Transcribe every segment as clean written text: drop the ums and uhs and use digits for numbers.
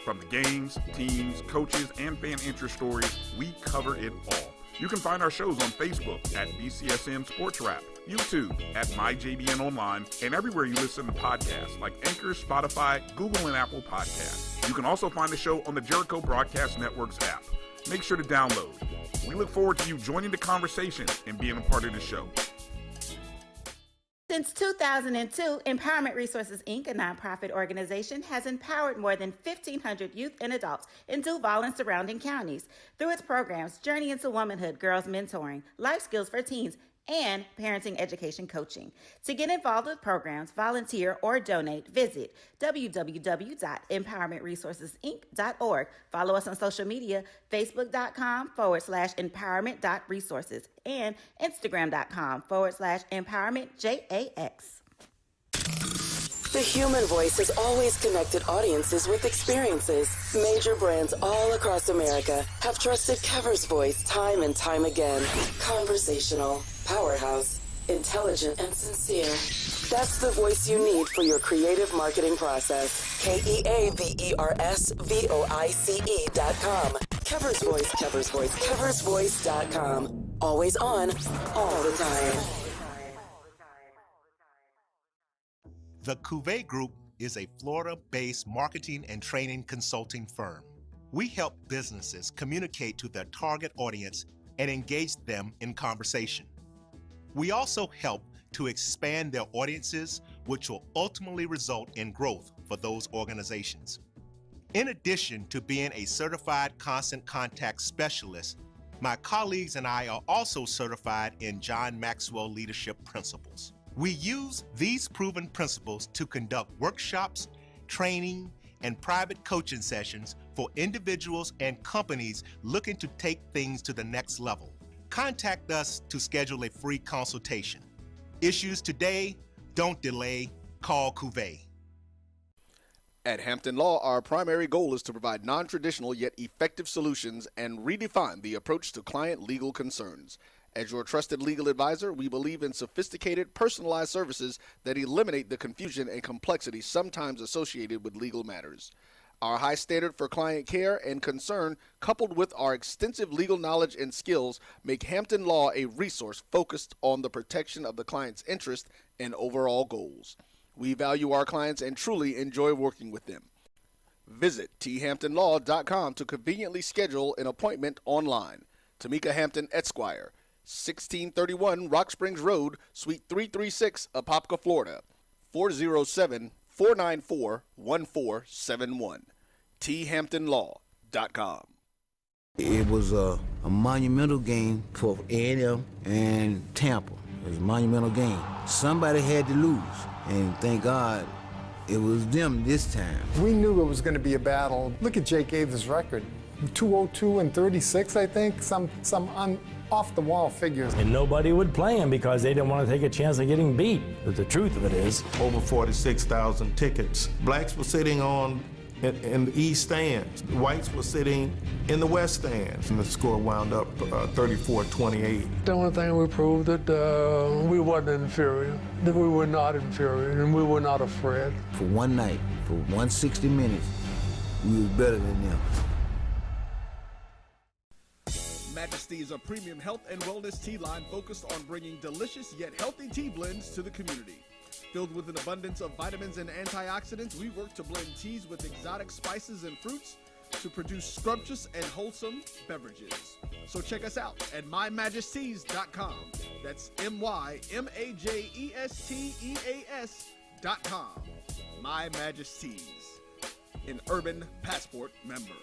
From the games, teams, coaches, and fan interest stories, we cover it all. You can find our shows on Facebook at BCSN Sports Wrap, YouTube at MyJBN Online, and everywhere you listen to podcasts like Anchor, Spotify, Google, and Apple Podcasts. You can also find the show on the Jericho Broadcast Network's app. Make sure to download. We look forward to you joining the conversation and being a part of the show. Since 2002, Empowerment Resources, Inc., a nonprofit organization, has empowered more than 1,500 youth and adults in Duval and surrounding counties through its programs Journey into Womanhood, Girls Mentoring, Life Skills for Teens, and Parenting Education Coaching. To get involved with programs, volunteer, or donate, visit www.empowermentresourcesinc.org. Follow us on social media, facebook.com/empowerment.resources and instagram.com/empowermentJAX. The human voice has always connected audiences with experiences. Major brands all across America have trusted Kever's voice time and time again. Conversational, powerhouse, intelligent, and sincere. That's the voice you need for your creative marketing process. KEAVERSVOICE.com. Kever's Voice, Kever's Voice, KeversVoice.com. Always on, all the time. The Cuvée Group is a Florida-based marketing and training consulting firm. We help businesses communicate to their target audience and engage them in conversation. We also help to expand their audiences, which will ultimately result in growth for those organizations. In addition to being a certified constant contact specialist, my colleagues and I are also certified in John Maxwell Leadership Principles. We use these proven principles to conduct workshops, training, and private coaching sessions for individuals and companies looking to take things to the next level. Contact us to schedule a free consultation. Issues today, don't delay, call Cuvée. At Hampton Law, our primary goal is to provide non-traditional yet effective solutions and redefine the approach to client legal concerns. As your trusted legal advisor, we believe in sophisticated, personalized services that eliminate the confusion and complexity sometimes associated with legal matters. Our high standard for client care and concern, coupled with our extensive legal knowledge and skills, make Hampton Law a resource focused on the protection of the client's interest and overall goals. We value our clients and truly enjoy working with them. Visit thamptonlaw.com to conveniently schedule an appointment online. Tamika Hampton Esquire, 1631 Rock Springs Road, Suite 336, Apopka, Florida, 407-494-1471. thamptonlaw.com. It was a monumental game for A&M and Tampa. It was a monumental game. Somebody had to lose, and thank God it was them this time. We knew it was going to be a battle. Look at Jake Ave's record. 202 and 36, I think, some off-the-wall figures. And nobody would play him because they didn't want to take a chance of getting beat. But the truth of it is, over 46,000 tickets. Blacks were sitting in the east stands. Whites were sitting in the west stands. And the score wound up 34-28. The only thing we proved that we wasn't inferior, that we were not inferior, and we were not afraid. For one night, for 160 minutes, we was better than them. Majesty is a premium health and wellness tea line focused on bringing delicious yet healthy tea blends to the community. Filled with an abundance of vitamins and antioxidants, we work to blend teas with exotic spices and fruits to produce scrumptious and wholesome beverages. So check us out at mymajesties.com. That's MyMajesties.com. My Majesties, an Urban Passport member.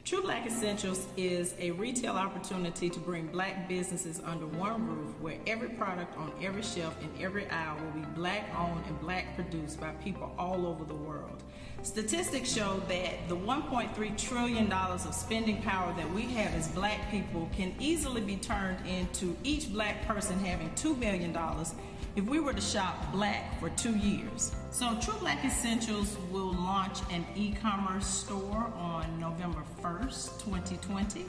True Black Essentials is a retail opportunity to bring black businesses under one roof where every product on every shelf in every aisle will be black owned and black produced by people all over the world. Statistics show that the $1.3 trillion of spending power that we have as black people can easily be turned into each black person having $2 million if we were to shop black for 2 years. So True Black Essentials will launch an e-commerce store on November 1st, 2020.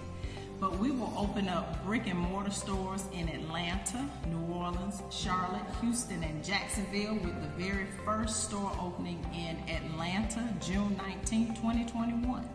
But we will open up brick and mortar stores in Atlanta, New Orleans, Charlotte, Houston, and Jacksonville, with the very first store opening in Atlanta, June 19, 2021.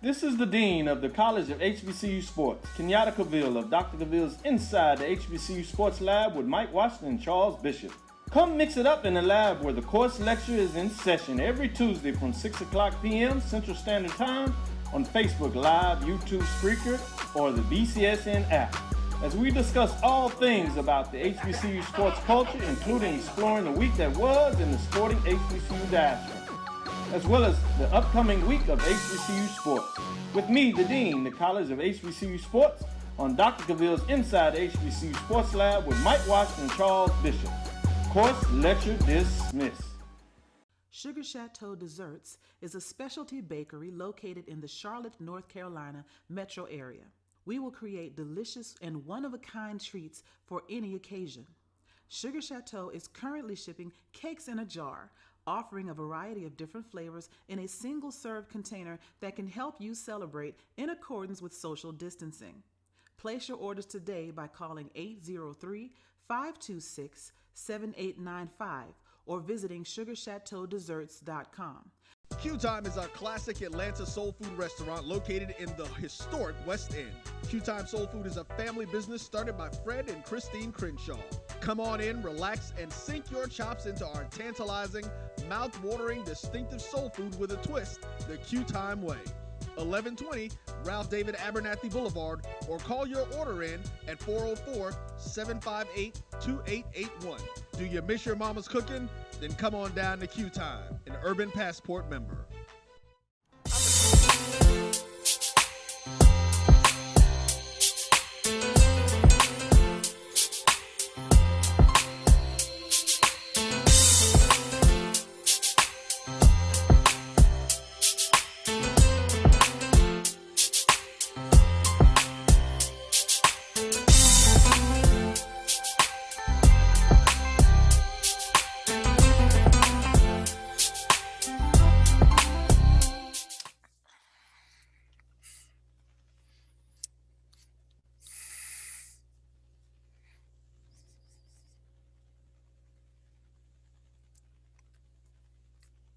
This is the Dean of the College of HBCU Sports, Kenyatta Cavill of Dr. Cavill's Inside the HBCU Sports Lab with Mike Washington and Charles Bishop. Come mix it up in the lab where the course lecture is in session every Tuesday from 6 o'clock p.m. Central Standard Time on Facebook Live, YouTube Spreaker, or the BCSN app, as we discuss all things about the HBCU sports culture, including exploring the week that was in the sporting HBCU diaspora, as well as the upcoming week of HBCU sports. With me, the Dean, the College of HBCU Sports, on Dr. Cavill's Inside the HBCU Sports Lab with Mike Washington and Charles Bishop. Course lecture dismissed. Sugar Chateau Desserts is a specialty bakery located in the Charlotte, North Carolina metro area. We will create delicious and one-of-a-kind treats for any occasion. Sugar Chateau is currently shipping cakes in a jar, offering a variety of different flavors in a single-serve container that can help you celebrate in accordance with social distancing. Place your orders today by calling 803-526-7895 or visiting sugarchateaudesserts.com. Q Time is our classic Atlanta soul food restaurant located in the historic West End. Q Time Soul Food is a family business started by Fred and Christine Crenshaw. Come on in, relax, and sink your chops into our tantalizing, mouth-watering, distinctive soul food with a twist, the Q Time way. 1120 Ralph David Abernathy Boulevard, or call your order in at 404-758-2881. Do you miss your mama's cooking? Then come on down to Q Time, an Urban Passport member.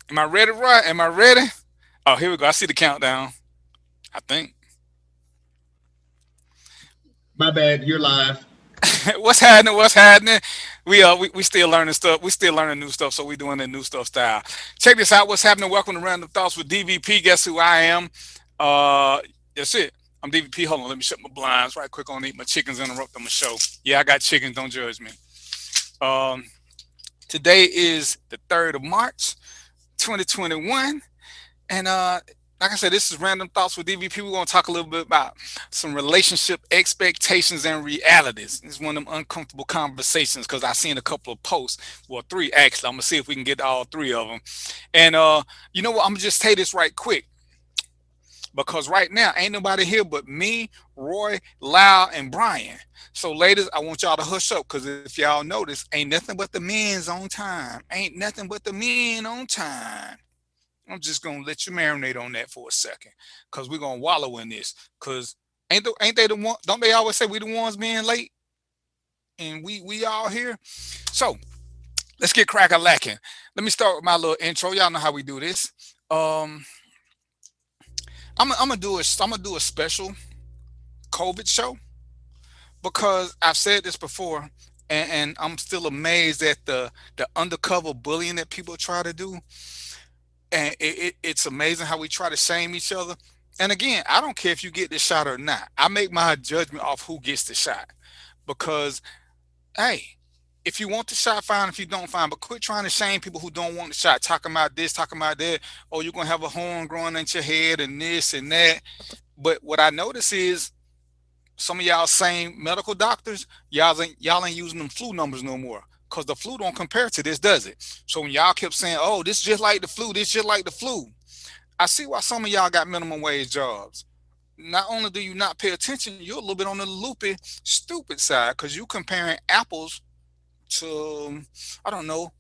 Am I ready, Roy? Am I ready? Oh, here we go. I see the countdown. I think. My bad. You're live. What's happening? What's happening? We still learning stuff. We still learning new stuff, so we doing the new stuff style. Check this out. What's happening? Welcome to Random Thoughts with DVP. Guess who I am? That's it. I'm DVP. Hold on. Let me shut my blinds right quick. I don't eat my chickens interrupt on my show. Yeah, I got chickens. Don't judge me. Today is the 3rd of March. 2021, and like I said, this is Random Thoughts with DVP. We're going to talk a little bit about some relationship expectations and realities. It's one of them uncomfortable conversations because I've seen a couple of posts, well, 3 actually. I'm gonna see if we can get all 3 of them. And you know what, I'm gonna just say this right quick, because right now ain't nobody here but me, Roy, Lau, and Brian. So ladies, I want y'all to hush up, because if y'all notice, ain't nothing but the men's on time. Ain't nothing but the men on time. I'm just gonna let you marinate on that for a second, because we're gonna wallow in this. Because ain't they the one? Don't they always say we the ones being late? And we all here. So let's get crack-a-lacking. Let me start with my little intro. Y'all know how we do this. I'm gonna do a special COVID show, because I've said this before, and I'm still amazed at the undercover bullying that people try to do. And it's amazing how we try to shame each other. And again, I don't care if you get the shot or not. I make my judgment off who gets the shot, because, hey, if you want the shot, fine. If you don't, fine. But quit trying to shame people who don't want the shot, talking about this, talking about that. Oh, you're going to have a horn growing into your head and this and that. But what I notice is some of y'all same medical doctors, y'all ain't using them flu numbers no more, because the flu don't compare to this, does it? So when y'all kept saying, oh, this just like the flu, this just like the flu, I see why some of y'all got minimum wage jobs. not only do you not pay attention, you're a little bit on the loopy, stupid side because you comparing apples to, I don't know,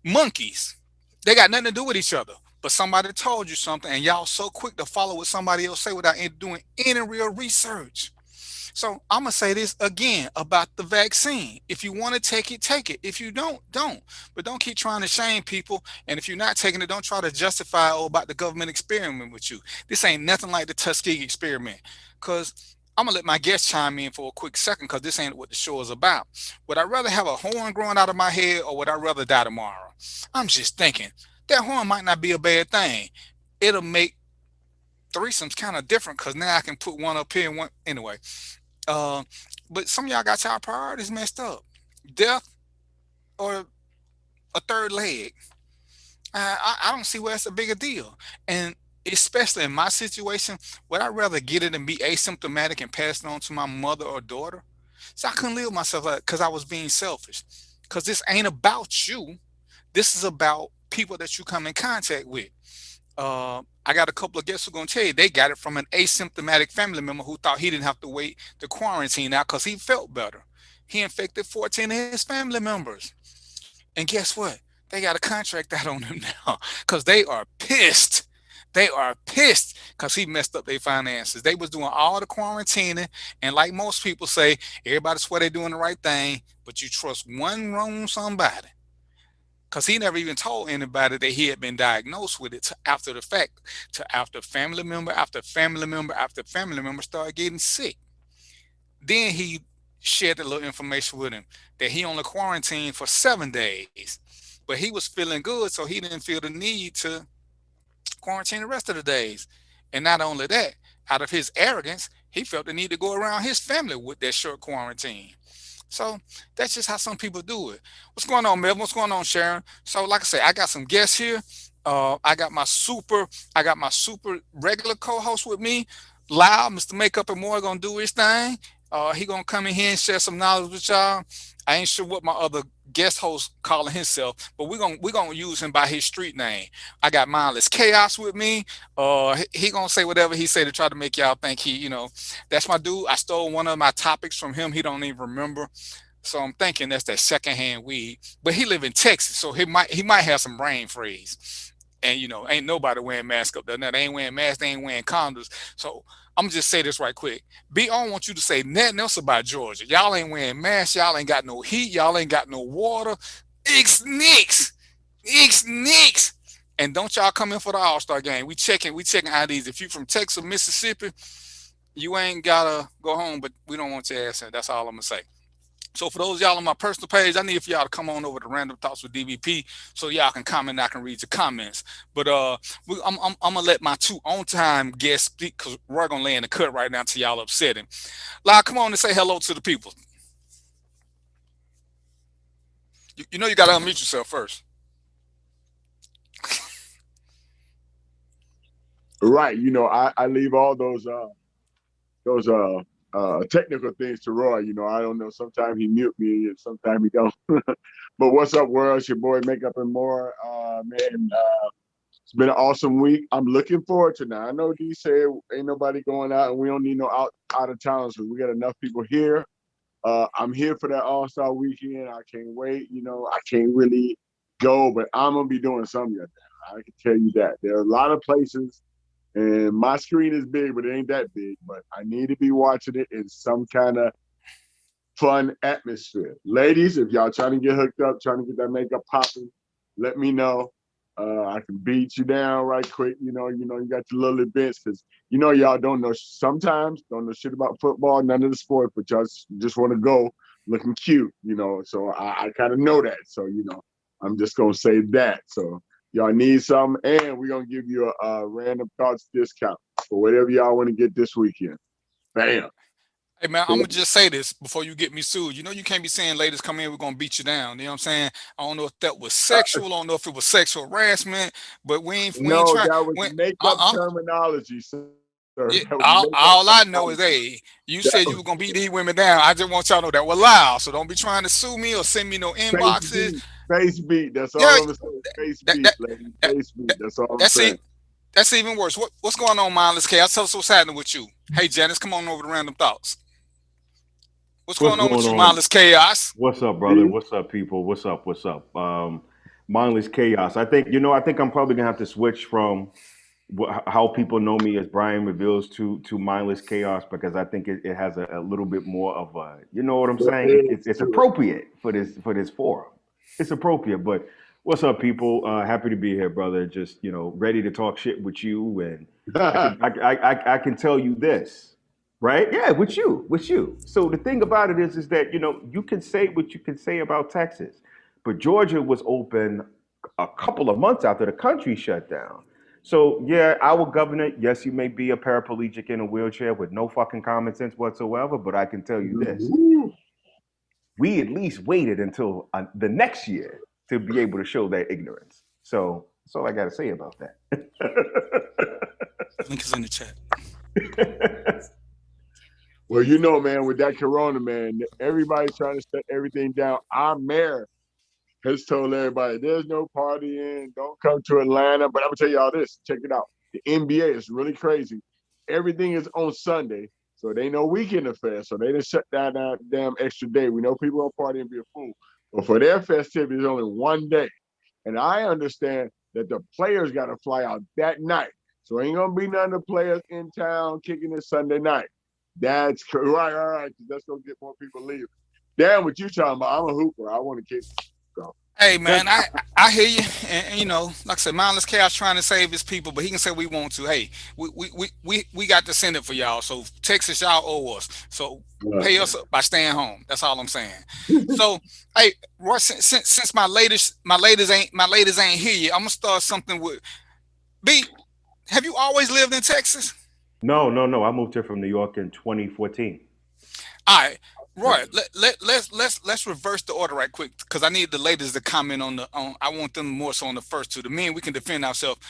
monkeys. They got nothing to do with each other. But somebody told you something, and y'all so quick to follow what somebody else say without doing any real research. So I'm gonna say this again about the vaccine. If you want to take it, take it. If you don't. But don't keep trying to shame people. And if you're not taking it, don't try to justify about the government experiment with you. This ain't nothing like the Tuskegee experiment. Cause I'm gonna let my guests chime in for a quick second, cause this ain't what the show is about. Would I rather have a horn growing out of my head, or would I rather die tomorrow? I'm just thinking that horn might not be a bad thing. It'll make threesomes kind of different, cause now I can put one up here and one anyway. Uh, but some of y'all got y'all priorities messed up. Death or a third leg. I don't see where it's a bigger deal. And especially in my situation, would I rather get it and be asymptomatic and pass it on to my mother or daughter? So I couldn't live with myself because I was being selfish. Because this ain't about you. This is about people that you come in contact with. I got a couple of guests who are going to tell you they got it from an asymptomatic family member who thought he didn't have to wait to quarantine out because he felt better. He infected 14 of his family members. And guess what? They got a contract out on him now because they are pissed. They are pissed because he messed up their finances. They was doing all the quarantining, and like most people say, everybody swear they're doing the right thing, but you trust one wrong somebody. Because he never even told anybody that he had been diagnosed with it after the fact, to after family member after family member after family member started getting sick. Then he shared a little information with him that he only quarantined for 7 days, but he was feeling good, so he didn't feel the need to quarantine the rest of the days. And not only that, out of his arrogance, he felt the need to go around his family with that short quarantine. So that's just how some people do it. What's going on, Melvin? What's going on, Sharon? So, like I said, I got some guests here. I got my super regular co-host with me, Loud, Mr. Makeup and More, gonna do his thing. He gonna come in here and share some knowledge with y'all. I ain't sure what my other guest host calling himself, but we're gonna use him by his street name. I got Mindless Chaos with me. He gonna say whatever he say to try to make y'all think that's my dude. I stole one of my topics from him. He don't even remember. So I'm thinking that's that secondhand weed. But he live in Texas, so he might have some brain freeze. And ain't nobody wearing masks up there. Now, they ain't wearing masks, they ain't wearing condoms. So I'm gonna just say this right quick. I don't want you to say nothing else about Georgia. Y'all ain't wearing masks, y'all ain't got no heat, y'all ain't got no water. Ix Nix. And don't y'all come in for the All-Star game. We checking IDs. If you from Texas, Mississippi, you ain't gotta go home, but we don't want your ass in. That's all I'm gonna say. So for those of y'all on my personal page, I need for y'all to come on over to Random Thoughts with DVP so y'all can comment and I can read your comments. But I'm gonna let my two on-time guests speak because we're gonna lay in the cut right now till y'all upset him. Lau, come on and say hello to the people. You know you gotta unmute yourself first. Right. I leave all those technical things to Roy. I don't know. Sometimes he mute me and sometimes he don't. But what's up, world? It's your boy Makeup and More. Man, it's been an awesome week. I'm looking forward to now. I know D said ain't nobody going out and we don't need no out of towners. So we got enough people here. I'm here for that All-Star weekend. I can't wait. I can't really go, but I'm gonna be doing something like that. I can tell you that. There are a lot of places. And my screen is big, but it ain't that big. But I need to be watching it in some kind of fun atmosphere. Ladies, if y'all trying to get hooked up, trying to get that makeup popping, let me know. I can beat you down right quick. You got your little events because y'all don't know shit about football, none of the sports, but y'all just want to go looking cute. So I kind of know that. So I'm just gonna say that. So. Y'all need something, and we're going to give you a Random Thoughts discount for whatever y'all want to get this weekend. Bam. Hey, man, I'm going to just say this before you get me sued. You can't be saying, ladies, come in, we're going to beat you down. You know what I'm saying? I don't know if that was sexual. I don't know if it was sexual harassment, but we ain't trying. That was makeup terminology, sir. Yeah, all I know is, hey, you said you were going to beat these women down. I just want y'all to know that we're loud. So don't be trying to sue me or send me no inboxes. Face beat. That's all I'm saying. Face beat, lady. Face beat. That's all I'm saying. That's even worse. What's going on, Mindless Chaos? Tell us what's happening with you. Hey, Janice, come on over to Random Thoughts. What's What's going on with going you, on? Mindless Chaos? What's up, brother? What's up, people? What's up? What's up? Mindless chaos. I think I'm probably gonna have to switch from how people know me as Brian Reveals to mindless chaos because I think it has a little bit more of a, you know what I'm saying? It's appropriate for this forum. It's appropriate. But what's up, people? Happy to be here, brother. Just ready to talk shit with you, and I can tell you this, right? Yeah, with you. So the thing about it is that you can say what you can say about Texas, but Georgia was open a couple of months after the country shut down. So yeah, our governor, yes, you may be a paraplegic in a wheelchair with no fucking common sense whatsoever, but I can tell you this: we at least waited until the next year to be able to show that ignorance. So that's all I got to say about that. Link is in the chat. Well, man, with that corona, man, everybody's trying to shut everything down. Our mayor has told everybody there's no partying, don't come to Atlanta. But I'm gonna tell y'all this, check it out. The NBA is really crazy. Everything is on Sunday, so they know weekend affair. So they just shut down that damn extra day. We know people are partying and be a fool. But for their festivity, it's only one day. And I understand that the players got to fly out that night. So ain't gonna be none of the players in town kicking it Sunday night. That's right. That's gonna get more people leaving. Damn, what you talking about? I'm a hooper. I want to kick. So. Hey man, I hear you, and like I said, Mindless Chaos trying to save his people, but he can say we want to. Hey, we got to send it for y'all. So Texas, y'all owe us. So pay us by staying home. That's all I'm saying. So hey, Roy, since my ladies ain't here yet, I'm gonna start something with B. Have you always lived in Texas? No. I moved here from New York in 2014. All right, Roy. Let's reverse the order right quick because I need the ladies to comment on I want them more so on the first two. The men we can defend ourselves.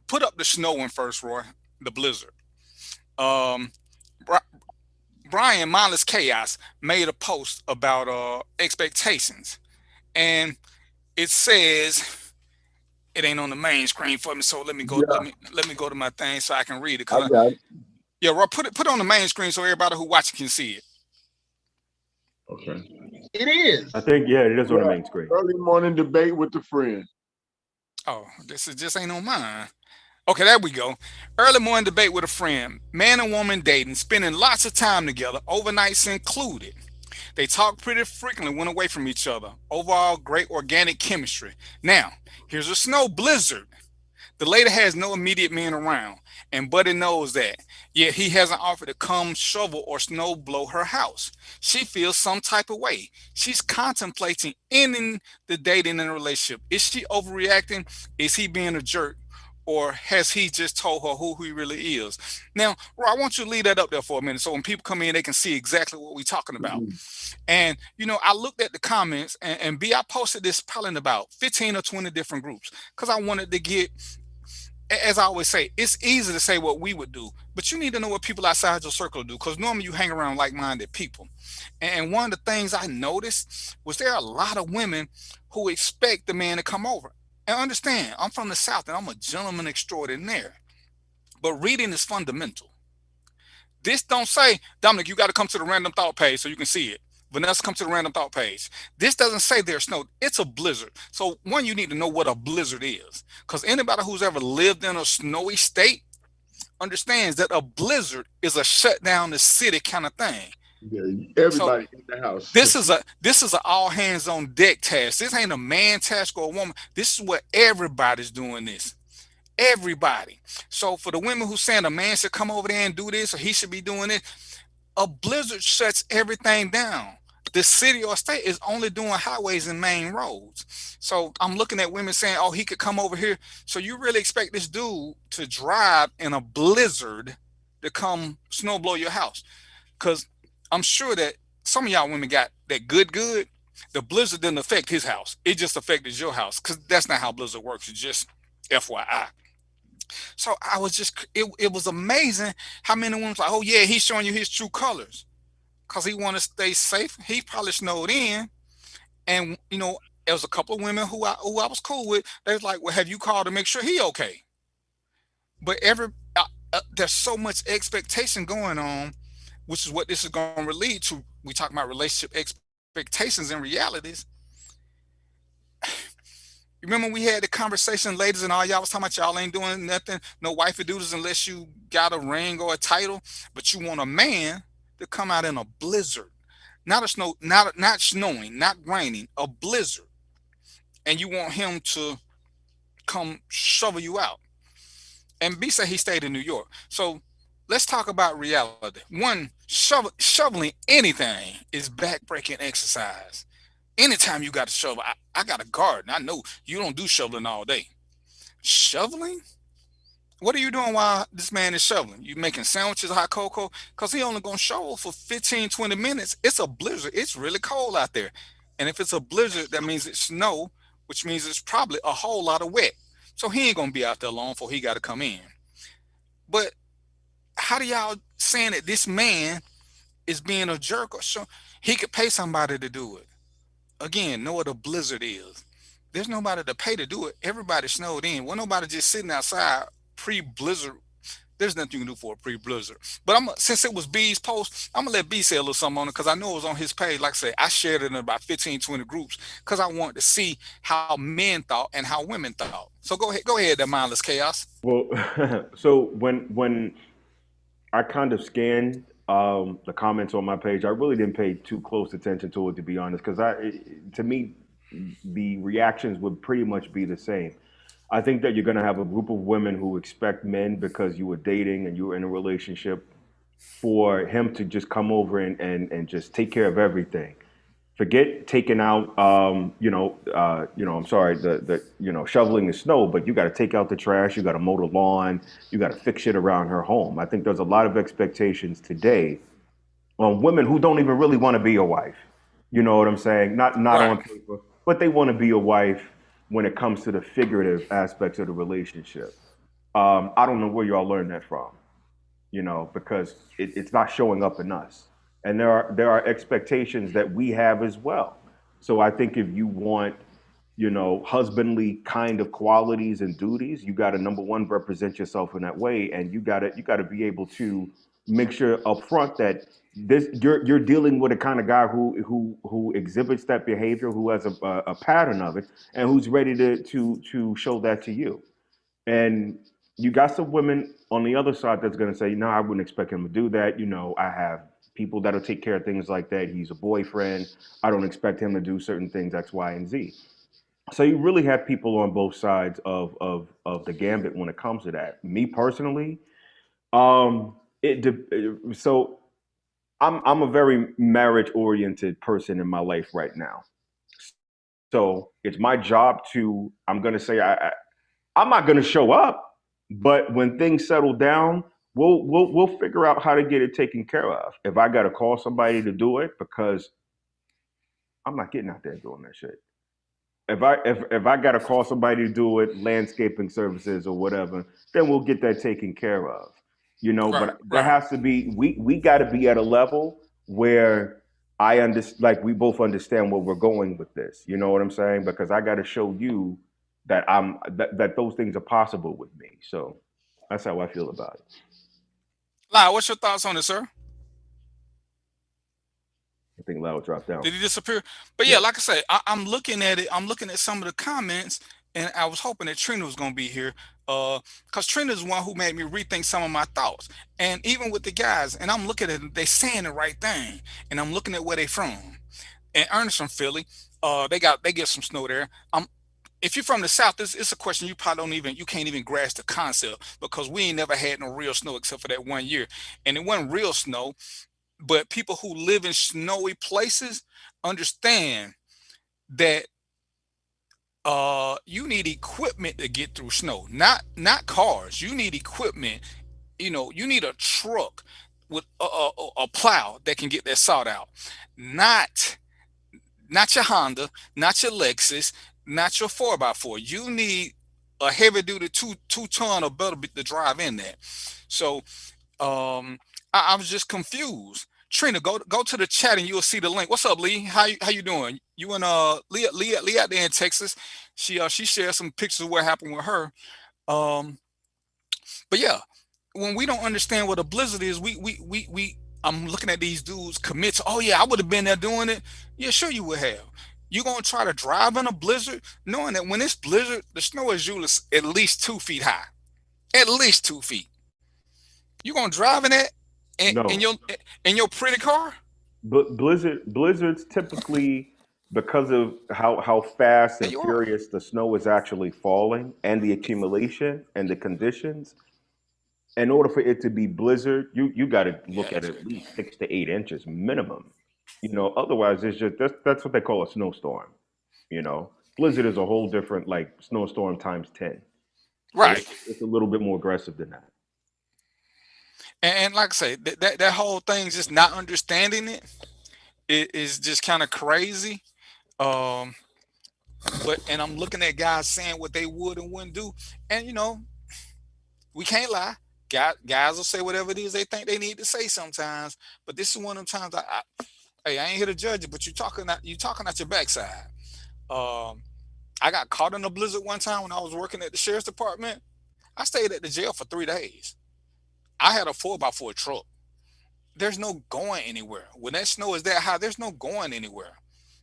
Put up the snow one first, Roy. The blizzard. Um, Brian Mindless Chaos made a post about expectations, and it says it ain't on the main screen for me. So let me go. Yeah. Let me go to my thing so I can read it. I got it. Yeah, Roy, put it on the main screen so everybody who watching can see it. Okay. It is. I think it is on the main screen. Early morning debate with the friend. Oh, this is just ain't on mine. Okay, there we go. Early morning debate with a friend. Man and woman dating, spending lots of time together, overnights included. They talk pretty frequently, went away from each other. Overall, great organic chemistry. Now, here's a snow blizzard. The lady has no immediate men around, and Buddy knows that. Yet he hasn't offered to come shovel or snow blow her house. She feels some type of way. She's contemplating ending the dating and the relationship. Is she overreacting? Is he being a jerk? Or has he just told her who he really is? Now, Roy, I want you to leave that up there for a minute so when people come in, they can see exactly what we're talking about. And, I looked at the comments, and B, I posted this probably in about 15 or 20 different groups because I wanted to get, as I always say, it's easy to say what we would do, but you need to know what people outside your circle do because normally you hang around like-minded people. And one of the things I noticed was there are a lot of women who expect the man to come over. And understand, I'm from the South and I'm a gentleman extraordinaire. But reading is fundamental. This don't say, Dominic, you got to come to the Random Thought page so you can see it. Vanessa, come to the Random Thought page. This doesn't say there's snow. It's a blizzard. So one, you need to know what a blizzard is. Because anybody who's ever lived in a snowy state understands that a blizzard is a shut down the city kind of thing. Yeah, everybody in the house. This is an all hands on deck task. This ain't a man task or a woman. This is what everybody's doing this. Everybody. So for the women who saying a man should come over there and do this or he should be doing it, a blizzard shuts everything down. The city or state is only doing highways and main roads. So I'm looking at women saying, oh, he could come over here. So you really expect this dude to drive in a blizzard to come snow blow your house? Because I'm sure that some of y'all women got that good. The blizzard didn't affect his house. It just affected your house because that's not how blizzard works. It's just FYI. So I was just, it was amazing how many women was like, oh yeah, he's showing you his true colors because he want to stay safe. He probably snowed in. And, there was a couple of women who I was cool with. They was like, well, have you called to make sure he okay? But there's so much expectation going on, which is what this is going to lead to. We talk about relationship expectations and realities. Remember we had the conversation, ladies, and all y'all was talking about y'all ain't doing nothing, no wifey duties unless you got a ring or a title, but you want a man to come out in a blizzard, not a snow, not snowing, not raining, a blizzard, and you want him to come shovel you out. And B said he stayed in New York. So let's talk about reality. One, shoveling anything is backbreaking exercise. Anytime you got to shovel, I got a garden. I know you don't do shoveling all day. Shoveling? What are you doing while this man is shoveling? You making sandwiches, hot cocoa? Because he only going to shovel for 15, 20 minutes. It's a blizzard. It's really cold out there. And if it's a blizzard, that means it's snow, which means it's probably a whole lot of wet. So he ain't going to be out there long before he got to come in. But how do y'all saying that this man is being a jerk or so he could pay somebody to do it? Again, know what a blizzard is. There's nobody to pay to do it. Everybody snowed in. Well, nobody just sitting outside pre-blizzard. There's nothing you can do for a pre-blizzard. But since it was B's post, I'm gonna let B say a little something on it because I know it was on his page. Like I said, I shared it in about 15, 20 groups because I wanted to see how men thought and how women thought. So go ahead, that mindless chaos. Well, so when I kind of scanned the comments on my page, I really didn't pay too close attention to it, to be honest, because to me, the reactions would pretty much be the same. I think that you're going to have a group of women who expect men because you were dating and you were in a relationship for him to just come over and just take care of everything. Forget taking out, I'm sorry, shoveling the snow, but you got to take out the trash, you got to mow the lawn, you got to fix shit around her home. I think there's a lot of expectations today on women who don't even really want to be a wife. You know what I'm saying? Not Right. on paper, but they want to be a wife when it comes to the figurative aspects of the relationship. I don't know where y'all learned that from, because it's not showing up in us. And there are expectations that we have as well. So I think if you want, husbandly kind of qualities and duties, you got to number one represent yourself in that way, and you got to be able to make sure up front that this you're dealing with a kind of guy who exhibits that behavior, who has a pattern of it, and who's ready to show that to you. And you got some women on the other side that's going to say, no, I wouldn't expect him to do that. I have people that'll take care of things like that. He's a boyfriend. I don't expect him to do certain things, X, Y, and Z. So you really have people on both sides of the gambit when it comes to that. Me personally, so I'm a very marriage oriented person in my life right now. So it's my job to, I'm going to say, I'm not going to show up, but when things settle down, we'll figure out how to get it taken care of. If I got to call somebody to do it, because I'm not getting out there doing that shit. If I got to call somebody to do it, landscaping services or whatever, then we'll get that taken care of. Right, But there right. has to be, we got to be at a level where I understand, like we both understand where we're going with this. You know what I'm saying? Because I got to show you that that those things are possible with me. So that's how I feel about it. Lyle, what's your thoughts on it, sir? I think Lyle dropped down. Did he disappear? But yeah, like I say, I'm looking at it. I'm looking at some of the comments, and I was hoping that Trina was gonna be here, because Trina is one who made me rethink some of my thoughts. And even with the guys, and I'm looking at it, they saying the right thing, and I'm looking at where they from. And Ernest from Philly, they get some snow there. If you're from the South, it's a question you can't even grasp the concept because we ain't never had no real snow except for that one year, and it wasn't real snow. But people who live in snowy places understand that you need equipment to get through snow, not cars. You need equipment. You need a truck with a plow that can get that salt out. Not not your Honda, not your Lexus, not your 4x4. You need a heavy duty two ton or better to drive in that. So I was just confused. Trina, go to the chat and you'll see the link. What's up, Lee? How you doing? You and Lee out there in Texas. She shared some pictures of what happened with her. Um But yeah, when we don't understand what a blizzard is, we I'm looking at these dudes commit to, oh yeah, I would have been there doing it. Yeah, sure you would have. You're gonna try to drive in a blizzard, knowing that when it's blizzard, the snow is usually at least 2 feet high. At least 2 feet. You gonna drive in that No. in your pretty car? Blizzards typically, because of how fast Yeah, and you are. furious the snow is actually falling and the accumulation and the conditions, in order for it to be blizzard, you got to look at least 6 to 8 inches minimum. Otherwise it's just that's what they call a snowstorm. Blizzard is a whole different, like, snowstorm times 10. So Right. it's a little bit more aggressive than that. And like I say, that whole thing, just not understanding it is just kind of crazy. Um, and I'm looking at guys saying what they would and wouldn't do, and we can't lie. Guys will say whatever it is they think they need to say sometimes. But this is one of them times hey, I ain't here to judge you, but you talking out your backside. Um, I got caught in a blizzard one time when I was working at the sheriff's department. I stayed at the jail for 3 days. I had a 4x4 truck. There's no going anywhere. When that snow is that high, there's no going anywhere.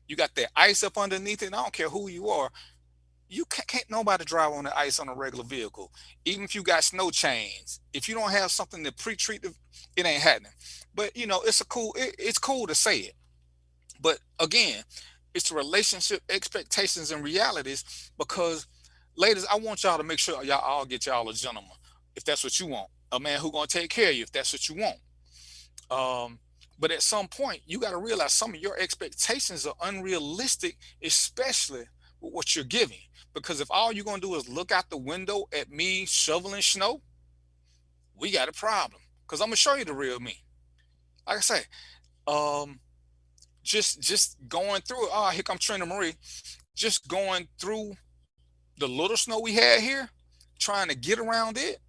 You got that ice up underneath it, and I don't care who you are. You can't nobody drive on the ice on a regular vehicle. Even if you got snow chains, if you don't have something to pre-treat, it ain't happening. But it's cool to say it. But again, it's the relationship expectations and realities, because ladies, I want y'all to make sure y'all all get y'all a gentleman if that's what you want. A man who gonna take care of you if that's what you want. But at some point, you got to realize some of your expectations are unrealistic, especially with what you're giving. Because if all you're going to do is look out the window at me shoveling snow, we got a problem. Because I'm going to show you the real me. Like I say, just going through it. Oh, here comes Trina Marie. Just going through the little snow we had here, trying to get around it.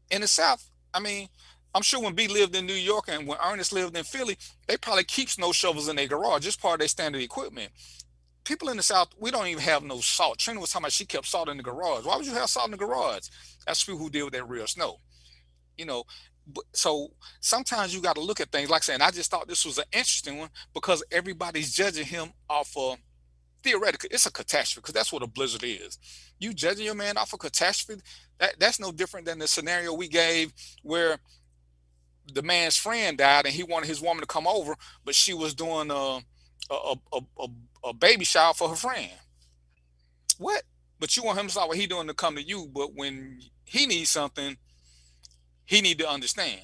In the South, I mean, I'm sure when B lived in New York and when Ernest lived in Philly, they probably keep snow shovels in their garage, just part of their standard equipment. People in the South, we don't even have no salt. Trina was talking about she kept salt in the garage. Why would you have salt in the garage? That's people who deal with that real snow. So sometimes you got to look at things like saying, I just thought this was an interesting one because everybody's judging him off of theoretically. It's a catastrophe because that's what a blizzard is. You judging your man off a catastrophe, that's no different than the scenario we gave where the man's friend died and he wanted his woman to come over, but she was doing a baby shower for her friend. What? But you want him to start what he doing to come to you, but when he needs something, he need to understand.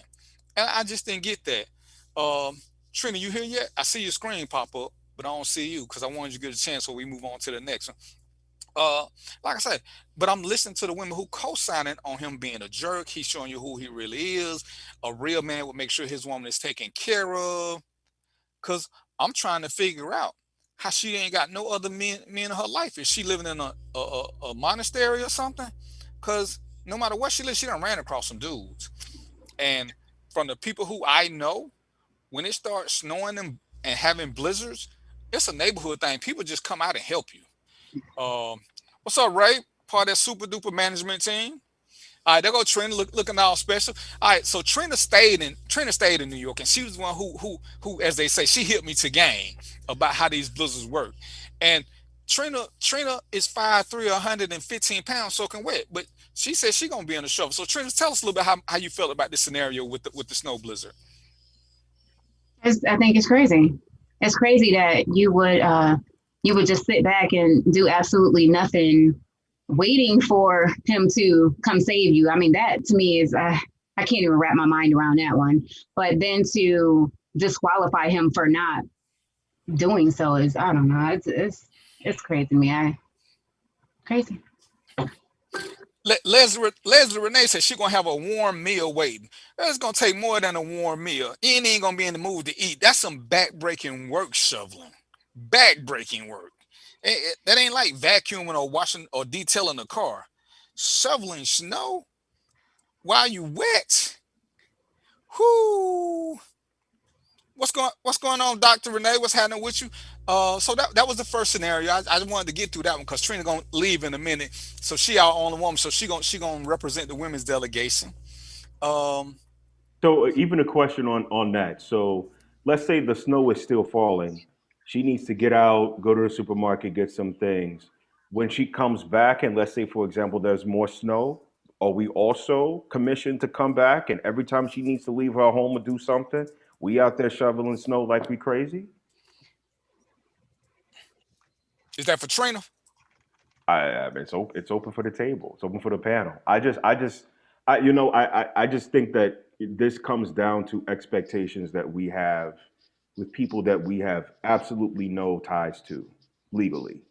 And I just didn't get that. Trina, you here yet? I see your screen pop up, but I don't see you because I wanted you to get a chance before we move on to the next one. Like I said, but I'm listening to the women who co-signing on him being a jerk. He's showing you who he really is. A real man would make sure his woman is taken care of. Cause I'm trying to figure out how she ain't got no other men in her life. Is she living in a monastery or something? Cause no matter what she lives, she done ran across some dudes. And from the people who I know, when it starts snowing and having blizzards, it's a neighborhood thing. People just come out and help you. What's up, Ray? Part of that super duper management team. All right, there go Trina looking all special. All right, so Trina stayed in New York, and she was the one who, as they say, she hit me to game about how these blizzards work. And Trina is 5'3", 115 pounds, soaking wet, but she said she gonna be in the shovel. So Trina, tell us a little bit how you felt about this scenario with the snow blizzard. I think it's crazy. It's crazy that you would just sit back and do absolutely nothing, waiting for him to come save you. I mean, that to me is, I can't even wrap my mind around that one. But then to disqualify him for not doing so is, I don't know, it's crazy to me. Crazy. Leslie Renee said she's gonna have a warm meal waiting. It's gonna take more than a warm meal. You ain't gonna be in the mood to eat. That's some back-breaking work, shoveling. Back-breaking work. That ain't like vacuuming or washing or detailing a car. Shoveling snow while you wet. Whoo. What's going on, Dr. Renee? What's happening with you? So that was the first scenario. I just wanted to get through that one because Trina gonna leave in a minute. So she our only woman, so she gonna represent the women's delegation. Um, So even a question on that. So let's say the snow is still falling. She needs to get out, go to the supermarket, get some things. When she comes back, and let's say, for example, there's more snow, are we also commissioned to come back? And every time she needs to leave her home or do something, we out there shoveling snow like we crazy? is that for Trina? It's open for the table. It's open for the panel. I just think that this comes down to expectations that we have with people that we have absolutely no ties to legally,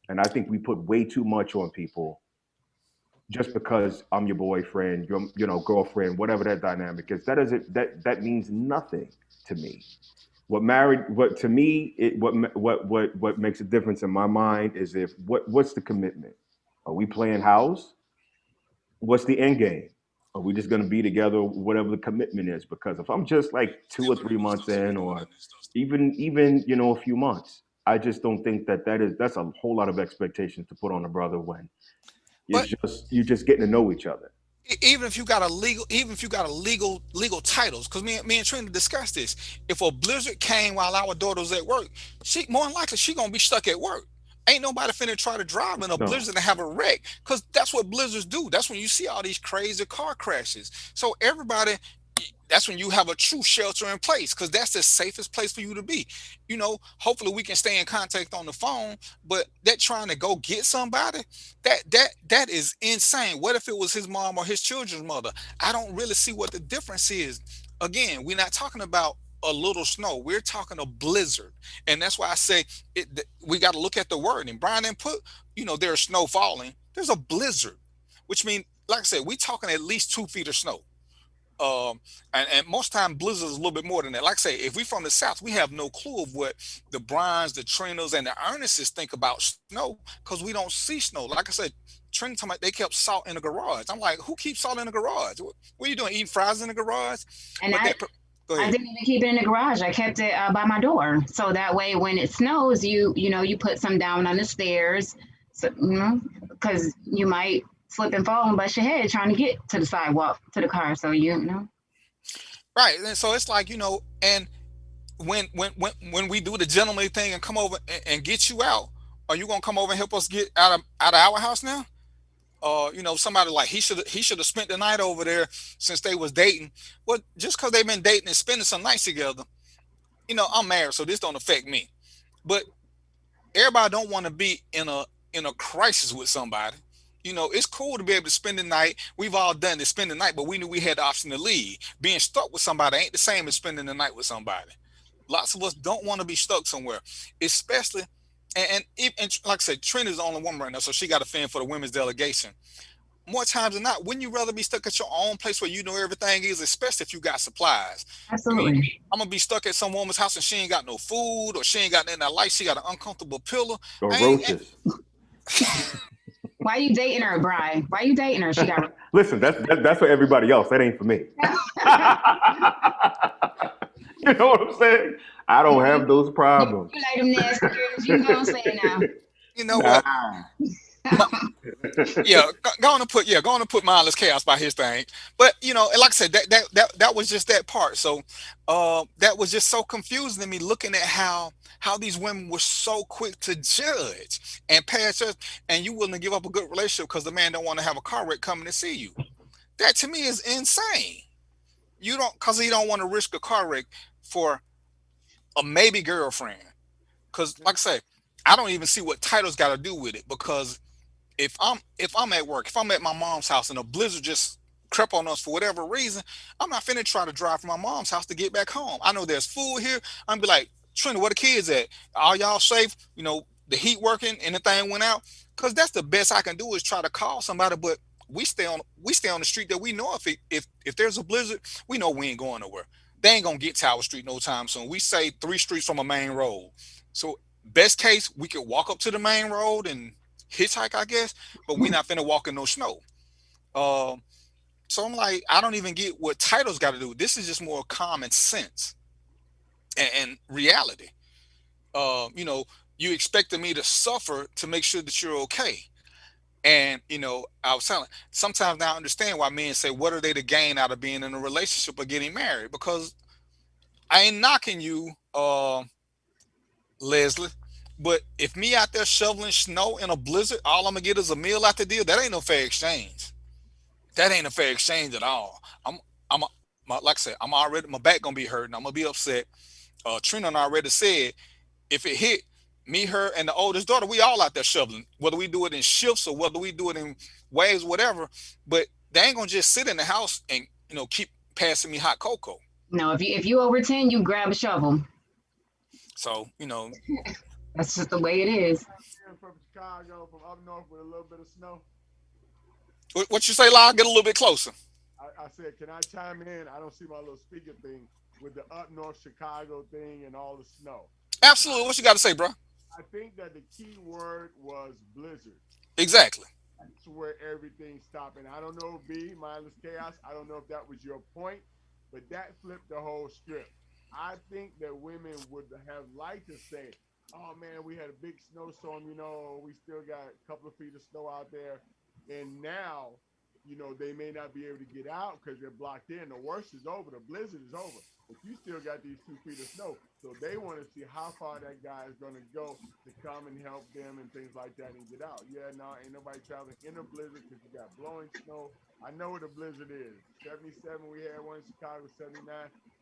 and I think we put way too much on people just because I'm your boyfriend, your girlfriend, whatever that dynamic is. That means nothing to me. What to me it what makes a difference in my mind is if what's the commitment? Are we playing house? What's the end game? Are we just gonna be together, whatever the commitment is? Because if I'm just like 2 or 3 months in, or even a few months, I just don't think that's a whole lot of expectations to put on a brother when it's But just you're just getting to know each other. even if you got a legal titles, because me and Trina discussed this. If a blizzard came while our daughter was at work, she more than likely she gonna be stuck at work. Ain't nobody finna try to drive in a No. blizzard and have a wreck, because that's what blizzards do. That's when you see all these crazy car crashes. So everybody, that's when you have a true shelter in place, because that's the safest place for you to be. Hopefully we can stay in contact on the phone, but that trying to go get somebody, that is insane. What if it was his mom or his children's mother? I don't really see what the difference is. Again, we're not talking about a little snow. We're talking a blizzard. And that's why I say we got to look at the word. And Brian didn't put, there's snow falling. There's a blizzard, which means, like I said, we talking at least 2 feet of snow. And most time blizzards is a little bit more than that. Like I say, if we from the south, we have no clue of what the Bryans, the Trinas, and the Ernests think about snow, because we don't see snow. Like I said, Trina told me they kept salt in the garage. I'm like, who keeps salt in the garage? What are you doing, eating fries in the garage? And But go I ahead. didn't even keep it in the garage. I kept it by my door, so that way when it snows, you put some down on the stairs, so because you might slip and fall and bust your head trying to get to the sidewalk to the car. So Right. And so it's like, and when we do the gentlemanly thing and come over and get you out, are you gonna come over and help us get out of our house now? Somebody like he should have spent the night over there since they was dating. Well, just because they've been dating and spending some nights together, I'm married, so this don't affect me. But everybody don't want to be in a crisis with somebody. It's cool to be able to spend the night. We've all done it, spend the night, but we knew we had the option to leave. Being stuck with somebody ain't the same as spending the night with somebody. Lots of us don't want to be stuck somewhere, especially. And like I said, Trina is the only woman right now, so she got a fan for the women's delegation. More times than not, wouldn't you rather be stuck at your own place where you know everything is, especially if you got supplies? I mean, absolutely. I'm gonna be stuck at some woman's house and she ain't got no food, or she ain't got nothing I like. She got an uncomfortable pillow. Or I ain't, roaches. Why you dating her, Brian? Why you dating her? She got. Listen, that's for everybody else. That ain't for me. You know what I'm saying? I don't have those problems. You like them nasty girls? You gonna say it now? You know Nah. what? Yeah, going to put mindless chaos by his thing. But and like I said, that was just that part. So that was just so confusing to me, looking at how these women were so quick to judge and pass us, and you willing to give up a good relationship because the man don't want to have a car wreck coming to see you. That to me is insane. You don't, because he don't want to risk a car wreck for a maybe girlfriend. Because like I say, I don't even see what titles got to do with it, because if I'm at work, if I'm at my mom's house and a blizzard just crept on us for whatever reason, I'm not finna try to drive from my mom's house to get back home. I know there's food here. I'm be like, Trina, where the kids at? Are y'all safe? The heat working and the thing went out. Cause that's the best I can do is try to call somebody. But we stay on the street that we know if there's a blizzard, we know we ain't going nowhere. They ain't gonna get to our street no time soon. We say 3 streets from a main road. So best case, we could walk up to the main road and hitchhike, I guess, but we not finna walk in no snow. Um, so I'm like, I don't even get what titles got to do. This is just more common sense. and reality. You know, you expected me to suffer to make sure that you're okay. And I was telling. Sometimes now I understand why men say, "What are they to gain out of being in a relationship or getting married?" Because I ain't knocking you, Leslie. But if me out there shoveling snow in a blizzard, all I'm gonna get is a meal out the deal. That ain't no fair exchange. That ain't a fair exchange at all. I'm, like I said, I'm already my back gonna be hurting. I'm gonna be upset. Trina already said if it hit me, her, and the oldest daughter, we all out there shoveling. Whether we do it in shifts or whether we do it in waves, whatever. But they ain't gonna just sit in the house and keep passing me hot cocoa. No, if you over 10, you grab a shovel. So that's just the way it is. From Chicago, from up north with a little bit of snow. What you say, Lyle? Get a little bit closer. I said, can I chime in? I don't see my little speaker thing with the up north Chicago thing and all the snow. Absolutely. What you got to say, bro? I think that the key word was blizzard. Exactly. That's where everything stopped. And I don't know, mindless chaos. I don't know if that was your point, but that flipped the whole script. I think that women would have liked to say, oh man, we had a big snowstorm, we still got a couple of feet of snow out there. And now, they may not be able to get out because they're blocked in. The worst is over. The blizzard is over. But you still got these 2 feet of snow. So they want to see how far that guy is going to go to come and help them and things like that and get out. Yeah, no, ain't nobody traveling in a blizzard because you got blowing snow. I know what a blizzard is. 77, we had one in Chicago, 79.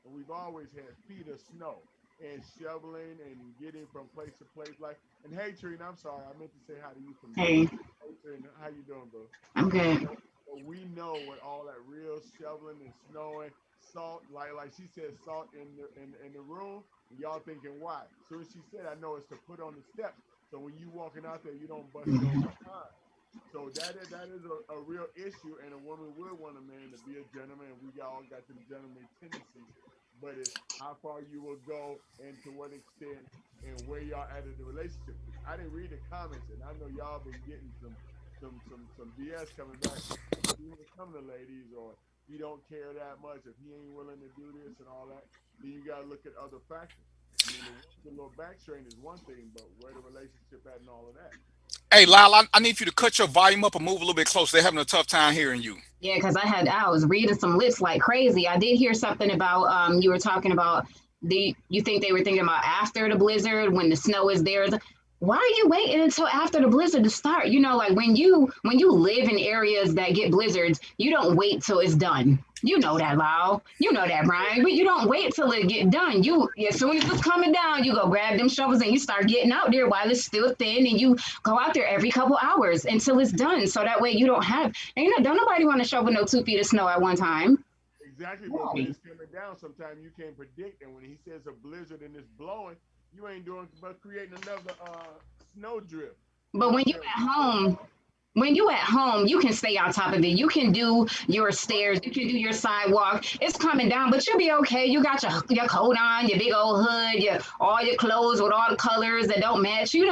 And we've always had feet of snow and shoveling and getting from place to place. And hey, Trina, I'm sorry. I meant to say hi to you from Hey. Hey, Trina, how you doing, bro? I'm good. We know what all that real shoveling and snowing, salt, like she said, salt in the room. And y'all thinking why? As soon as she said, I know it's to put on the steps. So when you walking out there, you don't bust no time. So that is a real issue, and a woman would want a man to be a gentleman. And we all got some gentleman tendencies, but it's how far you will go and to what extent and where y'all at in the relationship. I didn't read the comments, and I know y'all been getting some BS coming back. He ain't coming to ladies, or he don't care that much. If he ain't willing to do this and all that, then you gotta look at other factors. I mean, the little back strain is one thing, but where the relationship at and all of that. Hey, Lyle, I need you to cut your volume up and move a little bit closer. They're having a tough time hearing you. Yeah, because I was reading some lips like crazy. I did hear something about you were talking about you think they were thinking about after the blizzard when the snow is there. Why are you waiting until after the blizzard to start? Like when you live in areas that get blizzards, you don't wait till it's done. You know that, Lyle. You know that, Brian. But you don't wait till it get done. As soon as it's coming down, you go grab them shovels and you start getting out there while it's still thin, and you go out there every couple hours until it's done. So that way you don't have, don't nobody want to shovel no 2 feet of snow at one time. Exactly, but when it's coming down, sometimes you can't predict. And when he says a blizzard and it's blowing, you ain't doing but creating another snow drift. But when you at home, you can stay on top of it. You can do your stairs, you can do your sidewalk. It's coming down, but you'll be okay. You got your coat on, your big old hood, all your clothes with all the colors that don't match. You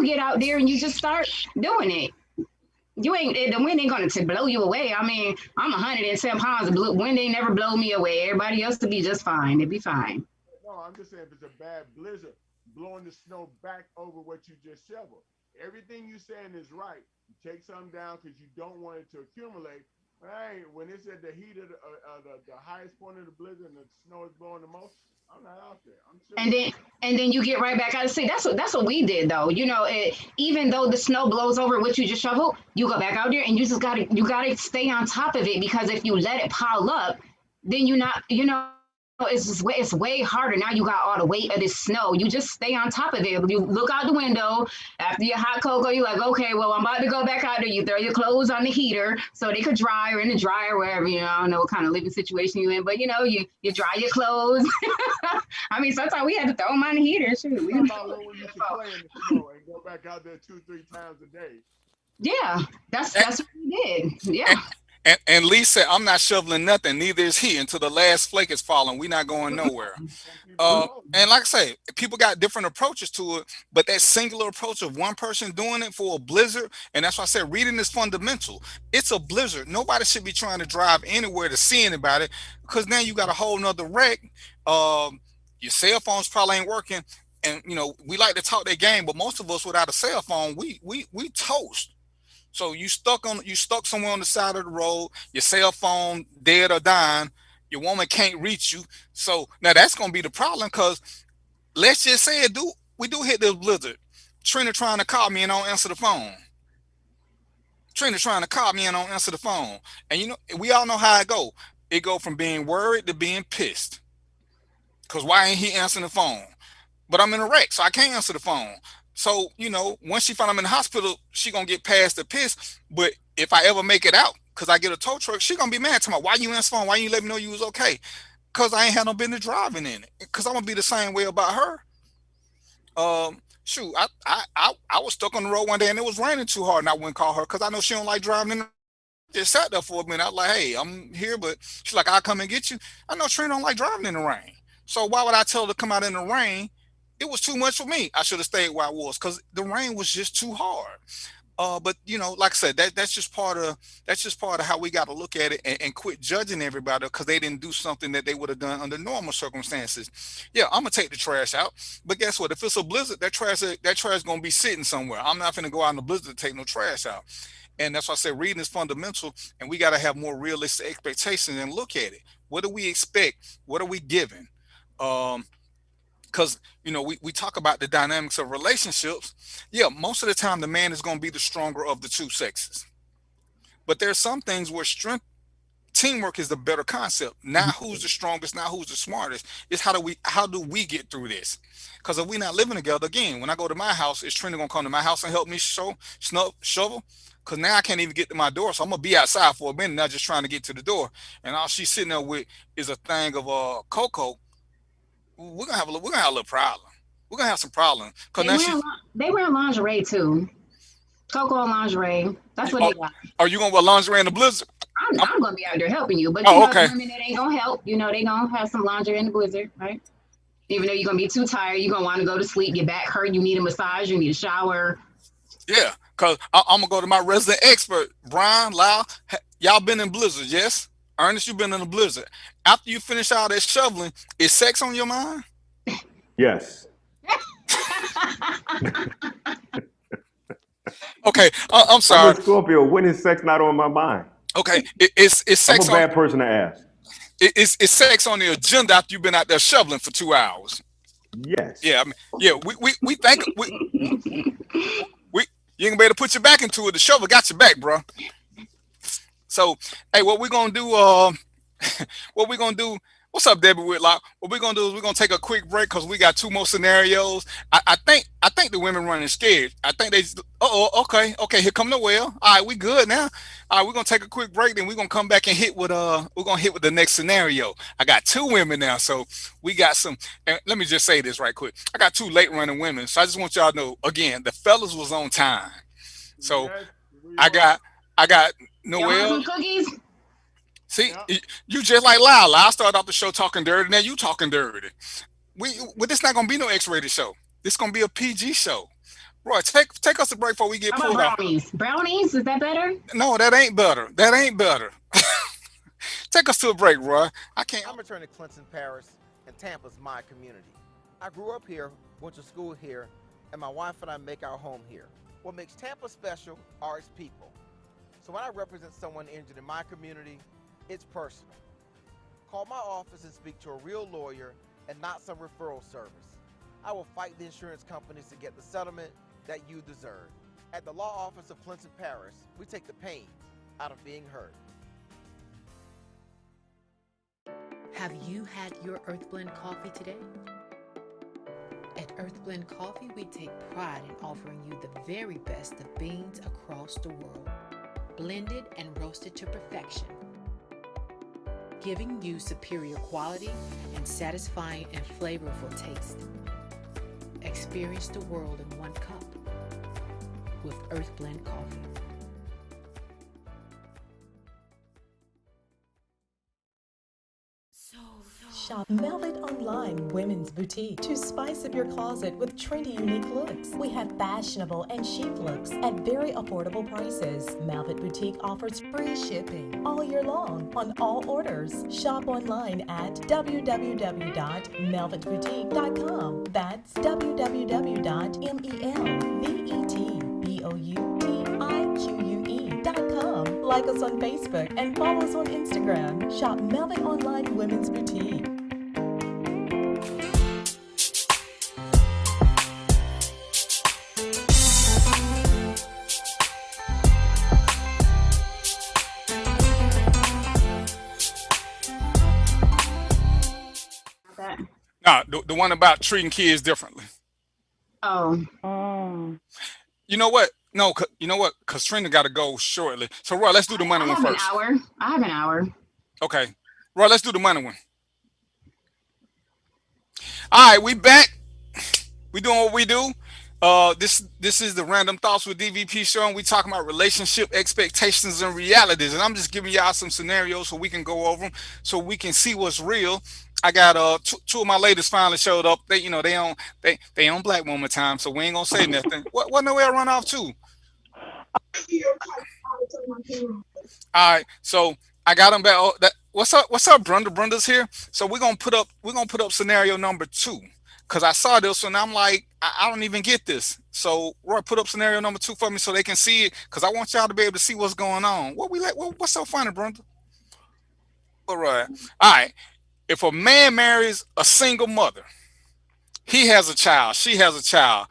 get out there and you just start doing it. The wind ain't gonna blow you away. I mean, I'm 110 pounds. The wind ain't never blow me away. Everybody else will be just fine. They'll be fine. No, I'm just saying if it's a bad blizzard, blowing the snow back over what you just shoveled. Everything you saying is right. You take something down because you don't want it to accumulate. Hey, when it's at the heat of the highest point of the blizzard and the snow is blowing the most, I'm not out there. I'm sure. And then you get right back out. See, that's what we did though. Even though the snow blows over what you just shoveled, you go back out there and you just gotta stay on top of it, because if you let it pile up, then it's way harder. Now you got all the weight of this snow. You just stay on top of it. You look out the window after your hot cocoa. You're like, okay, well, I'm about to go back out there. You throw your clothes on the heater so they could dry, or in the dryer, wherever, I don't know what kind of living situation you're in, but you dry your clothes. I mean, sometimes we had to throw them on the heater. Shoot, we play in the snow and go back out there 2-3 times a day. Yeah, that's what we did. Yeah. And Lee said, I'm not shoveling nothing. Neither is he until the last flake is falling. We're not going nowhere. And like I say, people got different approaches to it, but that singular approach of one person doing it for a blizzard, and that's why I said reading is fundamental. It's a blizzard. Nobody should be trying to drive anywhere to see anybody, because now you got a whole nother wreck. Your cell phones probably ain't working. And we like to talk that game, but most of us without a cell phone, we toast. So you stuck somewhere on the side of the road, your cell phone dead or dying, your woman can't reach you. So now that's gonna be the problem, because let's just say we do hit this blizzard. Trina trying to call me and don't answer the phone. Trina trying to call me and don't answer the phone. And we all know how it go. It go from being worried to being pissed. Cause why ain't he answering the phone? But I'm in a wreck, so I can't answer the phone. So, once she find I'm in the hospital, she gonna get past the piss. But if I ever make it out, cause I get a tow truck, she gonna be mad to me. Why you answer the phone? Why you let me know you was okay? Cause I ain't had no business driving in it. Cause I'm gonna be the same way about her. Shoot, I was stuck on the road one day and it was raining too hard, and I wouldn't call her because I know she don't like driving in the just sat there for a minute. I was like, hey, I'm here, but she's like, I'll come and get you. I know Trina don't like driving in the rain. So why would I tell her to come out in the rain? It was too much for me. I should have stayed where I was because the rain was just too hard. But like I said, that's just part of how we got to look at it and quit judging everybody because they didn't do something that they would have done under normal circumstances. Yeah, I'm gonna take the trash out, but guess what? If it's a blizzard, that trash gonna be sitting somewhere. I'm not gonna go out in the blizzard to take no trash out. And that's why I say reading is fundamental, and we got to have more realistic expectations and look at it. What do we expect? What are we giving? Because we talk about the dynamics of relationships. Yeah, most of the time the man is going to be the stronger of the two sexes, but there's some things where teamwork is the better concept. Not who's the strongest, not who's the smartest. It's how do we get through this? Because if we're not living together, again, when I go to my house, is Trina gonna come to my house and help me shovel? Because now I can't even get to my door, so I'm gonna be outside for a minute, not just trying to get to the door. And all she's sitting there with is a thing of cocoa. We're gonna have a little problem. We're gonna have some problems. They wear lingerie too. Cocoa and lingerie. That's what they got. Are you gonna wear lingerie in the blizzard? I'm gonna be out there helping you, but okay. Women that ain't gonna help. They gonna have some lingerie in the blizzard, right? Even though you're gonna be too tired, you're gonna want to go to sleep, your back hurt, you need a massage, you need a shower. Yeah, because I'm gonna go to my resident expert, Brian Lau. Y'all been in blizzard, yes? Ernest, you've been in a blizzard. After you finish all that shoveling, is sex on your mind? Yes. Okay, I'm sorry. I'm a Scorpio. When is sex not on my mind? Okay, it's sex. I'm a bad person to ask. It's sex on the agenda after you've been out there shoveling for 2 hours. Yes. Yeah, we think you ain't gonna be able to put your back into it. The shovel got your back, bro. So, hey, what we gonna do? What's up, Debbie Whitlock? What we're gonna do is we're gonna take a quick break because we got 2 more scenarios. I think the women running scared. I think they. Okay. Here come the well. All right, we good now. All right, we're gonna take a quick break, then we're gonna come back and hit with the next scenario. I got 2 women now, so we got some. And let me just say this right quick. I got 2 late running women, so I just want y'all to know again, the fellas was on time. So I got Noelle. Cookies. See, you just like Lila. I started off the show talking dirty. Now you talking dirty. This not gonna be no X-rated show. This gonna be a PG show. Roy, take us a break before we get pulled off. Brownies, is that better? No, that ain't better. That ain't better. Take us to a break, Roy. I'm returning to Clinton, Paris, and Tampa's my community. I grew up here, went to school here, and my wife and I make our home here. What makes Tampa special are its people. So when I represent someone injured in my community, it's personal. Call my office and speak to a real lawyer and not some referral service. I will fight the insurance companies to get the settlement that you deserve. At the law office of Clinton Paris, we take the pain out of being heard. Have you had your Earthblend coffee today? At Earthblend Coffee, we take pride in offering you the very best of beans across the world, blended and roasted to perfection, giving you superior quality and satisfying and flavorful taste. Experience the world in one cup with Earthblend Coffee. Shop Velvet Online Women's Boutique to spice up your closet with trendy, unique looks. We have fashionable and chic looks at very affordable prices. Velvet Boutique offers free shipping all year long on all orders. Shop online at www.melvetboutique.com. That's www.melvetboutique.com. Like us on Facebook and follow us on Instagram. Shop Velvet Online Women's Boutique. Nah, the one about treating kids differently. Oh. You know what? No, you know what? Because Trina got to go shortly. So, Roy, let's do the money one first. I have an hour. Okay. Roy, let's do the money one. All right, we back. We doing what we do. This is the Random Thoughts with DVP show, and we talking about relationship expectations and realities. And I'm just giving y'all some scenarios so we can go over them, so we can see what's real. I got two of my ladies finally showed up. They on Black Woman time, so we ain't gonna say nothing. What no way I run off to? All right, so I got them back. Oh, what's up, Brenda? Brenda's here. So we're gonna put up scenario number 2. Cause I saw this and I'm like, I don't even get this. So Roy, put up scenario number 2 for me so they can see it. Cause I want y'all to be able to see what's going on. What's so funny, Brenda? All right. All right. If a man marries a single mother, he has a child, she has a child.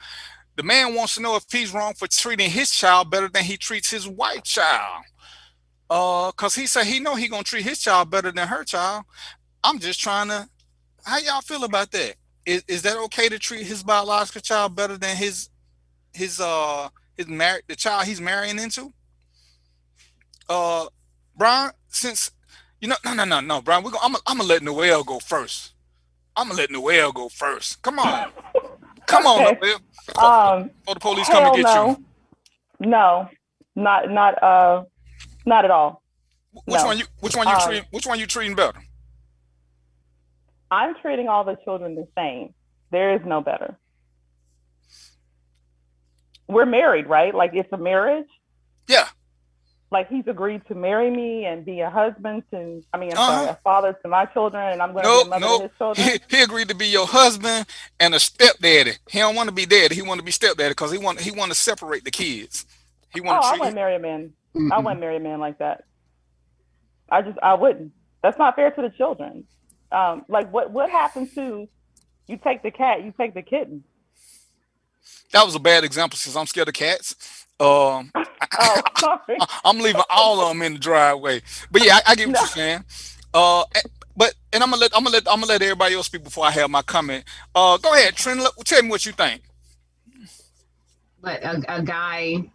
The man wants to know if he's wrong for treating his child better than he treats his white child. Cause he said he know he gonna treat his child better than her child. I'm just trying to. How y'all feel about that? Is that okay to treat his biological child better than the child he's marrying into? Brian, since no, Brian, I'm gonna let Noel go first. Come on, Okay. Noel. Before the police come and get you. No, not at all. Which one you treating better? I'm treating all the children the same. There is no better. We're married, right? Like it's a marriage. Yeah. Like he's agreed to marry me and be a husband to, a father to my children, and I'm going to be a mother to his children. He agreed to be your husband and a stepdaddy. He don't want to be daddy. He want to be stepdaddy because he want to separate the kids. I wouldn't marry a man. I wouldn't marry a man like that. I wouldn't. That's not fair to the children. Like what happens to you take the cat, you take the kitten? That was a bad example since I'm scared of cats. Sorry. I'm leaving all of them in the driveway. But yeah, I get what you're saying. But I'm gonna let everybody else speak before I have my comment. Go ahead, Trina. Tell me what you think. But a guy,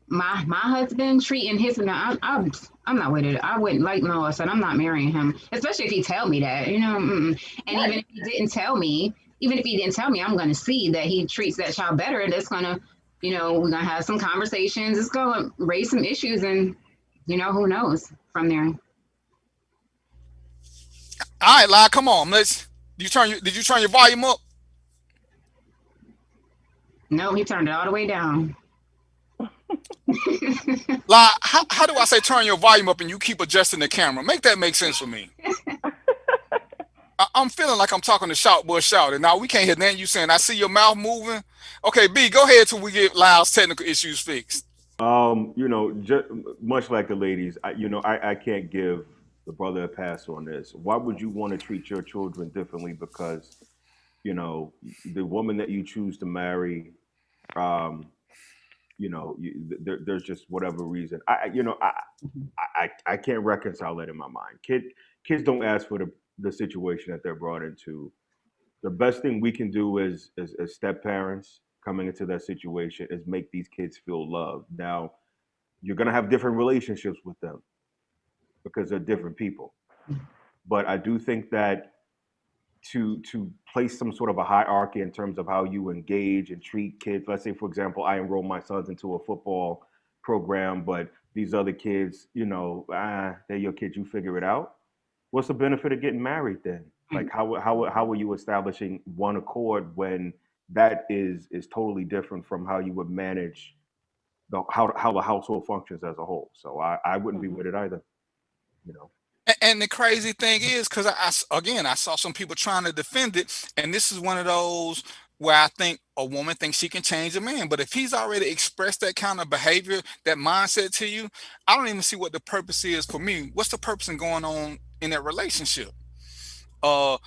my husband treating his, I'm not with it. I wouldn't, like Noah said, I'm not marrying him, especially if he tell me that, And even if he didn't tell me, I'm going to see that he treats that child better. And it's going to, we're going to have some conversations. It's going to raise some issues, and who knows from there. All right, Lyle, come on. Did you turn your volume up? No, he turned it all the way down. Lyle, how do I say turn your volume up and you keep adjusting the camera? Make that make sense for me. I'm feeling like I'm talking to Shout Boy Shout, and now we can't hear nothing you saying. I see your mouth moving. Okay, B, go ahead till we get Lyle's technical issues fixed. Just much like the ladies, I can't give the brother a pass on this. Why would you want to treat your children differently because, the woman that you choose to marry, there's just whatever reason. I can't reconcile that in my mind. Kids don't ask for the situation that they're brought into. The best thing we can do as step parents coming into that situation is make these kids feel loved. Now, you're gonna have different relationships with them because they're different people. But I do think that to place some sort of a hierarchy in terms of how you engage and treat kids. Let's say, for example, I enroll my sons into a football program, but these other kids, they're your kids, you figure it out. What's the benefit of getting married then? Like how are you establishing one accord when that is totally different from how you would manage how the household functions as a whole. So I wouldn't be with it either. You know. And the crazy thing is, because again, I saw some people trying to defend it, and this is one of those where I think a woman thinks she can change a man. But if he's already expressed that kind of behavior, that mindset to you, I don't even see what the purpose is for me. What's the purpose in going on in that relationship? I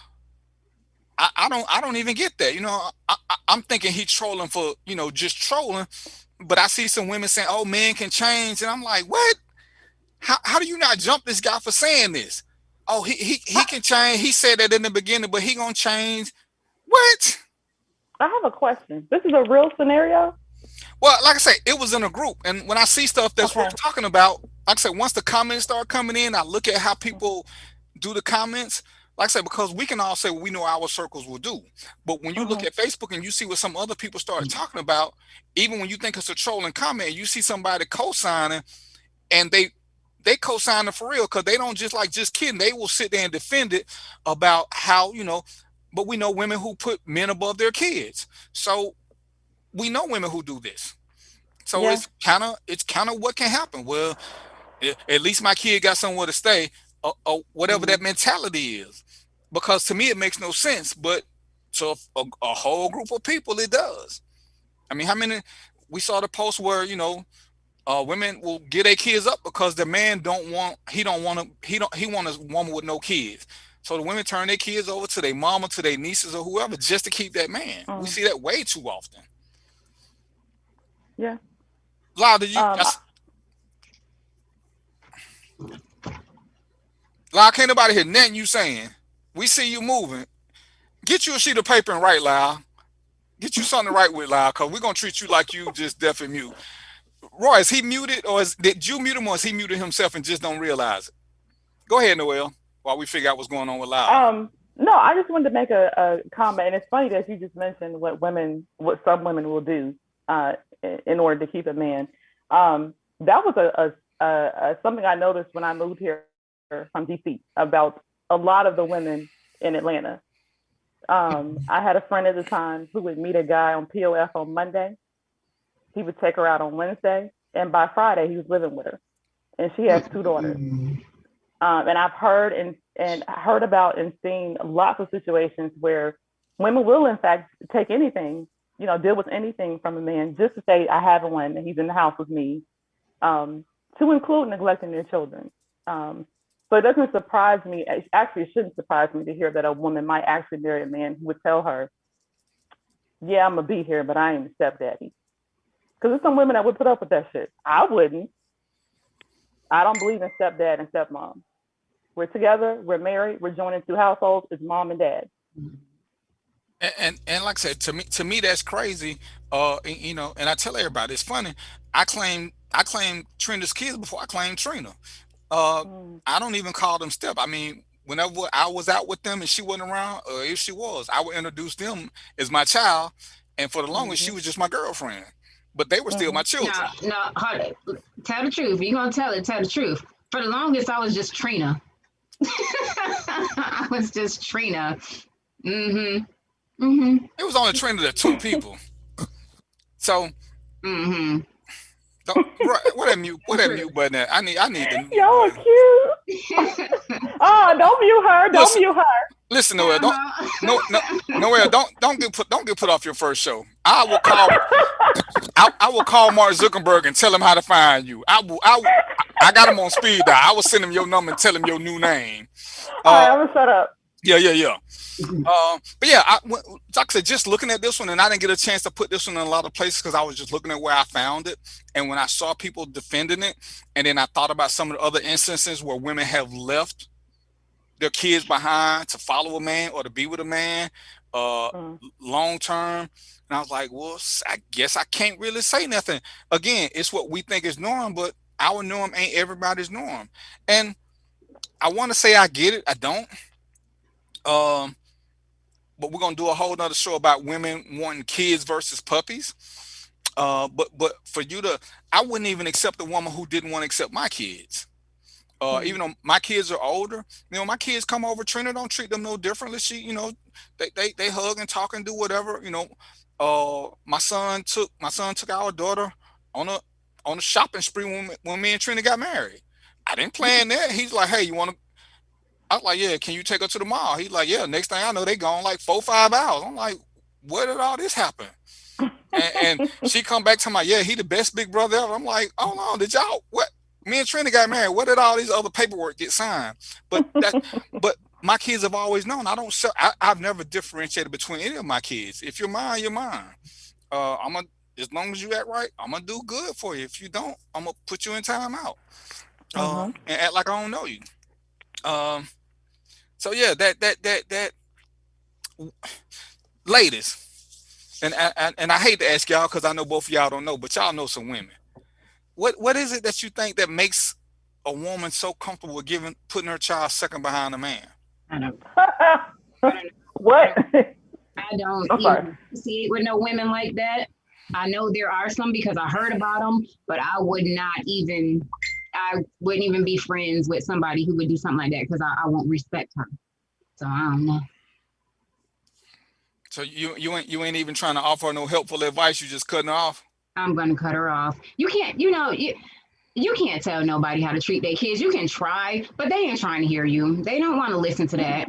don't even get that. You know, I'm thinking he's trolling for, you know, just trolling. But I see some women saying, "Oh, men can change," and I'm like, what? How do you not jump this guy for saying this? Oh, he can change. He said that in the beginning, but he gonna change. What? I have a question. This is a real scenario? Well, like I said, it was in a group, and when I see stuff that's worth talking about, like I said, once the comments start coming in, I look at how people do the comments. Like I said, because we can all say what we know our circles will do, but when you look at Facebook and you see what some other people start talking about, even when you think it's a trolling comment, you see somebody co-signing, and they co-sign it for real, because they don't just kidding. They will sit there and defend it about how, you know, but we know women who put men above their kids. So we know women who do this. So it's kind of what can happen. Well, at least my kid got somewhere to stay, or whatever that mentality is. Because to me, it makes no sense. But to a whole group of people, it does. I mean, how many, we saw the post where, you know, women will get their kids up because the man want a woman with no kids. So the women turn their kids over to their mama, to their nieces or whoever, just to keep that man. We see that way too often. Yeah. Lau, did you? Lau, can't nobody hear nothing you saying. We see you moving. Get you a sheet of paper and write, Lau. Get you something to write with, Lau, because we're gonna treat you like you just deaf and mute. Roy, is he muted, or did you mute him, or is he muted himself and just don't realize it? Go ahead, Noel, while we figure out what's going on with Lau. No, I just wanted to make a comment, and it's funny that you just mentioned what some women will do in order to keep a man. That was something I noticed when I moved here from DC about a lot of the women in Atlanta. I had a friend at the time who would meet a guy on POF on Monday. He would take her out on Wednesday, and by Friday he was living with her, and she has 2 daughters. And I've heard heard about and seen lots of situations where women will in fact take anything, you know, deal with anything from a man just to say, I have one and he's in the house with me, to include neglecting their children. So it doesn't surprise me. Actually, it shouldn't surprise me to hear that a woman might actually marry a man who would tell her, yeah, I'm gonna be here, but I ain't a stepdaddy. Because there's some women that would put up with that shit. I wouldn't. I don't believe in stepdad and stepmom. We're together, we're married, we're joining 2 households, it's mom and dad. And like I said, to me that's crazy. You know, and I tell everybody it's funny. I claim Trina's kids before I claimed Trina. I don't even call them step. I mean, whenever I was out with them and she wasn't around, or if she was, I would introduce them as my child. And for the longest, she was just my girlfriend. But they were still my children. No, hold it. Tell the truth. If you're gonna tell the truth. For the longest, I was just Trina. I was just Trina. It was only Trina to 2 people. So, what that mute button at? I need the. Y'all are cute. Don't mute her. Don't mute her. Listen, Noel, Noel, don't get put off your first show. I will call Mark Zuckerberg and tell him how to find you. I got him on speed dial. I will send him your number and tell him your new name. All right, I'm gonna shut up. Yeah. But yeah, like I said, just looking at this one, and I didn't get a chance to put this one in a lot of places because I was just looking at where I found it. And when I saw people defending it, and then I thought about some of the other instances where women have left their kids behind to follow a man or to be with a man long term. And I was like, well, I guess I can't really say nothing. Again, it's what we think is norm, but our norm ain't everybody's norm. And I want to say I get it. I don't. But we're going to do a whole nother show about women wanting kids versus puppies. But for you to, I wouldn't even accept a woman who didn't want to accept my kids. Even though my kids are older, my kids come over. Trina don't treat them no differently. She, they hug and talk and do whatever. My son took our daughter on a shopping spree when me and Trina got married. I didn't plan that. He's like, hey, you want to? I was like, yeah, can you take her to the mall? He's like, yeah. Next thing I know, they gone like 4-5 hours. I'm like, where did all this happen? And she come back to my, yeah, he the best big brother ever. I'm like, oh no, did y'all what? Me and Trina got married. Where did all these other paperwork get signed? But my kids have always known I don't sell. I've never differentiated between any of my kids. If you're mine, you're mine. As long as you act right, I'm gonna do good for you. If you don't, I'm gonna put you in timeout and act like I don't know you. So yeah, that ladies, and I hate to ask y'all because I know both of y'all don't know, but y'all know some women. What is it that you think that makes a woman so comfortable with putting her child second behind a man? I don't. What? I don't even see it with no women like that. I know there are some because I heard about them, but I wouldn't even be friends with somebody who would do something like that because I won't respect her. So I don't know. So you ain't even trying to offer her no helpful advice. You just cutting her off. I'm gonna cut her off. You can't. You can't tell nobody how to treat their kids. You can try, but they ain't trying to hear you. They don't want to listen to that.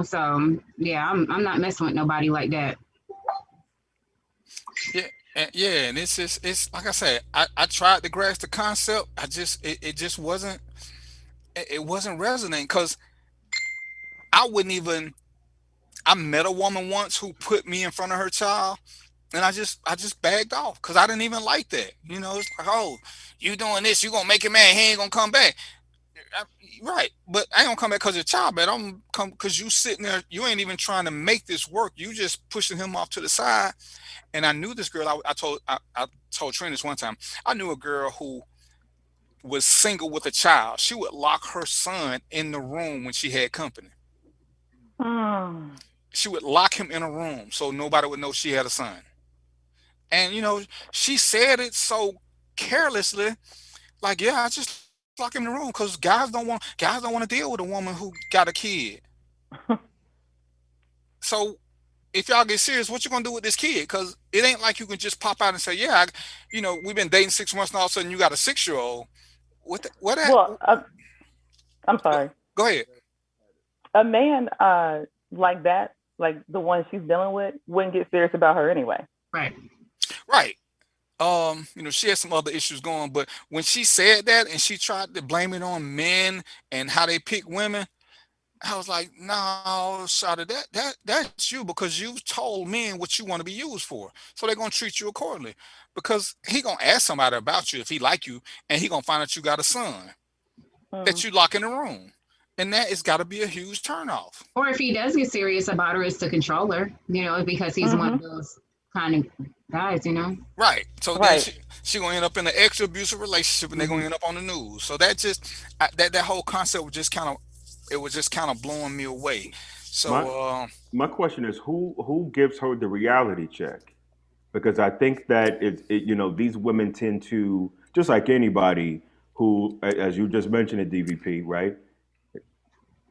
So yeah, I'm not messing with nobody like that. Yeah, and it's like I said, I tried to grasp the concept. It just wasn't resonating because I met a woman once who put me in front of her child, and I just bagged off because I didn't even like that. It's like, oh, you doing this, you gonna make him mad, he ain't gonna come back. Right, but I ain't gonna come back because your child bad. I'm gonna come because you sitting there, you ain't even trying to make this work. You just pushing him off to the side. And I knew this girl. I told Trina this one time. I knew a girl who was single with a child. She would lock her son in the room when she had company. She would lock him in a room so nobody would know she had a son. And she said it so carelessly, like, yeah, I just lock him in the room because guys don't want to deal with a woman who got a kid. So if y'all get serious, what you gonna do with this kid? Because it ain't like you can just pop out and say, yeah, we've been dating 6 months and all of a sudden you got a 6-year-old. Well, I'm sorry. Go ahead. A man like that, like the one she's dealing with, wouldn't get serious about her anyway. Right. She had some other issues going, but when she said that and she tried to blame it on men and how they pick women, I was like, no, Shada, that's you because you've told men what you want to be used for. So they're going to treat you accordingly because he going to ask somebody about you if he like you and he going to find out you got a son that you lock in the room. And that has got to be a huge turnoff. Or if he does get serious about her, it's to control her, because he's one of those kind of guys, Right. So then she going to end up in an extra abusive relationship and they're going to end up on the news. So that that whole concept was just kind of blowing me away. So my question is, who gives her the reality check? Because I think that these women tend to, just like anybody who, as you just mentioned at DVP, right?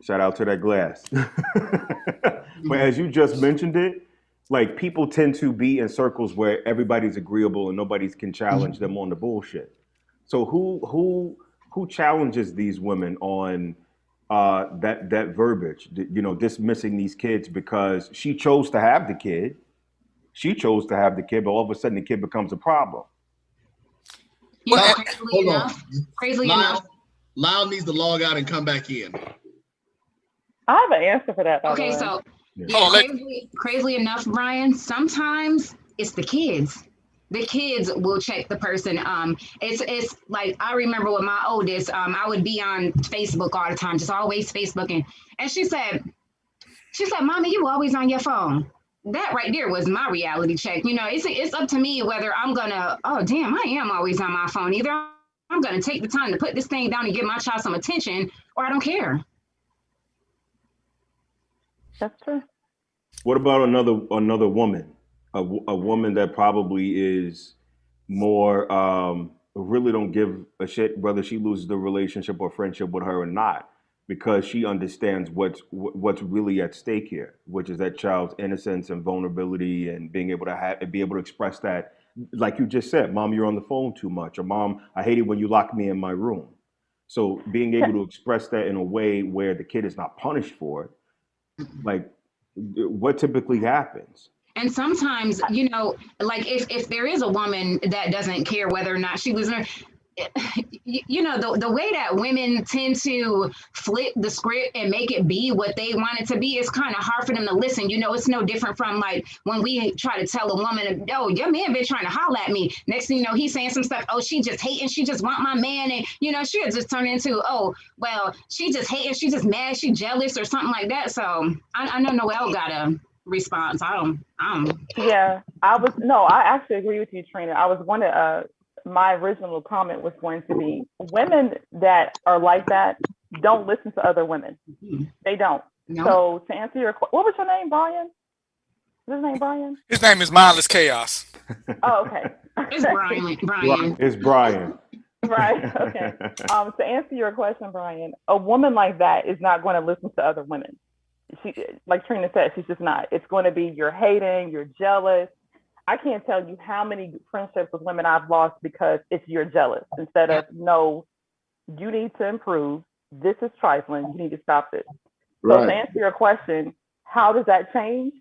Shout out to that glass. But as you just mentioned it, like people tend to be in circles where everybody's agreeable and nobody can challenge them on the bullshit. So who challenges these women on that verbiage, dismissing these kids because she chose to have the kid. She chose to have the kid, but all of a sudden the kid becomes a problem. Crazily enough. Lyle needs to log out and come back in. I have an answer for that. Okay, so crazily enough, Brian, sometimes it's the kids. The kids will check the person. It's like I remember with my oldest, I would be on Facebook all the time, just always Facebooking. And she said, "Mommy, you always on your phone." That right there was my reality check. It's up to me whether I'm gonna, oh damn, I am always on my phone. Either I'm gonna take the time to put this thing down and give my child some attention, or I don't care. That's true. What about another woman? A woman that probably is more really don't give a shit whether she loses the relationship or friendship with her or not, because she understands what's really at stake here, which is that child's innocence and vulnerability, and being able to be able to express that, like you just said, "Mom, you're on the phone too much," or "Mom, I hate it when you lock me in my room." So being able to express that in a way where the kid is not punished for it, like what typically happens. And sometimes, like if there is a woman that doesn't care whether or not she was, the way that women tend to flip the script and make it be what they want it to be, it's kind of hard for them to listen. It's no different from like when we try to tell a woman, "Oh, your man been trying to holler at me." Next thing you know, he's saying some stuff. "Oh, she just hating. She just want my man," and she'll just turn into, "Oh, well, she just hating. She just mad. She jealous," or something like that. So I know Noelle got a response. I don't. Yeah, I actually agree with you, Trina. I was going to, my original comment was going to be, women that are like that don't listen to other women. They don't. No. So to answer your question, what was your name, Brian? Is his name Brian? His name is Mindless Chaos. Oh, okay. It's Brian. It's Brian. Right. Okay. To answer your question, Brian, a woman like that is not going to listen to other women. She, like Trina said, she's just not. It's going to be you're hating, you're jealous. I can't tell you how many friendships with women I've lost because it's you're jealous instead of, no, you need to improve. This is trifling. You need to stop this. Right. So to answer your question, how does that change?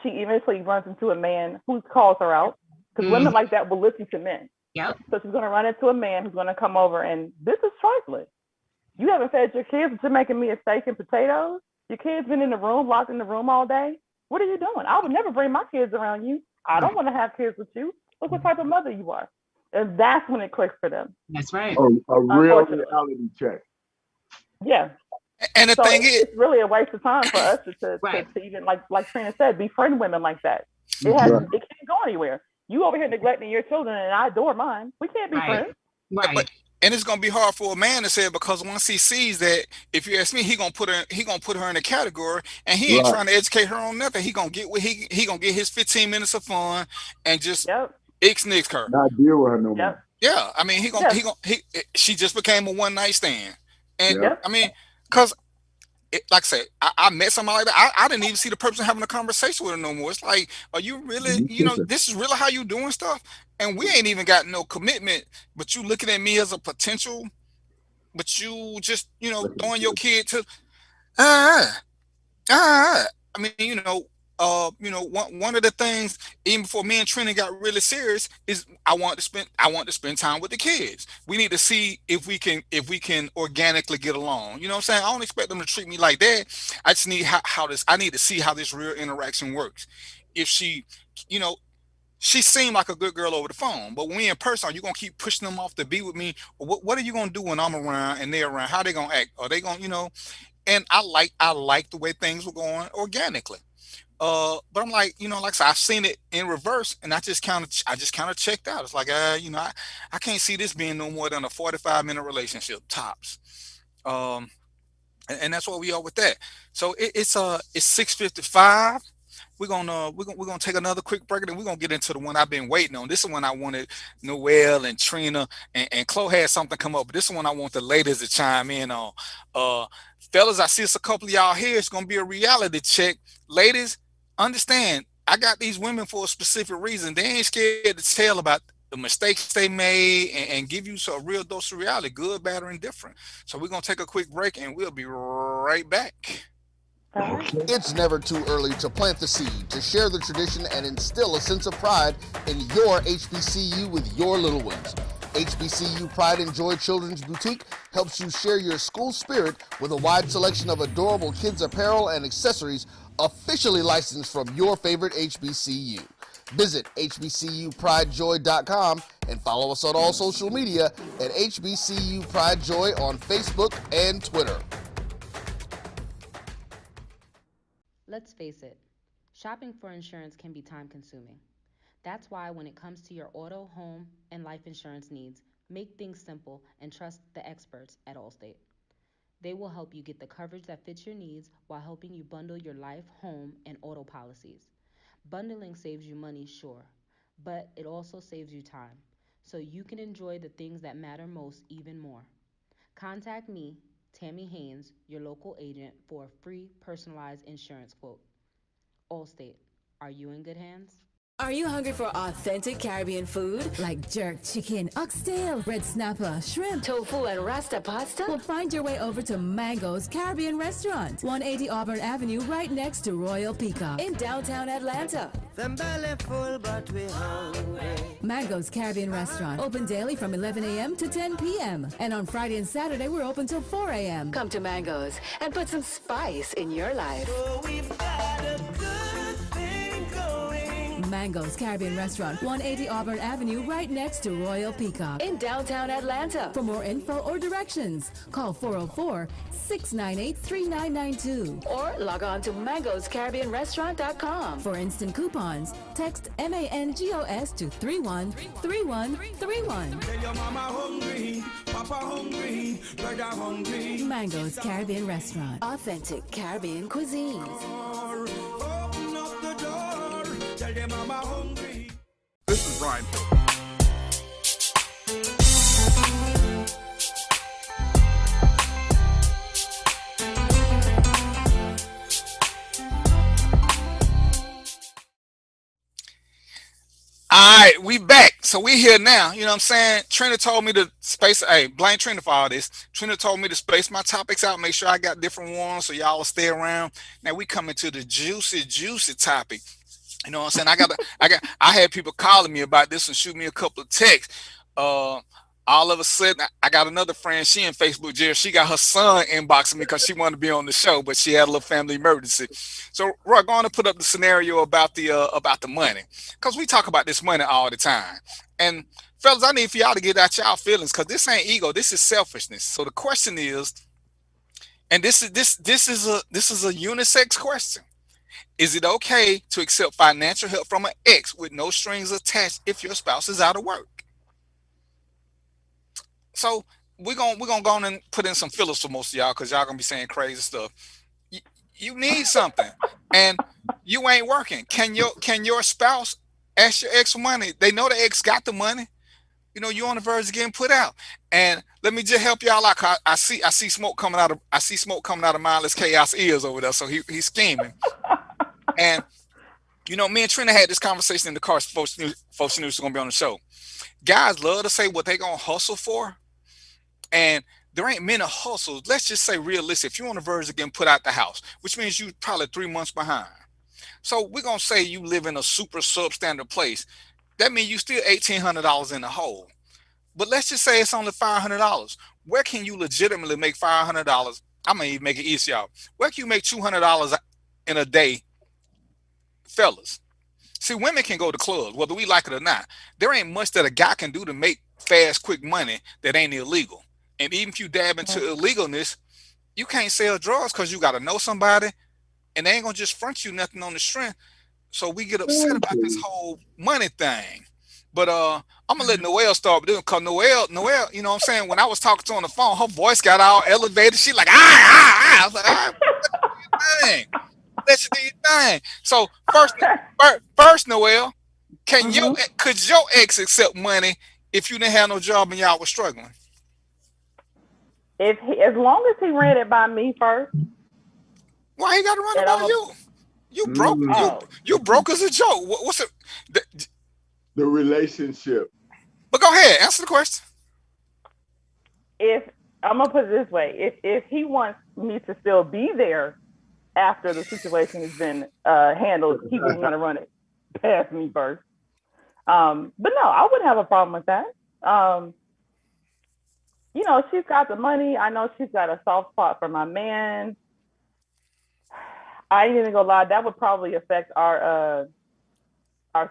She eventually runs into a man who calls her out, because women like that will listen to men. Yep. So she's going to run into a man who's going to come over and, this is trifling. You haven't fed your kids, but you're making me a steak and potatoes. Your kids been in the room, locked in the room all day. What are you doing? I would never bring my kids around you. I don't want to have kids with you. Look what type of mother you are. And that's when it clicks for them. That's right. A real reality check. Yeah. And the thing is, it's really a waste of time for us to even, like Trina said, befriend women like that. It can't go anywhere. You over here neglecting your children, and I adore mine. We can't be friends. Right. And it's gonna be hard for a man to say it, because once he sees that, if you ask me, he gonna put her in a category, and he ain't trying to educate her on nothing. He gonna get he gonna get his 15 minutes of fun and just ixnix her. Not deal with her no more. Yeah, I mean she just became a one night stand, and I mean, cause like I said, I met somebody like that. I didn't even see the person having a conversation with her no more. It's like, are you really, this is really how you doing stuff? And we ain't even got no commitment, but you looking at me as a potential, but you just, throwing your kid to, I mean, one of the things, even before me and Trina got really serious, is I want to spend time with the kids. We need to see if we can organically get along. You know what I'm saying? I don't expect them to treat me like that. I just need I need to see how this real interaction works. If she, she seemed like a good girl over the phone, but when we in person, are you gonna keep pushing them off to be with me? Or what are you gonna do when I'm around and they're around? How they gonna act? Are they gonna, And I like the way things were going organically. But I'm like, like I said, I've seen it in reverse, and I just kind of checked out. It's like, I can't see this being no more than a 45-minute relationship tops. And that's where we are with that. So it's 6:55. We're gonna take another quick break, and then we're gonna get into the one I've been waiting on. This is one I wanted Noelle and Trina and Chloe had something come up, but this is one I want the ladies to chime in on. Fellas, I see it's a couple of y'all here. It's gonna be a reality check. Ladies, understand, I got these women for a specific reason. They ain't scared to tell about the mistakes they made and give you a real dose of reality, good, bad, or indifferent. So we're gonna take a quick break, and we'll be right back. It's never too early to plant the seed, to share the tradition, and instill a sense of pride in your HBCU with your little ones. HBCU Pride and Joy Children's Boutique helps you share your school spirit with a wide selection of adorable kids' apparel and accessories officially licensed from your favorite HBCU. Visit hbcupridejoy.com and follow us on all social media at HBCU Pride Joy on Facebook and Twitter. Let's face it, shopping for insurance can be time-consuming. That's why when it comes to your auto, home, and life insurance needs, make things simple and trust the experts at Allstate. They will help you get the coverage that fits your needs while helping you bundle your life, home, and auto policies. Bundling saves you money, sure, but it also saves you time. so you can enjoy the things that matter most even more. Contact me, Tammy Haynes, your local agent, for a free personalized insurance quote. Allstate, are you in good hands? Are you hungry for authentic Caribbean food like jerk chicken, oxtail, red snapper, shrimp, tofu, and rasta pasta? Well, find your way over to Mango's Caribbean Restaurant, 180 Auburn Avenue, right next to Royal Peacock in downtown Atlanta. Them belly full, but we hungry. Mango's Caribbean Restaurant, open daily from 11 a.m. to 10 p.m. And on Friday and Saturday, we're open till 4 a.m. Come to Mango's and put some spice in your life. So we've got a good thing going. Mango's Caribbean Restaurant, 180 Auburn Avenue, right next to Royal Peacock in downtown Atlanta. For more info or directions, call 404-698-3992 or log on to mangoscaribbeanrestaurant.com. For instant coupons, text MANGOS to 313131. Tell your mama hungry, papa hungry, brother hungry. Mango's Caribbean Restaurant, authentic Caribbean cuisines. Open up the door, tell your mama hungry. This is Brian. All right, we back. So we here now. You know what I'm saying? Trina told me to space. Hey, blame Trina for all this. Trina told me to space my topics out, make sure I got different ones so y'all will stay around. Now we coming to the juicy topic. You know what I'm saying? I had people calling me about this and shoot me a couple of texts. All of a sudden, I got another friend. She in Facebook jail. She got her son inboxing me because she wanted to be on the show, but she had a little family emergency. So, Roy, going to put up the scenario about the money, because we talk about this money all the time. And fellas, I need for y'all to get out y'all feelings, because this ain't ego. This is selfishness. So the question is, and this is a unisex question: is it okay to accept financial help from an ex with no strings attached if your spouse is out of work? So we're gonna go on and put in some fillers for most of y'all, because y'all gonna be saying crazy stuff. You need something and you ain't working. Can your spouse ask your ex for money? They know the ex got the money. You know, you're on the verge of getting put out. And let me just help y'all out. I see smoke coming out of Mindless Chaos ears over there. So he's scheming. And you know, me and Trina had this conversation in the car. Folks knew was gonna be on the show. Guys love to say what they gonna hustle for. And there ain't many hustles. Let's just say realistic. If you're on the verge of getting put out the house, which means you probably 3 months behind. So we're going to say you live in a super substandard place. That means you still $1,800 in the hole. But let's just say it's only $500. Where can you legitimately make $500? I'm going to even make it easy, y'all. Where can you make $200 in a day, fellas? See, women can go to clubs, whether we like it or not. There ain't much that a guy can do to make fast, quick money that ain't illegal. And even if you dab into illegalness, you can't sell drugs because you got to know somebody, and they ain't going to just front you nothing on the strength. So we get upset about this whole money thing. But I'm going to let Noelle start doing, because Noelle, you know what I'm saying? When I was talking to her on the phone, her voice got all elevated. She like, I was like, all right, let you do your thing. So first, Noelle, could your ex accept money if you didn't have no job and y'all was struggling? As long as he ran it by me first. Why he got to run it by you? You broke. You broke as a joke. What's it? The relationship. But go ahead, answer the question. If I'm gonna put it this way, if he wants me to still be there after the situation has been handled, he was gonna run it past me first. But no, I wouldn't have a problem with that. You know, she's got the money. I know she's got a soft spot for my man. I ain't even gonna lie, that would probably affect our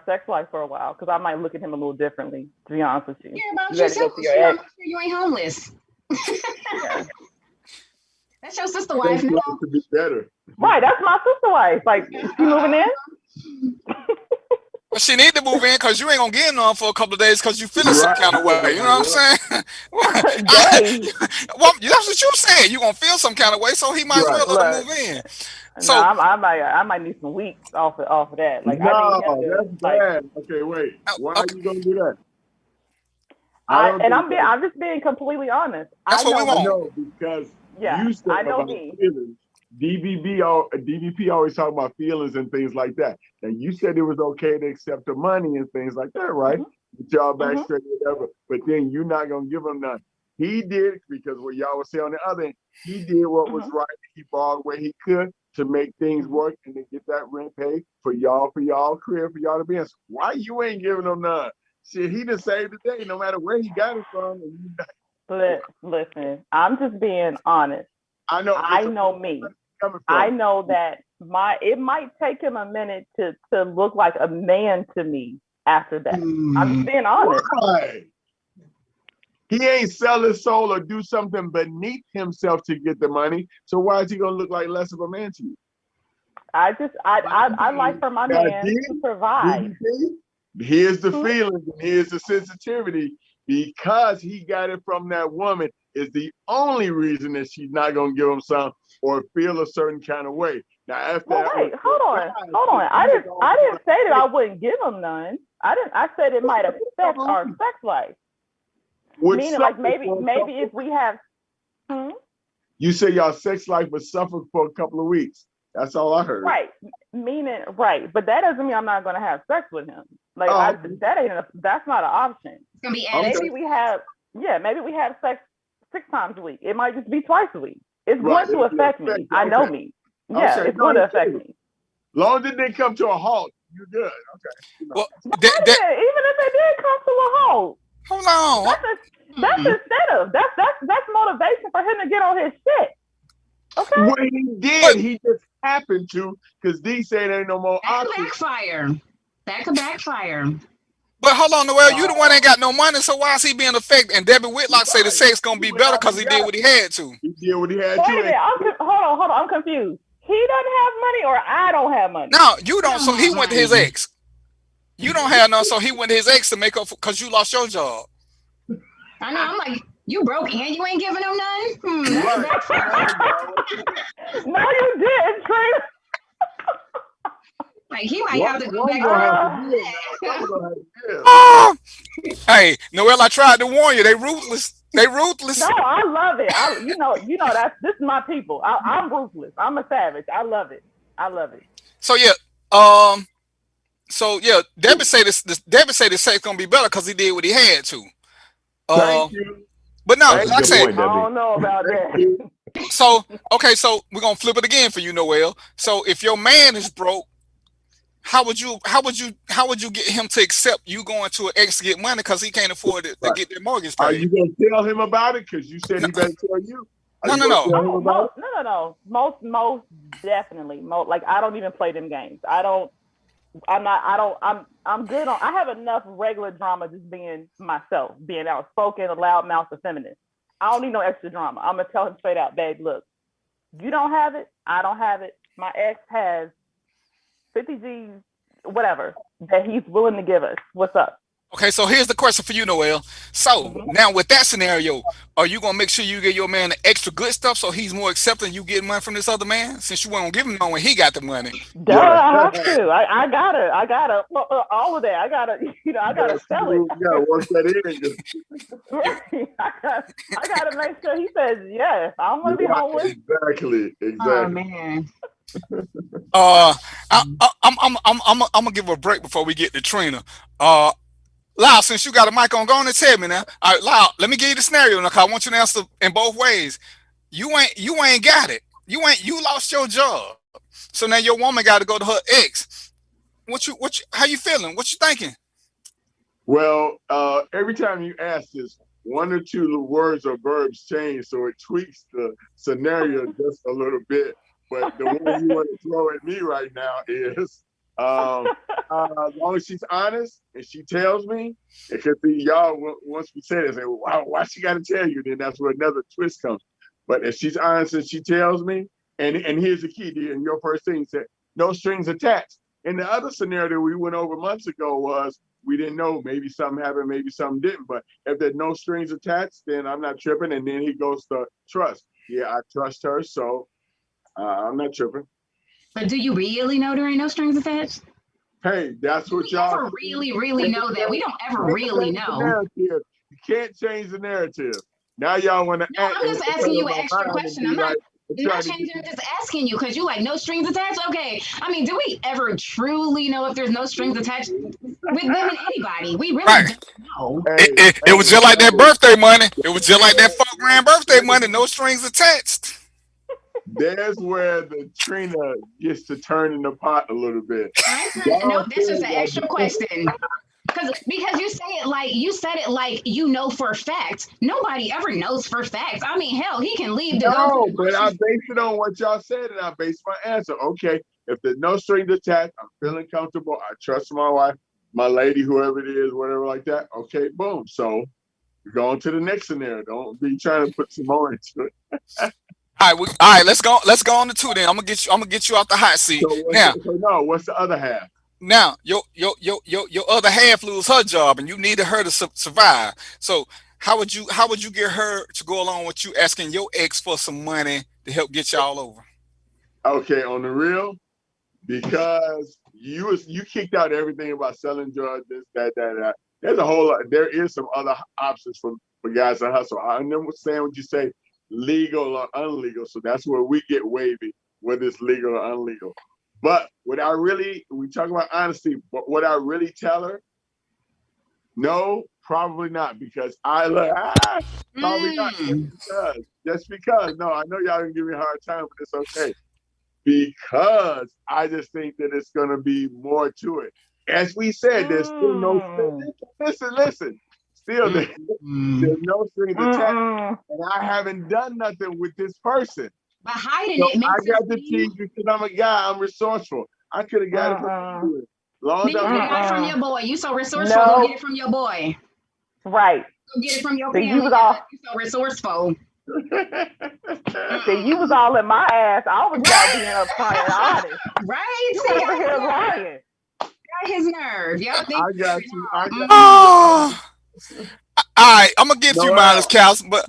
sex life for a while, because I might look at him a little differently, to be honest with you. Yeah, about yourself. Make sure you ain't homeless. Yeah. That's your sister wife now. To be better. Right, that's my sister wife. Like, she moving in? Well, she need to move in, because you ain't gonna get none for a couple of days because you feeling some kind of way. You know what I'm saying? Well, that's what you said. You gonna feel some kind of way, so he might as well let her move in. So no, I might need some weeks off of that. Like, no, I need him to, that's bad. Okay, wait. Why are you gonna do that? I'm just being completely honest. That's what we want. No, because Yeah, you said I know about me. feelings. DVP always talk about feelings and things like that. And you said it was okay to accept the money and things like that, right? Get y'all back straight, whatever. But then you're not gonna give him none. He did, because what y'all was saying on the other end, he did what was right. He borrowed where he could to make things work and to get that rent paid for y'all career, for y'all to be in. Why you ain't giving him none? Shit, he done saved the day, no matter where he got it from. And Listen, I'm just being honest. I know me. I know that it might take him a minute to look like a man to me after that. I'm just being honest. Why? He ain't sell his soul or do something beneath himself to get the money. So why is he gonna look like less of a man to you? I like for my man to provide. Here's the feeling, and here's the sensitivity. Because he got it from that woman is the only reason that she's not gonna give him some or feel a certain kind of way. Now after wait, hold on. I didn't say that I wouldn't give him none. I said it might affect our sex life. Meaning, like maybe if we have. You say y'all sex life would suffer for a couple of weeks. That's all I heard. Right. But that doesn't mean I'm not going to have sex with him. Like that's not an option. It's gonna be maybe we have sex 6 times a week. It might just be twice a week. It's going to affect me. I know me. Yeah, it's going to affect me. Long as it didn't come to a halt, you're good. Okay. Well, even if it did come to a halt, hold on. That's incentive. That's motivation for him to get on his shit. Okay. What he did, he just happened to, because D said there ain't no more options. That could backfire. But hold on, Noel, you the one ain't got no money, so why is he being affected? And Debbie Whitlock say the sex gonna be better because he did what he had to. He did what he had to. Wait a minute, hold on, I'm confused. He doesn't have money, or I don't have money? No, you don't. So he went to his ex. You don't have none, so he went to his ex to make up because you lost your job. I know. I'm like, you broke and you ain't giving him none. No, you didn't, Trina. Like he might have to go back. Hey, Noel, I tried to warn you. They ruthless. They ruthless. No, I love it. You know this is my people. I'm ruthless. I'm a savage. I love it. So yeah, Debbie say this. Debbie say the sex gonna be better because he did what he had to. Thank you. But no, like I said, I don't know about that. So so we're gonna flip it again for you, Noel. So if your man is broke, how would you get him to accept you going to an ex to get money because he can't afford it to get their mortgage paid? Are you gonna tell him about it? Because you said he better tell you. No. Most definitely. Like I don't even play them games. I'm good on. I have enough regular drama just being myself, being outspoken, a loudmouth, a feminist. I don't need no extra drama. I'm gonna tell him straight out, babe. Look, you don't have it. I don't have it. My ex has 50 G's, whatever, that he's willing to give us. What's up? Okay, so here's the question for you, Noel. So now with that scenario, are you gonna make sure you get your man the extra good stuff so he's more accepting you getting money from this other man since you won't give him none when he got the money? Duh, I have to. I gotta all of that. I gotta sell it. You gotta work that in. Right. I gotta make sure he says yes. I don't want to be homeless. Exactly. Oh man. I'm gonna give a break before we get to Trina. Lau, since you got a mic on, go on and tell me now. All right, Lau, let me give you the scenario now, cause I want you to answer in both ways. You ain't got it. You lost your job. So now your woman got to go to her ex. How you feeling? What you thinking? Well, every time you ask this, 1 or 2 words or verbs change, so it tweaks the scenario just a little bit. But the one you want to throw at me right now is, as long as she's honest and she tells me, because y'all, once we say this, say, wow, why she got to tell you? Then that's where another twist comes. But if she's honest and she tells me, and here's the key, and your first thing said, no strings attached. And the other scenario we went over months ago was, we didn't know, maybe something happened, maybe something didn't. But if there's no strings attached, then I'm not tripping. And then he goes to trust. Yeah, I trust her, so I'm not tripping. But do you really know there ain't no strings attached? Hey, that's what y'all never really know that. We don't ever really know. You can't change the narrative. Now y'all want to No, act. I'm just asking you an extra and question. be I'm not. like, Not changing, I'm just asking you because you like no strings attached. Okay, I mean, do we ever truly know if there's no strings attached with women? Anybody? We really Right. don't know. It was just like that birthday money. It was just like that $4,000 birthday money. No strings attached. There's where the Trina gets to turn in the pot a little bit. No, that's just an extra question. Because you said it like you know for a fact. Nobody ever knows for facts. I mean, hell, he can leave to go. No, but I base it on what y'all said, and I base my answer. Okay, if there's no strings attached, I'm feeling comfortable. I trust my wife, my lady, whoever it is, whatever like that. Okay, boom. So we're going to the next scenario. Don't be trying to put some more into it. All right, let's go on to 2 then. I'm gonna get you off the hot seat. What's the other half? Now, your other half lose her job, and you needed her to survive. So how would you get her to go along with you asking your ex for some money to help get y'all over? Okay, on the real, because you kicked out everything about selling drugs, this, that. There's a whole lot. There is some other options for guys to hustle. I understand what you say, legal or unlegal. So that's where we get wavy, whether it's legal or unlegal. But we talk about honesty, but would I really tell her? No, probably not, because probably not. Just because. No, I know y'all gonna give me a hard time, but it's okay. Because I just think that it's gonna be more to it. As we said, there's still no listen. Still there's no strings attached. And I haven't done nothing with this person. But hiding So it makes I got to teach because I'm a guy. I'm resourceful. I could have got it from you. You got it from your boy. You so resourceful. Go get it from your boy. Right. Go get it from your So family. you was all You so resourceful. So you was all in my ass. I was just being upfront and honest. Right? You See, over here lying. Got his nerve. Y'all think I got you. All right, I'm gonna get you, Miles Cows, but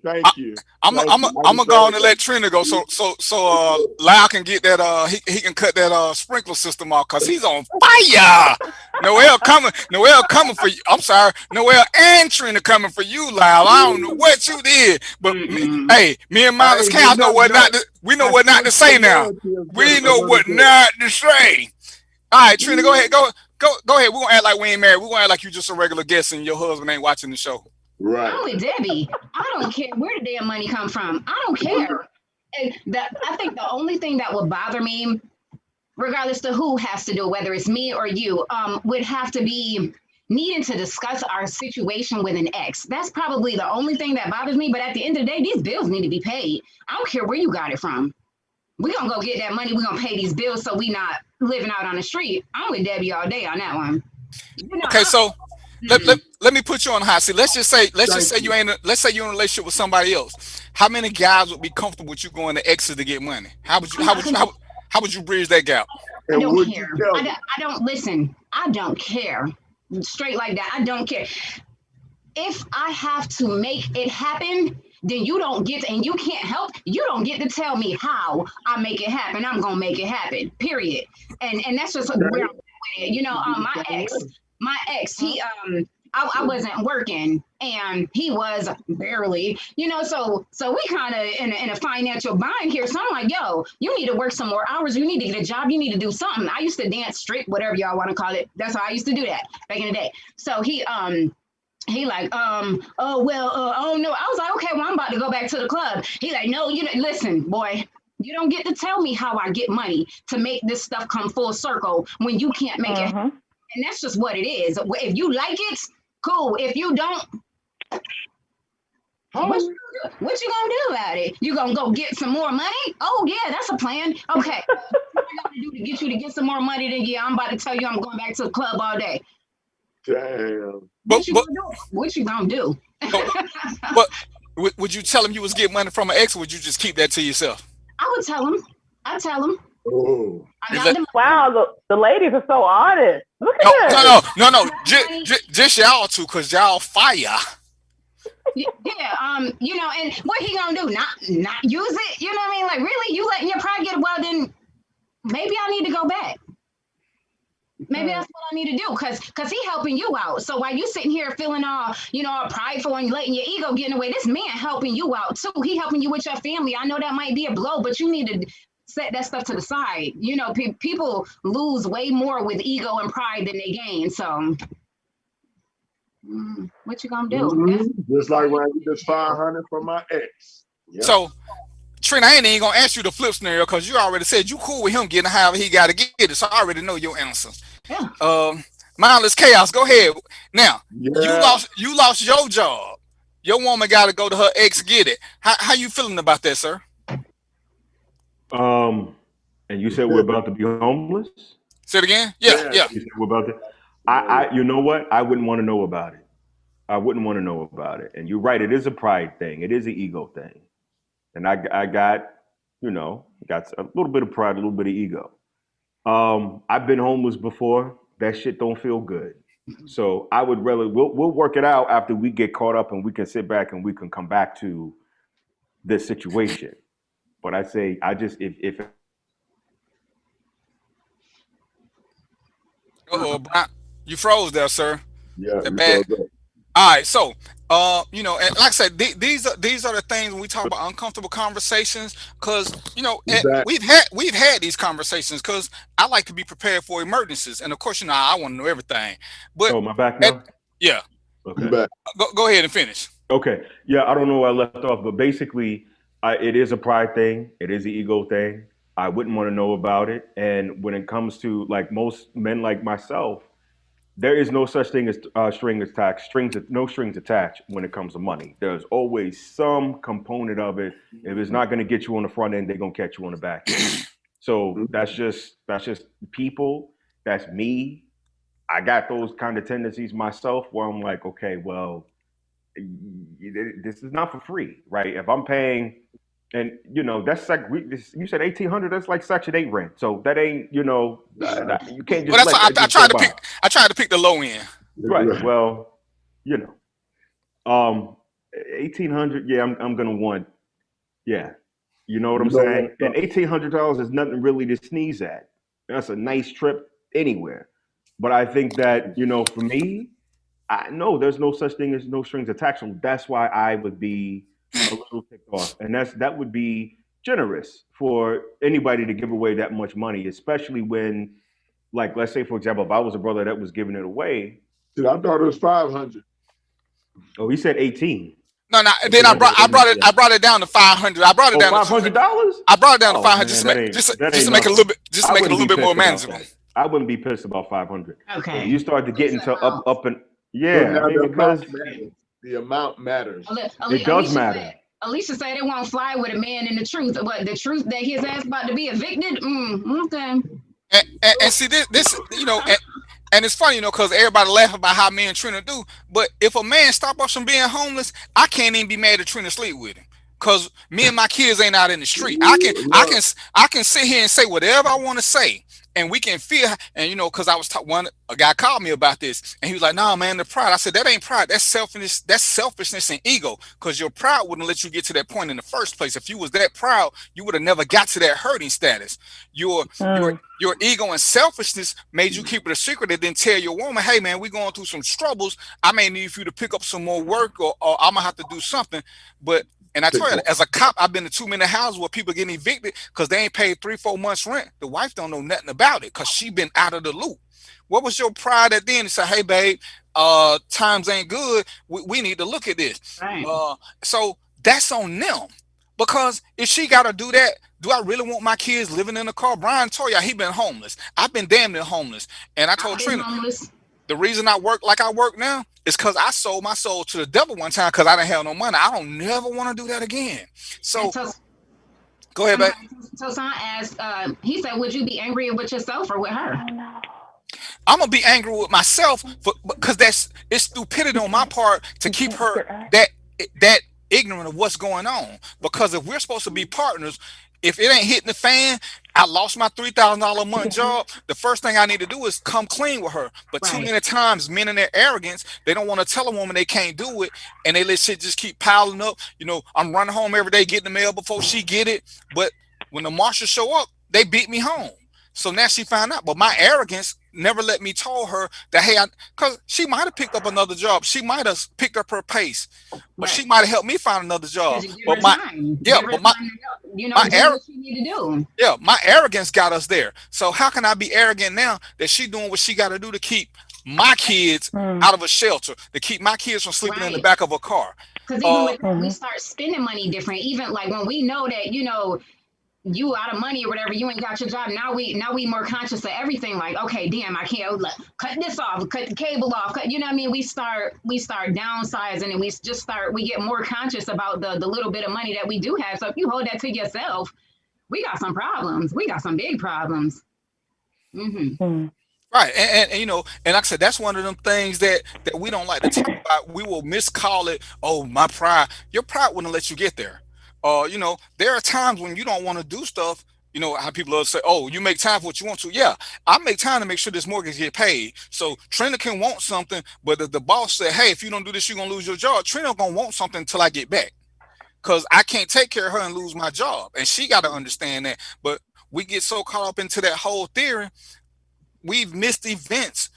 thank you. I'm gonna go on and let Trina go, so Lyle can get that he can cut that sprinkler system off because he's on fire. Noel coming for you. I'm sorry, Noel and Trina coming for you, Lyle. I don't know what you did, but me and Miles Cows know what not to say now. We know what not to say. All right, Trina, go ahead. Go ahead. We're gonna act like we ain't married. We're gonna act like you just a regular guest and your husband ain't watching the show. Right. I'm with Debbie. I don't care where the damn money come from. I don't care. And I think the only thing that would bother me, regardless of who has to do it, whether it's me or you, would have to be needing to discuss our situation with an ex. That's probably the only thing that bothers me. But at the end of the day, these bills need to be paid. I don't care where you got it from. We're going to go get that money. We're going to pay these bills so we not living out on the street. I'm with Debbie all day on that one. Okay, so let me put you on the hot seat. Let's just say you're in a relationship with somebody else. How many guys would be comfortable with you going to exes to get money? How would you bridge that gap? I don't care. I don't listen. I don't care. Straight like that. I don't care. If I have to make it happen, then you don't get, and you can't help, you don't get to tell me how I make it happen. I'm going to make it happen, period. And that's just where I'm with it. You know, my ex, he, I wasn't working and he was barely, you know, so we kind of in a financial bind here. So I'm like, yo, you need to work some more hours. You need to get a job. You need to do something. I used to dance strip, whatever y'all want to call it. That's how I used to do that back in the day. So he like, I don't know. I was like, okay, well, I'm about to go back to the club. He like, no, listen, boy, you don't get to tell me how I get money to make this stuff come full circle when you can't make it happen. And that's just what it is. If you like it, cool. If you don't, what you gonna do about it? You gonna go get some more money? Oh yeah, that's a plan. Okay, what I gotta do to get you to get some more money? Then yeah, I'm about to tell you I'm going back to the club all day. Damn. What you gonna do? But would you tell him you was getting money from an ex, or would you just keep that to yourself? I would tell him. I'd tell him. Oh. Wow, the ladies are so honest. Look at this. No. Just y'all two, cause y'all fire. Yeah, you know, and what he gonna do? Not use it? You know what I mean? Like, really, you letting your pride get, well, then maybe I need to go back. Maybe that's what I need to do, cause he helping you out. So while you sitting here feeling all, all prideful and letting your ego get in the way, this man helping you out too. He helping you with your family. I know that might be a blow, but you need to set that stuff to the side. People lose way more with ego and pride than they gain. So what you gonna do? Just like when I get this 500 from my ex. Yep. So, Trina, I ain't even gonna ask you the flip scenario because you already said you cool with him getting however he got to get it. So I already know your answer. Yeah. Mindless chaos. Go ahead. Now you lost your job. Your woman got to go to her ex get it. How you feeling about that, sir? And you said we're about to be homeless? Say it again? Yeah. You said we're about to. I you know what? I wouldn't want to know about it. I wouldn't want to know about it. And you're right. It is a pride thing. It is an ego thing. And I got a little bit of pride, a little bit of ego. I've been homeless before. That shit don't feel good. So I would rather we'll work it out after we get caught up and we can sit back and we can come back to this situation. But I say if Brian, you froze there, sir. Yeah. All right, so and like I said, these are the things when we talk about uncomfortable conversations, because we've had these conversations because I like to be prepared for emergencies, and of course I want to know everything. But my back now? Yeah. Okay. Go ahead and finish. Okay. Yeah, I don't know where I left off, but basically, it is a pride thing. It is an ego thing. I wouldn't want to know about it. And when it comes to like most men like myself, there is no such thing as no strings attached when it comes to money. There's always some component of it. If it's not going to get you on the front end, they're going to catch you on the back end. So that's just people. That's me. I got those kind of tendencies myself where I'm like, okay, well, this is not for free, right? If I'm paying, and that's like you said 1,800. That's like Section 8 rent. So that ain't you can't just. Well, that's I tried to pick the low end. Right. Well, 1,800. Yeah, I'm gonna want. Yeah, you know what I'm saying. And $1,800 is nothing really to sneeze at. That's a nice trip anywhere. But I think that for me, I know there's no such thing as no strings attached. So that's why I would be a little ticked off, and that would be generous for anybody to give away that much money, especially when, like, let's say for example, if I was a brother that was giving it away. Dude, I thought it was 500. Oh, he said 18. No. Then I brought it down to 500. I brought it down to $500. I brought it down to 500 just to make it a little bit more manageable. I wouldn't be pissed about 500. Okay. You start to get into up and because the amount matters. It does matter. Alicia said it won't fly with a man in the truth. What, the truth that his ass about to be evicted? Okay. And see this and it's funny, because everybody laugh about how me and Trina do. But if a man stop us from being homeless, I can't even be mad at Trina sleep with him. Cause me and my kids ain't out in the street. I can sit here and say whatever I want to say. And we can feel, and because I was a guy called me about this, and he was like, "Nah, man, the pride." I said, "That ain't pride. That's selfishness. That's selfishness and ego. Because your pride wouldn't let you get to that point in the first place. If you was that proud, you would have never got to that hurting status. Your ego and selfishness made you keep it a secret and then tell your woman, "Hey, man, we going through some struggles. I may need for you to pick up some more work, or I'm gonna have to do something." And I tell you, as a cop, I've been to too many houses where people getting evicted because they ain't paid 3-4 months rent. The wife don't know nothing about it because she been out of the loop. What was your pride at then to say, "Hey, babe, times ain't good. We need to look at this." Right. So that's on them, because if she got to do that, do I really want my kids living in a car? Brian told you he been homeless. I've been damn near homeless, and I told Trina, the reason I work like I work now is because I sold my soul to the devil one time because I didn't have no money. I don't never want to do that again. So go ahead, babe. So Son asked, he said, would you be angry with yourself or with her? I'm gonna be angry with myself because it's stupidity on my part to keep her that ignorant of what's going on. Because if we're supposed to be partners, if it ain't hitting the fan, I lost my $3,000 a month job. The first thing I need to do is come clean with her. But too many times, men in their arrogance, they don't want to tell a woman they can't do it, and they let shit just keep piling up. I'm running home every day getting the mail before she get it. But when the marshals show up, they beat me home. So now she found out. But my arrogance never let me tell her that, hey, because she might have picked up another job. She might have picked up her pace, but she might have helped me find another job. But my my do what you need to do. Yeah, my arrogance got us there. So how can I be arrogant now that she doing what she got to do to keep my kids out of a shelter, to keep my kids from sleeping in the back of a car? Because even with that, we start spending money different. Even like when we know that, you out of money or whatever, you ain't got your job. Now we more conscious of everything. Like, okay, damn, I can't cut this off, cut the cable off. You know what I mean? We start downsizing, and we get more conscious about the little bit of money that we do have. So if you hold that to yourself, we got some problems. We got some big problems. Right, and and like I said, that's one of them things that we don't like to talk about. We will miscall it. Oh, my pride. Your pride wouldn't let you get there. There are times when you don't want to do stuff. How people love to say, "Oh, you make time for what you want to." Yeah, I make time to make sure this mortgage get paid. So Trina can want something, but if the boss said, "Hey, if you don't do this, you're gonna lose your job," Trina gonna want something until I get back, because I can't take care of her and lose my job, and she got to understand that. But we get so caught up into that whole theory, we've missed events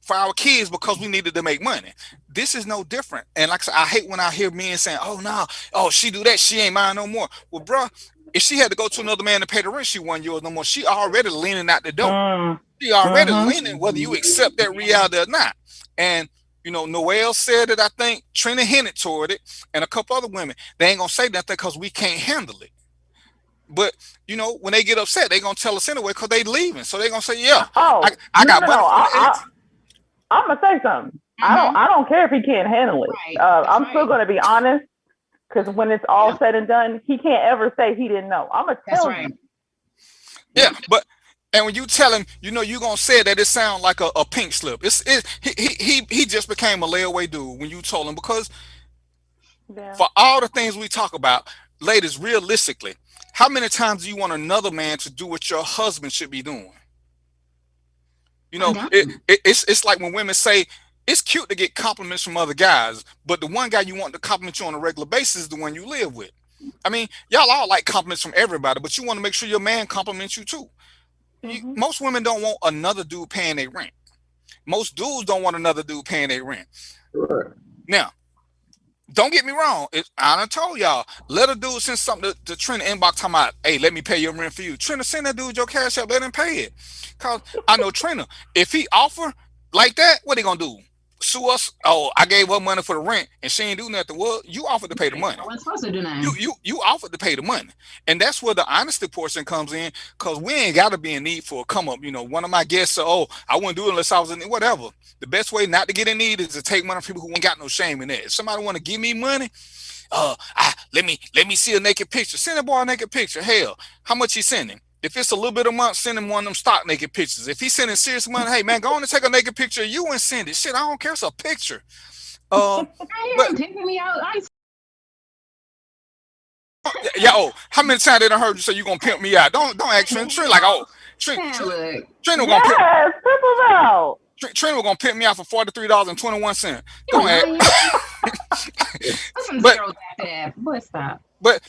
for our kids because we needed to make money. This is no different. And like I said, I hate when I hear men saying, "Oh no, she do that, she ain't mine no more." Well, bruh, if she had to go to another man to pay the rent, she wasn't yours no more. She already leaning out the door. She already leaning, whether you accept that reality or not. And Noelle said it. I think Trina hinted toward it, and a couple other women. They ain't gonna say nothing because we can't handle it. But when they get upset, they gonna tell us anyway because they leaving. So they gonna say, "Yeah, I got money." I'm gonna say something. I don't care if he can't handle it. I'm still gonna be honest, because when it's all said and done, he can't ever say he didn't know. I'm gonna tell him. Yeah, and when you tell him, you're gonna say that it sounds like a pink slip. He just became a layaway dude when you told him, because for all the things we talk about, ladies, realistically, how many times do you want another man to do what your husband should be doing? It's like when women say it's cute to get compliments from other guys, but the one guy you want to compliment you on a regular basis is the one you live with. I mean, y'all all like compliments from everybody, but you want to make sure your man compliments you too. Most women don't want another dude paying their rent. Most dudes don't want another dude paying their rent. Right. Now, don't get me wrong. I done told y'all, let a dude send something to Trina inbox talking about, "Hey, let me pay your rent for you." Trina, send that dude your cash up, let him pay it. Because I know Trina, if he offer like that, what he gonna do? Sue us? Oh, I gave her money for the rent and she ain't do nothing. Well, you offered to pay the money. I wasn't supposed to do nothing. You offered to pay the money. And that's where the honesty portion comes in, because we ain't got to be in need for a come up. One of my guests said, "Oh, I wouldn't do it unless I was in need." Whatever. The best way not to get in need is to take money from people who ain't got no shame in that. If somebody want to give me money, let me see a naked picture. Send a boy a naked picture. Hell, how much he sending? If it's a little bit a month, send him one of them stock naked pictures. If he's sending serious money, hey man, go on and take a naked picture of you and send it. Shit, I don't care. It's a picture. But pimping me out. How many times they done heard you say you gonna pimp me out? Don't act Trina. Trina like, Trina gonna pimp him out. Trina gonna pimp me out for $43.21. Don't act. But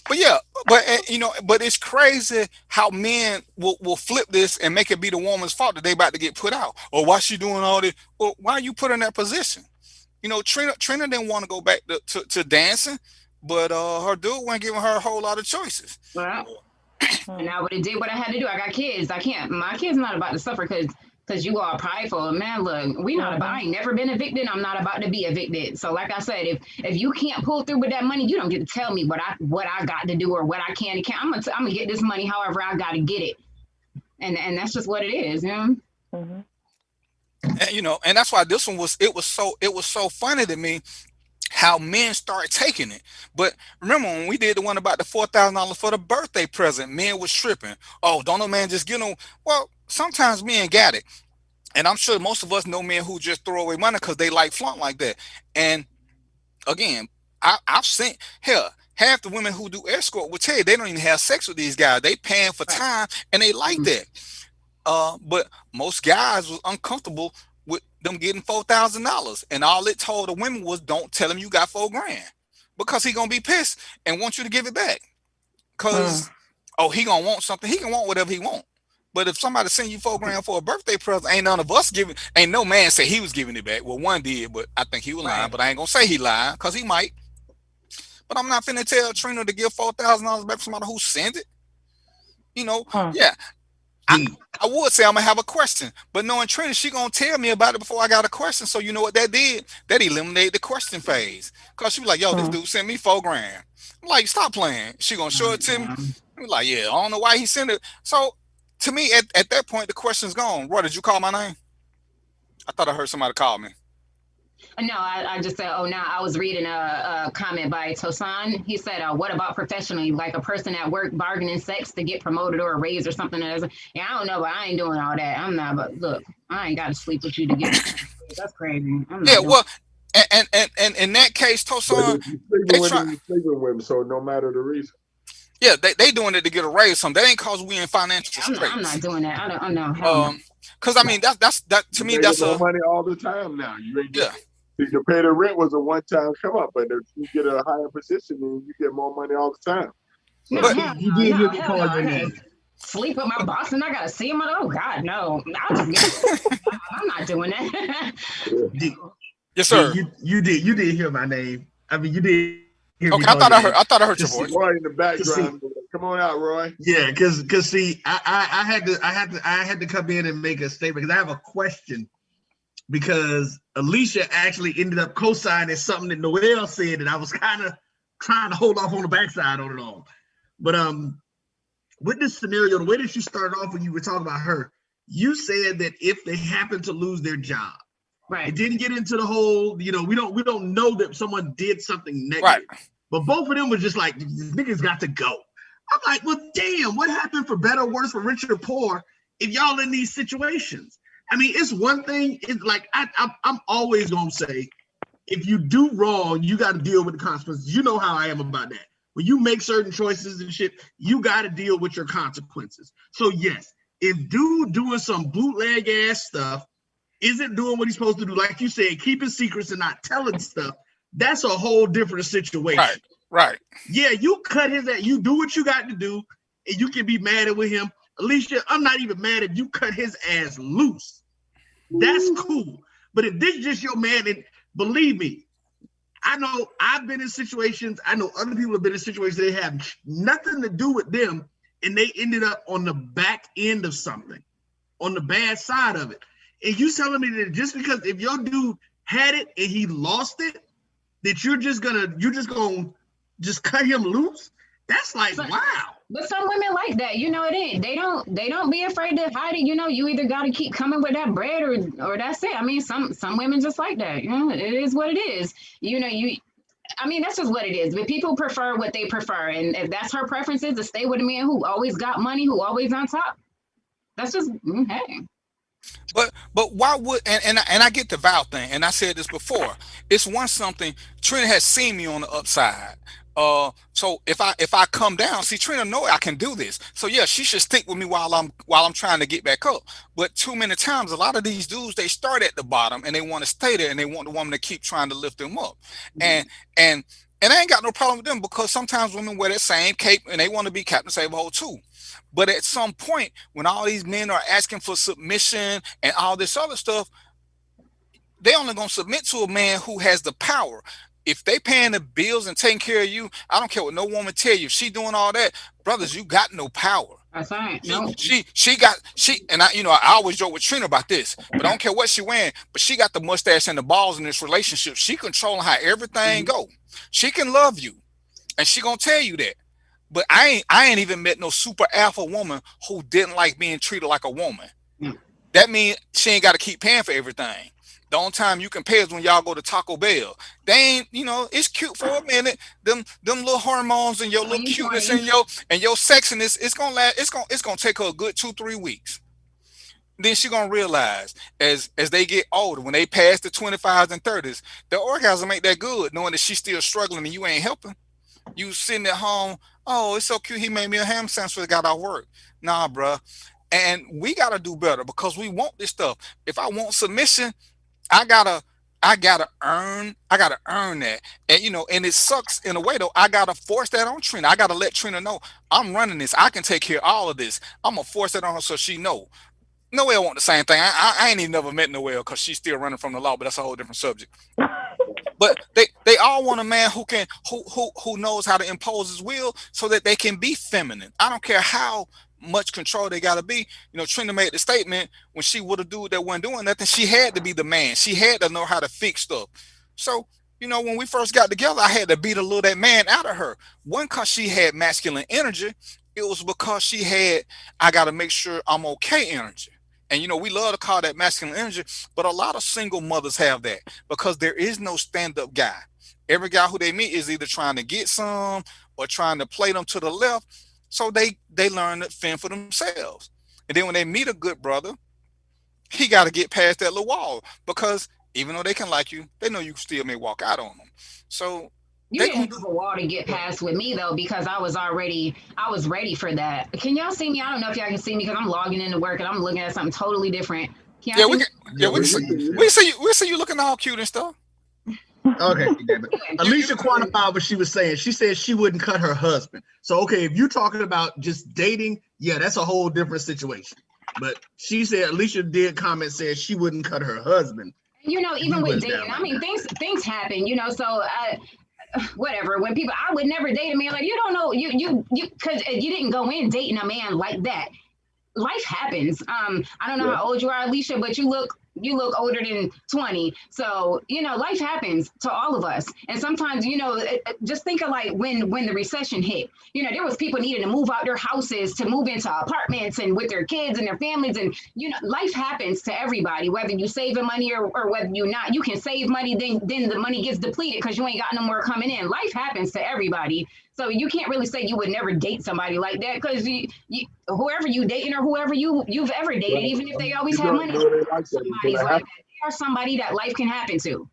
it's crazy how men will flip this and make it be the woman's fault that they about to get put out. Or why she doing all this? Well, why you put in that position? Trina didn't want to go back to dancing, but her dude wasn't giving her a whole lot of choices. Well, and I would have did what I had to do. I got kids. My kids not about to suffer because you are prideful. Man, look, I ain't never been evicted. I'm not about to be evicted. So like I said, if you can't pull through with that money, you don't get to tell me what I got to do or what I can and can't. I'm gonna get this money however I got to get it. And that's just what it is, And, and that's why this one was so funny to me how men start taking it. But remember when we did the one about the $4,000 for the birthday present, men was tripping. Oh, don't no man just get no. Well, sometimes men got it. And I'm sure most of us know men who just throw away money because they like flaunt like that. And again, I've seen, half the women who do escort will tell you they don't even have sex with these guys. They paying for time and they like that. But most guys was uncomfortable with them getting $4,000, and all it told the women was, "Don't tell him you got $4,000, because he gonna be pissed and want you to give it back. Cause he gonna want something. He can want whatever he want. But if somebody send you $4,000 for a birthday present, ain't none of us giving. Ain't no man say he was giving it back. Well, one did, but I think he was lying. But I ain't gonna say he lied because he might. But I'm not finna tell Trina to give $4,000 back to somebody who sent it. You know, yeah. I would say I'm gonna have a question, but knowing Trina, she gonna tell me about it before I got a question. So you know what that did? That eliminated the question phase. Cause she was like, "Yo, this dude sent me $4,000." I'm like, "Stop playing." She gonna show it to me. I'm like, "Yeah, I don't know why he sent it." So to me, at that point, the question's gone. Roy, did you call my name? I thought I heard somebody call me. No, I just said, oh, now I was reading a comment by Tosan. He said, what about professionally, like a person at work bargaining sex to get promoted or a raise or something? Yeah, I don't know, but I ain't doing all that. I'm not, but look, I ain't got to sleep with you to get. That's crazy. Yeah, well, and in that case, Tosan, they sleeping with him, so no matter the reason. Yeah, they doing it to get a raise. Something that ain't cause we in financial straits. I'm not doing that. I know. Because I mean that to me that's more money all the time now. You ain't to pay the rent was a one-time come up, but if you get a higher position, then you get more money all the time. So but you did hear me call your name. Sleep with my boss and I gotta see him. Oh God, no! I'm not doing that. Yes, sir. You did hear my name. I mean, you did. Okay, I thought I heard your voice. Roy in the background. Come on out, Roy. Yeah, because see, I had to come in and make a statement because I have a question. Because Alicia actually ended up co-signing something that Noelle said that I was kind of trying to hold off on the backside on it all. But with this scenario, the way that you started off when you were talking about her, you said that if they happen to lose their job, right? It didn't get into the whole, we don't know that someone did something negative. Right. But both of them was just like, niggas got to go. I'm like, well, damn, what happened for better or worse, for rich or poor, if y'all in these situations? I mean, it's one thing. It's like I'm always gonna say, if you do wrong, you got to deal with the consequences. You know how I am about that. When you make certain choices and shit, you got to deal with your consequences. So yes, if dude doing some bootleg ass stuff isn't doing what he's supposed to do, like you said, keeping secrets and not telling stuff, that's a whole different situation. Right. Yeah, you cut his ass. You do what you got to do, and you can be mad with him. Alicia, I'm not even mad if you cut his ass loose. That's cool. But if this is just your man, and believe me, I know I've been in situations, I know other people have been in situations that they have nothing to do with them, and they ended up on the back end of something, on the bad side of it. And you telling me that just because if your dude had it and he lost it, that you're just gonna cut him loose? That's like, wow. But some women like that, it ain't. They don't be afraid to hide it. You either got to keep coming with that bread or that's it. I mean, some women just like that. It is what it is. I mean, that's just what it is. But people prefer what they prefer, and if that's her preference is to stay with a man who always got money, who always on top, that's just hey. But why would and I get the vow thing, and I said this before. It's something Trina has seen me on the upside. So if I come down, see, Trina know I can do this. So yeah, she should stick with me while I'm trying to get back up. But too many times, a lot of these dudes, they start at the bottom and they want to stay there, and they want the woman to keep trying to lift them up. And I ain't got no problem with them, because sometimes women wear that same cape and they want to be Captain Save-A-Hole too. But at some point, when all these men are asking for submission and all this other stuff, they only gonna submit to a man who has the power. If they paying the bills and taking care of you, I don't care what no woman tell you. If she doing all that, brothers, you got no power. That's right. No. I always joke with Trina about this, but I don't care what she wearing, but she got the mustache and the balls in this relationship. She controlling how everything go. She can love you, and she gonna tell you that. But I ain't even met no super alpha woman who didn't like being treated like a woman. That means she ain't got to keep paying for everything. The only time you can pay is when y'all go to Taco Bell. They ain't, it's cute for a minute. Them little hormones and your little cuteness and your sexiness, it's gonna take her a good 2-3 weeks. Then she gonna realize as they get older, when they pass the 25s and 30s, the orgasm ain't that good, knowing that she's still struggling and you ain't helping. You sitting at home, oh, it's so cute, he made me a ham sandwich when I got off work. Nah, bruh. And we gotta do better, because we want this stuff. If I want submission, I gotta I gotta earn that. And and it sucks in a way though. I gotta force that on Trina. I gotta let Trina know I'm running this. I can take care of all of this. I'm gonna force that on her so she know. Noelle want the same thing. I ain't even never met Noelle because she's still running from the law, but that's a whole different subject. But they all want a man who knows how to impose his will so that they can be feminine. I don't care how much control they gotta be. Trina made the statement when she would have dude that wasn't doing nothing, she had to be the man. She had to know how to fix stuff. So, when we first got together, I had to beat a little that man out of her. One, because she had masculine energy, it was because she had, I gotta make sure I'm okay energy. And we love to call that masculine energy, but a lot of single mothers have that because there is no stand-up guy. Every guy who they meet is either trying to get some or trying to play them to the left. So they learn to fend for themselves. And then when they meet a good brother, he got to get past that little wall because even though they can like you, they know you still may walk out on them. So you didn't have a wall to get past with me though, because I was ready for that. Can y'all see me? I don't know if y'all can see me because I'm logging into work and I'm looking at something totally different. We see you looking all cute and stuff. Okay, Alicia quantified what she was saying. She said she wouldn't cut her husband. So, okay, if you're talking about just dating, yeah, that's a whole different situation. But she said, Alicia did comment, said she wouldn't cut her husband. Even with dating, I mean, things happen, so whatever. When people, I would never date a man like, you don't know, you because you didn't go in dating a man like that. Life happens. I don't know how old you are, Alicia, but you look older than 20. So, life happens to all of us. And sometimes, just think of like when the recession hit, there was people needing to move out their houses to move into apartments and with their kids and their families. And, life happens to everybody, whether you saving money or whether you not. You can save money, then the money gets depleted because you ain't got no more coming in. Life happens to everybody. So you can't really say you would never date somebody like that because whoever you dating or whoever you've ever dated, even if they always have money, somebody's like that. They are somebody that life can happen to.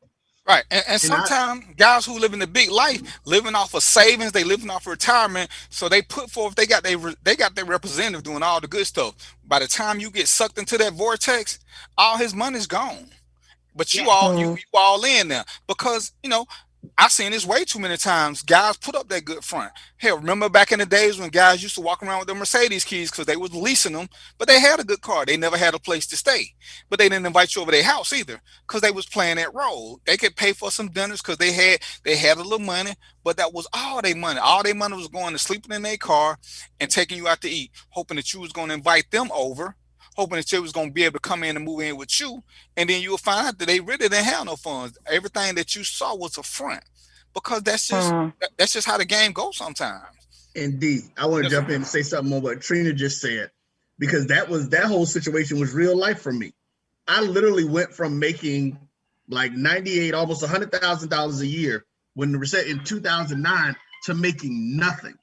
Right, and sometimes guys who live in the big life, living off of savings, they living off of retirement, so they put forth, they got their representative doing all the good stuff. By the time you get sucked into that vortex, all his money's gone. But you all in there because I've seen this way too many times. Guys put up that good front. Hell, remember back in the days when guys used to walk around with their Mercedes keys because they was leasing them, but they had a good car. They never had a place to stay, but they didn't invite you over their house either because they was playing that role. They could pay for some dinners because they had a little money, but that was all their money. All their money was going to sleeping in their car and taking you out to eat, hoping that you was going to invite them over, hoping that you was going to be able to come in and move in with you. And then you'll find out that they really didn't have no funds. Everything that you saw was a front because that's just how the game goes sometimes. Indeed. I want to jump in and say something on what Trina just said, because that whole situation was real life for me. I literally went from making like 98, almost $100,000 a year when the reset in 2009 to making nothing.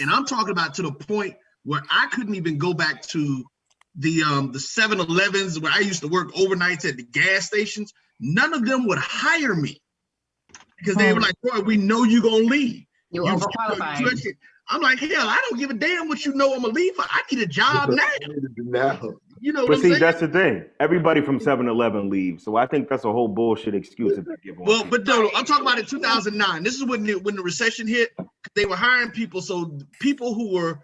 And I'm talking about to the point where I couldn't even go back to the 7-Elevens where I used to work overnights at the gas stations. None of them would hire me because they were like, boy, we know you're going to leave. You're overqualified. I'm like, hell, I don't give a damn what you know I'm going to leave for. I need a job now. But see, that's the thing. Everybody from 7-Eleven leaves. So I think that's a whole bullshit excuse that they give on. Well, but no, I'm talking about in 2009. This is when the recession hit. They were hiring people. So people who were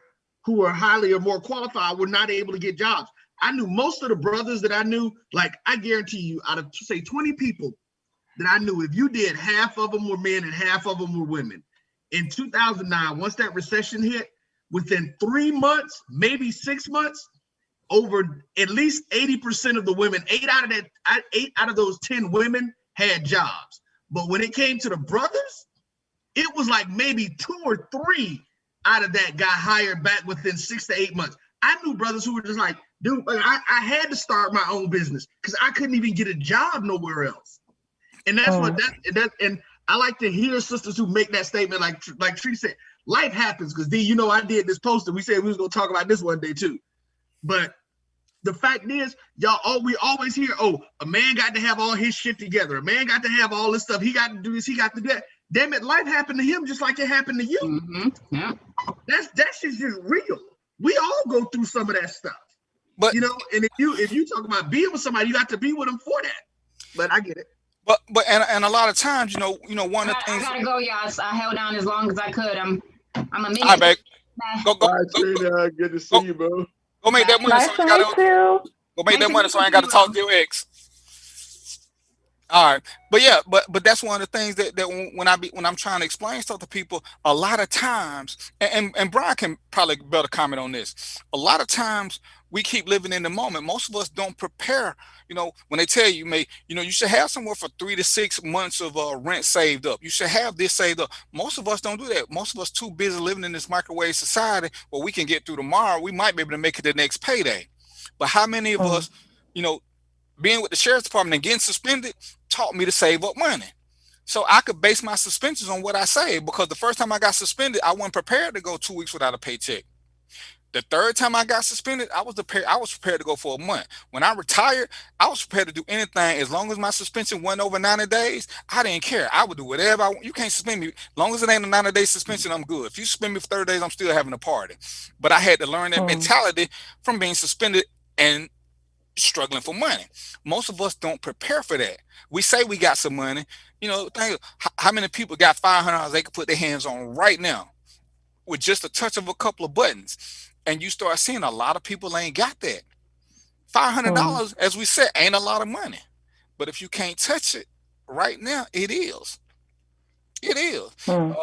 highly or more qualified were not able to get jobs. I knew most of the brothers that I knew, like I guarantee you, out of say 20 people that I knew, if you did, half of them were men and half of them were women. In 2009, once that recession hit, within 3 months, maybe 6 months, over at least 80% of the women, 8 out of those 10 women had jobs. But when it came to the brothers, it was like maybe 2 or 3 out of that got hired back within 6 to 8 months. I knew brothers who were just like, dude, I had to start my own business because I couldn't even get a job nowhere else. And that's and I like to hear sisters who make that statement like Tree said, life happens because I did this post and we said we was gonna talk about this one day too. But the fact is, we always hear, a man got to have all his shit together. A man got to have all this stuff. He got to do this, he got to do that. Damn it, life happened to him just like it happened to you. Mm-hmm. Yeah. That's just real. We all go through some of that stuff. But and if you talk about being with somebody, you got to be with them for that. But I get it. And a lot of times, one of the I things. gotta go, y'all. So I held on as long as I could. I'm a All minute. right, babe. Go, All right, Trina, good to see you, bro. go make that money Nice so to I meet gotta you. go make Nice that to money meet so I you ain't got to too, talk to your ex. All right, but yeah, but that's one of the things that when I'm trying to explain stuff to people, a lot of times, and Brian can probably better comment on this. A lot of times we keep living in the moment. Most of us don't prepare. When they tell you, you should have somewhere for 3 to 6 months of rent saved up. You should have this saved up. Most of us don't do that. Most of us too busy living in this microwave society where we can get through tomorrow. We might be able to make it the next payday, but how many of us, you know? being with the sheriff's department and getting suspended taught me to save up money. So I could base my suspensions on what I saved, because the first time I got suspended, I wasn't prepared to go 2 weeks without a paycheck. The third time I got suspended, I was prepared to go for a month. When I retired, I was prepared to do anything as long as my suspension wasn't over 90 days. I didn't care. I would do whatever I want. You can't suspend me. As long as it ain't a 90-day suspension, I'm good. If you suspend me for 30 days, I'm still having a party. But I had to learn that mentality from being suspended and struggling for money. Most of us don't prepare for that. We say we got some money. How many people got $500 they could put their hands on right now with just a touch of a couple of buttons? And you start seeing a lot of people ain't got that. $500, as we said, ain't a lot of money. But if you can't touch it right now, it is. It is. I'm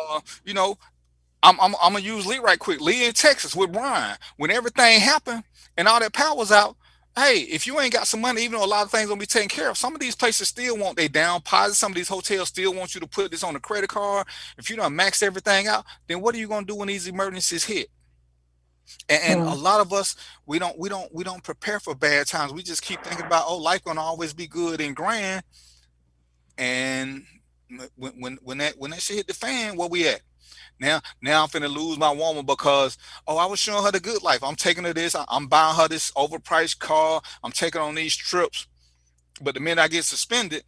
gonna use Lee right quick. Lee in Texas with Brian. When everything happened and all that power was out, hey, if you ain't got some money, even though a lot of things gonna be taken care of, some of these places still want they down deposit. Some of these hotels still want you to put this on a credit card. If you don't max everything out, then what are you gonna do when these emergencies hit? And a lot of us, we don't prepare for bad times. We just keep thinking about, oh, life gonna always be good and grand. And when that shit hit the fan, where we at? Now I'm finna lose my woman because, I was showing her the good life. I'm taking her this. I'm buying her this overpriced car. I'm taking on these trips. But the minute I get suspended,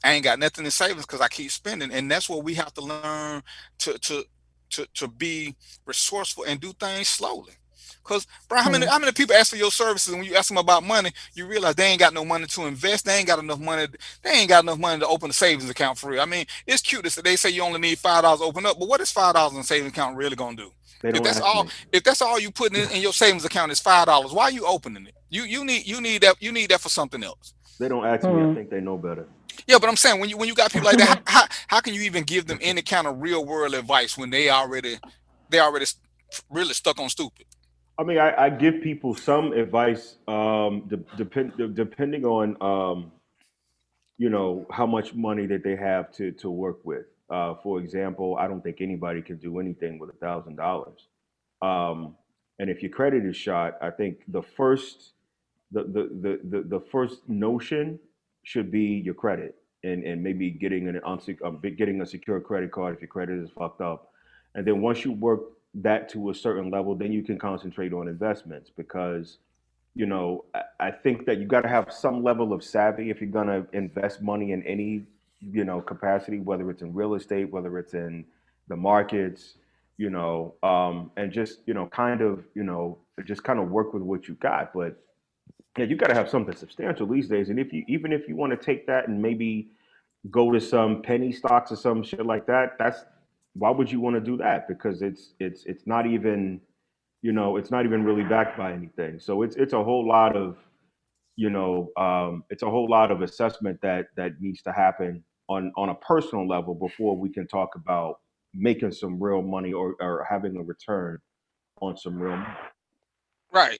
I ain't got nothing in savings because I keep spending. And that's where we have to learn to be resourceful and do things slowly. Because, bro, how many people ask for your services, and when you ask them about money, you realize they ain't got no money to invest. They ain't got enough money. They ain't got enough money to open a savings account for real. I mean, it's cute that they say you only need $5 to open up, but what is $5 in a savings account really gonna do? They don't ask me. If that's all you putting in your savings account is $5, why are you opening it? You need that for something else. They don't ask me. I think they know better. Yeah, but I'm saying when you got people like that, how can you even give them any kind of real world advice when they already really stuck on stupid? I mean, I give people some advice, depending on how much money that they have to work with. For example, I don't think anybody can do anything with $1,000. And if your credit is shot, I think the first notion should be your credit, and maybe getting getting a secure credit card if your credit is fucked up. And then once you work that to a certain level, then you can concentrate on investments, because I think that you got to have some level of savvy if you're going to invest money in any capacity, whether it's in real estate, whether it's in the markets, and just just kind of work with what you got. But yeah, you got to have something substantial these days. And even if you want to take that and maybe go to some penny stocks or some shit like that, that's why would you want to do that? Because it's not even it's not even really backed by anything. So it's a whole lot of it's a whole lot of assessment that needs to happen on a personal level before we can talk about making some real money, or having a return on some real money. Right.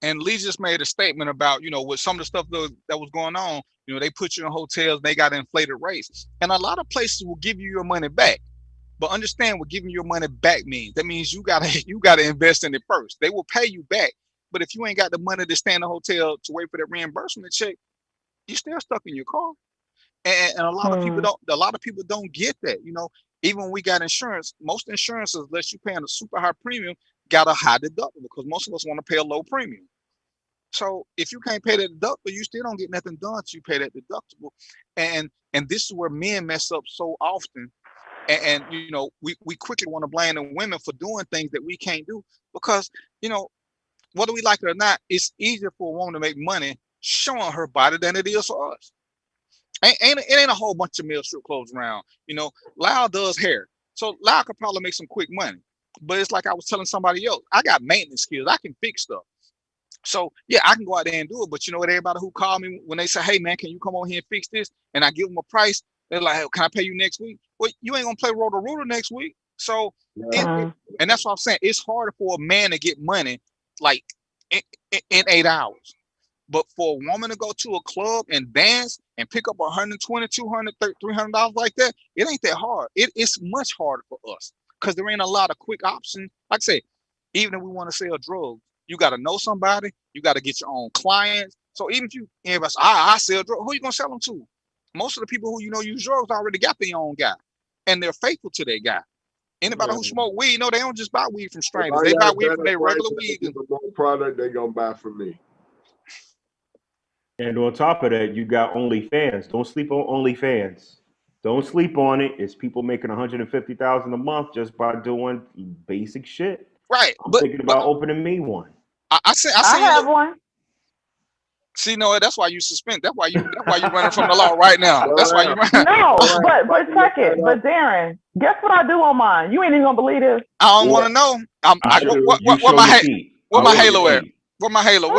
And Lee just made a statement about, with some of the stuff that was going on, they put you in hotels, they got inflated rates. And a lot of places will give you your money back. But understand what giving your money back means. That means you gotta invest in it first. They will pay you back. But if you ain't got the money to stay in the hotel to wait for that reimbursement check, you're still stuck in your car. And a lot of people don't get that. Even when we got insurance, most insurances, unless you're paying a super high premium, got a high deductible, because most of us want to pay a low premium. So if you can't pay that deductible, you still don't get nothing done until you pay that deductible. And this is where men mess up so often. And we quickly want to blame the women for doing things that we can't do, because whether we like it or not, it's easier for a woman to make money showing her body than it is for us. It ain't a whole bunch of male strip clubs around. Lyle does hair, so Lyle could probably make some quick money. But it's like I was telling somebody else, I got maintenance skills. I can fix stuff. So yeah, I can go out there and do it. But you know what? Everybody who call me when they say, "Hey man, can you come on here and fix this?" and I give them a price, they're like, "Hey, can I pay you next week?" Well, you ain't gonna play Roto Rooter next week. So, and that's what I'm saying. It's harder for a man to get money like in 8 hours. But for a woman to go to a club and dance and pick up $120, $200, $300 like that, it ain't that hard. It's much harder for us because there ain't a lot of quick options. Like I say, even if we want to sell drugs, you got to know somebody. You got to get your own clients. So even if everybody say, I sell drugs, who you gonna sell them to? Most of the people who use drugs already got their own guy, and they're faithful to their guy. Anybody who smoke weed, they don't just buy weed from strangers. They buy weed from their regular weed. The product they gonna buy from me. And on top of that, you got OnlyFans. Don't sleep on OnlyFans. Don't sleep on it. It's people making $150,000 a month just by doing basic shit. Right. I'm thinking about opening me one. I have one. See, no, that's why you suspend. That's why you running from the law right now. That's why you running. No, but check it. But Darren, guess what I do on mine? You ain't even gonna believe this. I don't want to know. What my halo at? What my halo?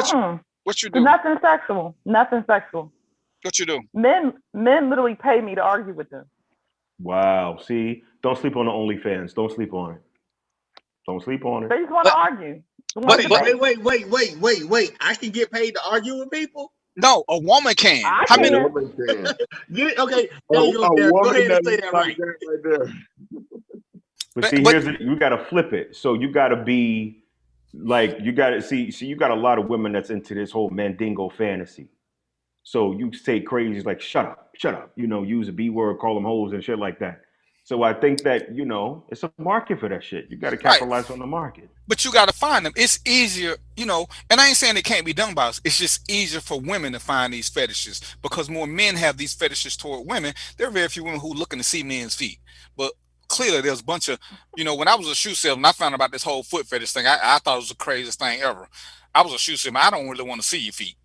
What you do? Nothing sexual. Nothing sexual. What you do? Men literally pay me to argue with them. Wow. See, don't sleep on the OnlyFans. Don't sleep on it. Don't sleep on it. They just want to argue. But wait. I can get paid to argue with people? No, a woman can. How many? Okay, there you go. Go ahead and say that right there. But see, you got to flip it. So you got to be like, you got to see, you got a lot of women that's into this whole mandingo fantasy. So you say crazy, like, shut up, use a B word, call them hoes and shit like that. So I think that, it's a market for that shit. You got to capitalize on the market. But you got to find them. It's easier, and I ain't saying it can't be done by us. It's just easier for women to find these fetishes because more men have these fetishes toward women. There are very few women who looking to see men's feet. But clearly there's a bunch of, when I was a shoe salesman, I found about this whole foot fetish thing. I thought it was the craziest thing ever. I was a shoe salesman. I don't really want to see your feet.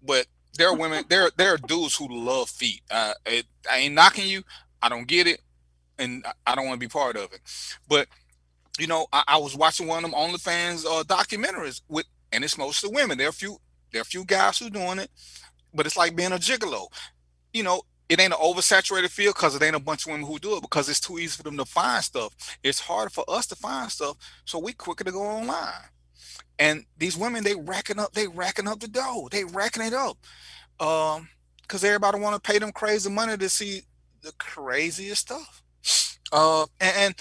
But there are women, there are dudes who love feet. I ain't knocking you. I don't get it. And I don't want to be part of it. But, I was watching one of them OnlyFans documentaries and it's mostly women. There are a few guys who doing it, but it's like being a gigolo. It ain't an oversaturated field because it ain't a bunch of women who do it because it's too easy for them to find stuff. It's hard for us to find stuff, so we quicker to go online. And these women, they racking up the dough. They racking it up. Because everybody want to pay them crazy money to see the craziest stuff. And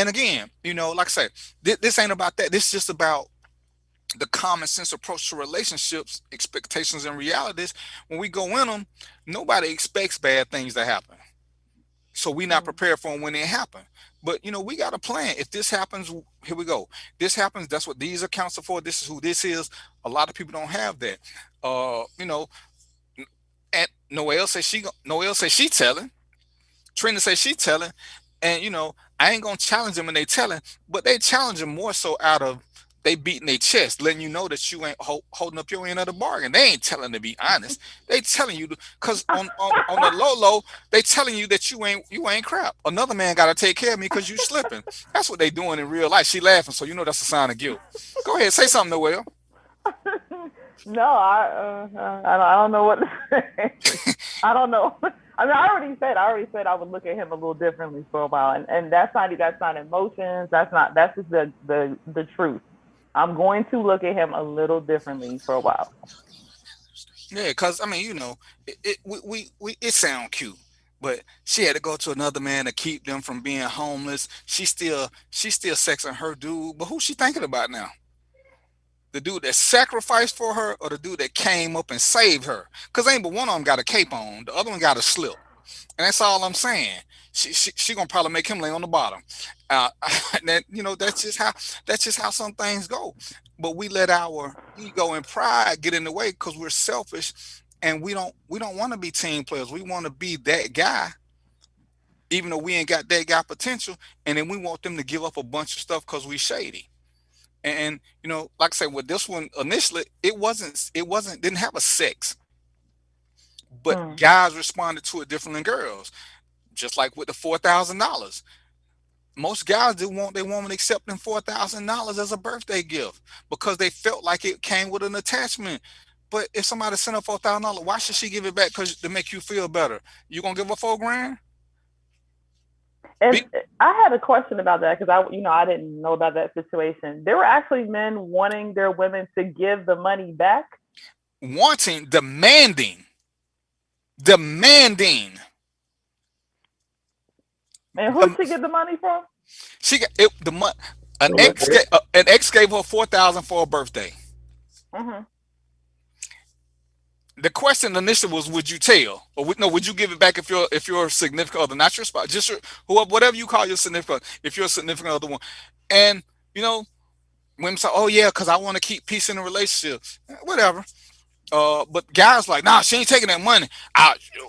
again, like I said, this ain't about that. This is just about the common sense approach to relationships, expectations, and realities. When we go in them, nobody expects bad things to happen. So we're not prepared for them when they happen. But, we got a plan. If this happens, here we go. This happens, that's what these accounts are for. This is who this is. A lot of people don't have that. And Noelle says she telling. Trina says she telling. And, I ain't going to challenge them when they telling, but they challenge them more so out of they beating their chest, letting you know that you ain't holding up your end of the bargain. They ain't telling to be honest. They telling you because on the low, they telling you that you ain't crap. Another man got to take care of me because you slipping. That's what they doing in real life. She laughing, so that's a sign of guilt. Go ahead, say something, Noelle. No, I don't know what to say. I don't know. I mean, I already said I would look at him a little differently for a while, and that's not emotions. That's just the truth. I'm going to look at him a little differently for a while. Yeah, because I mean, it sound cute, but she had to go to another man to keep them from being homeless. She's still sexing her dude, but who's she thinking about now? The dude that sacrificed for her or the dude that came up and saved her? Because ain't but one of them got a cape on, the other one got a slip. And that's all I'm saying. She gonna probably make him lay on the bottom. That's just how some things go. But we let our ego and pride get in the way because we're selfish and we don't want to be team players. We want to be that guy, even though we ain't got that guy potential, and then we want them to give up a bunch of stuff because we shady. And like I said, with this one initially, it didn't have a sex. But guys responded to it differently than girls. Just like with the $4,000. Most guys do want their woman accepting $4,000 as a birthday gift because they felt like it came with an attachment. But if somebody sent her $4,000, why should she give it back? Because to make you feel better, you gonna give her $4,000? And I had a question about that because I didn't know about that situation. There were actually men wanting their women to give the money back. Demanding. And who'd she get the money from? She got it. The money. An ex gave her $4,000 for her birthday. Mm-hmm. The question initially was, would you tell, or would you give it back if you're a significant other, not your spouse, just whatever you call your significant, if you're a significant other one, and women say, oh yeah, because I want to keep peace in the relationship, whatever. But guys like, nah, she ain't taking that money.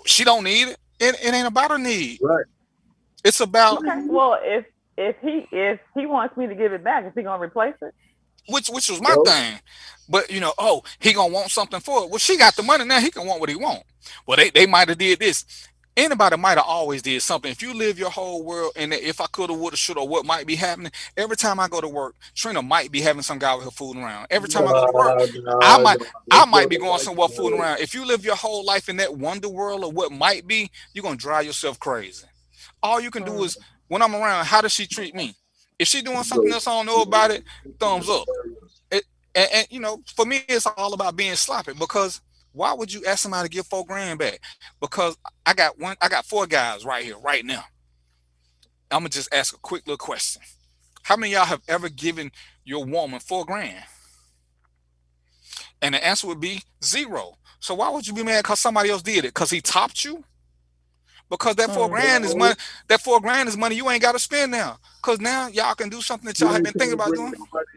She don't need it. It ain't about her need. Right. It's about. Okay. Well, if he wants me to give it back, is he gonna replace it? Which was my thing. But he gonna want something for it. Well, she got the money now. He can want what he want. Well, they might have did this. Anybody might have always did something. If you live your whole world and if I coulda, woulda, shoulda, what might be happening. Every time I go to work, Trina might be having some guy with her fooling around. Every time I go to work, I might be going somewhere fooling around. If you live your whole life in that wonder world of what might be, you're gonna drive yourself crazy. All you can do is when I'm around, how does she treat me? If she doing something else I don't know about it, thumbs up. And for me, it's all about being sloppy. Because why would you ask somebody to give $4,000 back? Because I got 4 guys right here, right now. I'm gonna just ask a quick little question. How many of y'all have ever given your woman $4,000? And the answer would be 0. So why would you be mad because somebody else did it? Because he topped you? Because that $4,000 is money. That $4,000 is money you ain't got to spend now. Because now y'all can do something that y'all have been thinking about doing.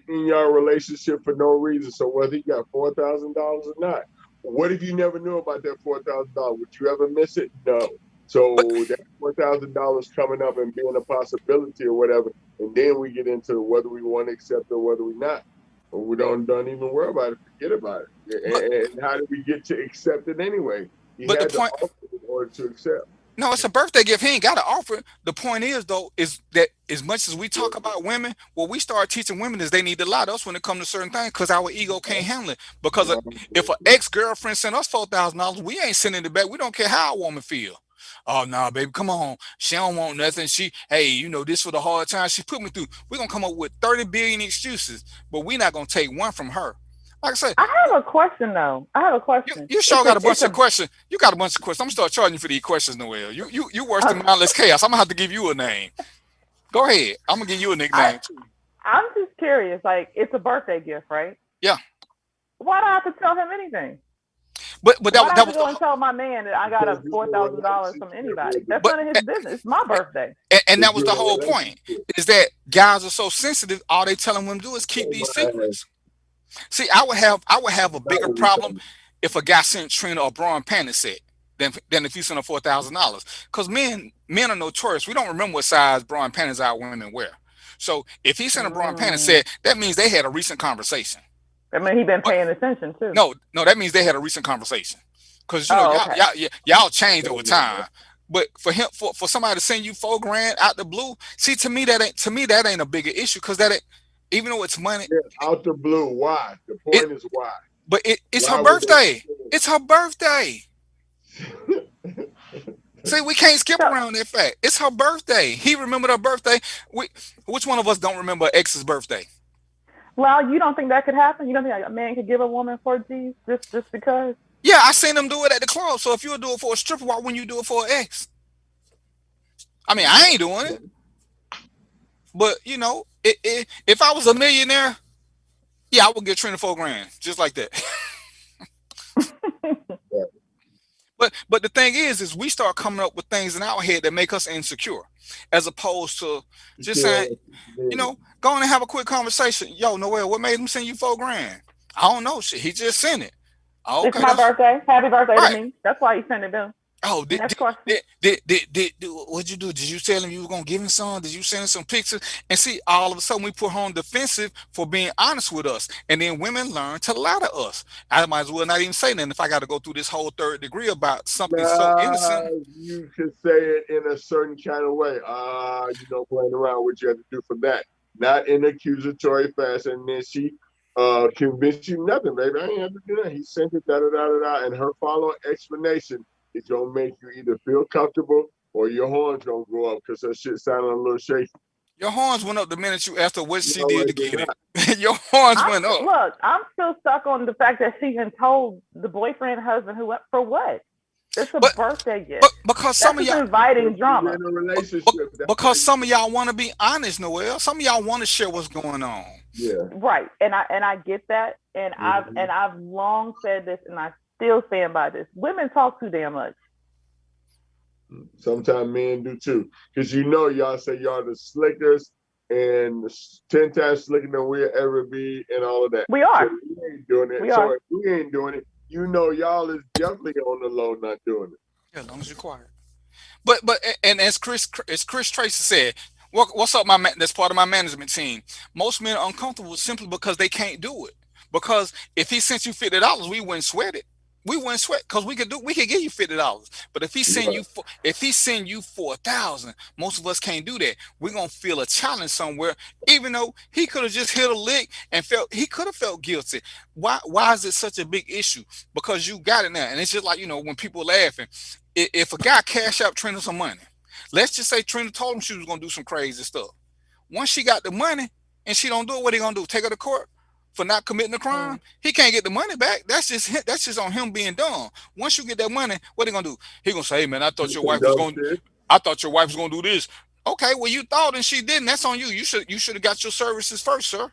In your relationship for no reason. So whether you got $4,000 or not, what if you never knew about that $4,000? Would you ever miss it? No. So that $4,000 coming up and being a possibility or whatever, and then we get into whether we want to accept it or whether we not. Or we don't even worry about it. Forget about it. And how did we get to accept it anyway? He had to offer it in order to accept. No, it's a birthday gift. He ain't got to offer it. The point is, though, is that as much as we talk about women, what we start teaching women is they need to lie to us when it comes to certain things because our ego can't handle it. Because if an ex-girlfriend sent us $4,000, we ain't sending it back. We don't care how a woman feel. Oh, no, baby, come on. She don't want nothing. This for the hard time she put me through. We're going to come up with 30 billion excuses, but we're not going to take one from her. Like I said, I have a question though. You sure got a bunch of questions. You got a bunch of questions. I'm gonna start charging you for these questions, Noelle. You worse than Mindless Chaos. I'm gonna have to give you a name. Go ahead. I'm gonna give you a nickname too. I'm just curious. Like, it's a birthday gift, right? Yeah. Why do I have to tell him anything? But that was was go and tell my man that I got a $4,000 from anybody. That's none of his business. It's my birthday. And that was the whole point. Is that guys are so sensitive. All they telling women to do is keep these secrets. See, I would have a bigger problem if a guy sent Trina a bra and panty set than if he sent her $4,000. Because men are notorious. We don't remember what size bra and panties our women wear. So if he sent a bra and panty set, that means they had a recent conversation. That means he been paying attention too. No, that means they had a recent conversation. Because y'all changed over time. But for him, for somebody to send you $4,000 out the blue, see, to me that ain't a bigger issue because that ain't. Even though it's money, out the blue. Why? The point is why. But it's her birthday. It's her birthday. See, we can't skip around that fact. It's her birthday. He remembered her birthday. Which one of us don't remember ex's birthday? Well, you don't think that could happen? You don't think a man could give a woman 4 G's just because? Yeah, I seen them do it at the club. So if you do it for a stripper, why wouldn't you do it for an ex? I mean, I ain't doing it. But if I was a millionaire, yeah, I would give Trina $4,000 just like that. But the thing is we start coming up with things in our head that make us insecure, as opposed to just saying, go on and have a quick conversation. Yo, Noelle, what made him send you $4,000? I don't know. Shit, he just sent it. Okay, it's my birthday. Happy birthday to me. That's why he sent it down. Oh, Next question. what'd you do? Did you tell him you were gonna give him some? Did you send him some pictures? And see, all of a sudden we put her on defensive for being honest with us, and then women learn to lie to us. I might as well not even say nothing if I got to go through this whole third degree about something so Nah, innocent. you could say it in a certain kind of way. Playing around what you have to do for that. Not in accusatory fashion. And then she convinced you nothing, baby. I ain't have to do that. He sent it, da da da da da. And her follow explanation is gonna make you either feel comfortable or your horns gonna go up because her shit sounded a little shaky. Your horns went up the minute you asked her what she No, did to it did get not. it. Your horns went up. Look, I'm still stuck on the fact that she even told the boyfriend, husband, who went for what? It's a birthday gift. Because That's just inviting drama. In a relationship. Because some of y'all want to be honest, Noel. Some of y'all want to share what's going on. Yeah. Right. And I get that. And I've long said this, and I still stand by this. Women talk too damn much. Sometimes men do too. Because y'all say y'all the slickest and 10 times slicker than we'll ever be and all of that. We are. So we ain't doing it. We are. If we ain't doing it, y'all is definitely on the low not doing it. Yeah, as long as you're quiet. But and as Chris Tracy said, what's up, my man? That's part of my management team. Most men are uncomfortable simply because they can't do it. Because if he sent you $50, we wouldn't sweat it. We wouldn't sweat because we could give you $50. But if he send you 4,000, most of us can't do that. We're gonna feel a challenge somewhere, even though he could have just hit a lick and he could have felt guilty. Why is it such a big issue? Because you got it now, and it's just like when people laughing. If a guy cash out Trina some money, let's just say Trina told him she was gonna do some crazy stuff. Once she got the money and she don't do it, what he gonna do? Take her to court for not committing a crime? He can't get the money back. That's just on him being dumb. Once you get that money, what he gonna do? He gonna say, "Hey man, I thought your wife was gonna do this." Okay, well you thought and she didn't. That's on you. You should have got your services first, sir.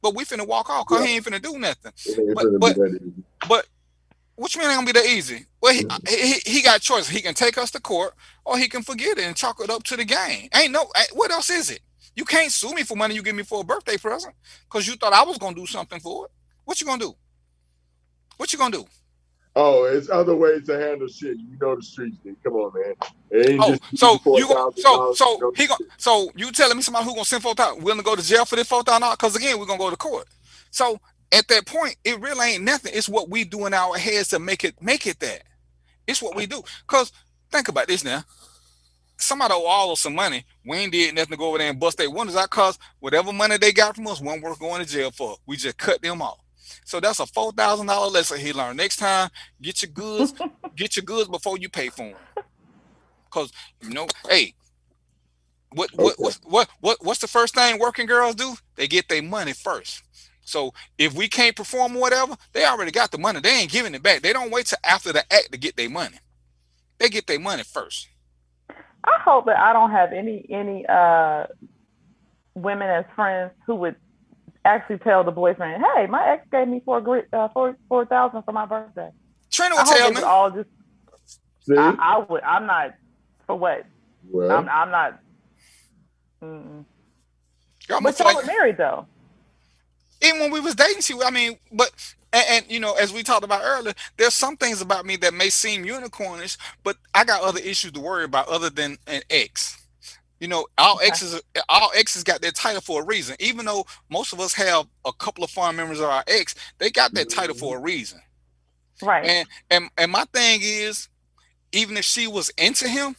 But we finna walk off because he ain't finna do nothing. But which man ain't gonna be that easy? Well, he got choices. He can take us to court, or he can forget it and chalk it up to the game. What else is it? You can't sue me for money you give me for a birthday present because you thought I was gonna do something for it. What you gonna do? What you gonna do? Oh, it's other ways to handle shit. The streets, dude. Come on, man. It ain't just so $4,000. You telling me somebody who gonna send 4,000 willing to go to jail for this 4,000? Because again, we're gonna go to court. So at that point, it really ain't nothing. It's what we do in our heads to make it that. It's what we do. Because think about this now. Somebody owe all us some money. We ain't did nothing to go over there and bust their windows out because whatever money they got from us wasn't worth going to jail for. We just cut them off. So that's a $4,000 lesson he learned. Next time, get your goods before you pay for them. Because hey, what's the first thing working girls do? They get their money first. So if we can't perform or whatever, they already got the money. They ain't giving it back. They don't wait till after the act to get their money. They get their money first. I hope that I don't have any women as friends who would actually tell the boyfriend, "Hey, my ex gave me $4,000 for my birthday." Trina will tell me. All just. I would. I'm not. For what? Well, I'm not. But y'all were married though. Even when we was dating, as we talked about earlier, there's some things about me that may seem unicornish, but I got other issues to worry about other than an ex. All exes got their title for a reason. Even though most of us have a couple of fond memories of our ex, they got that title for a reason. Right. And my thing is, even if she was into him,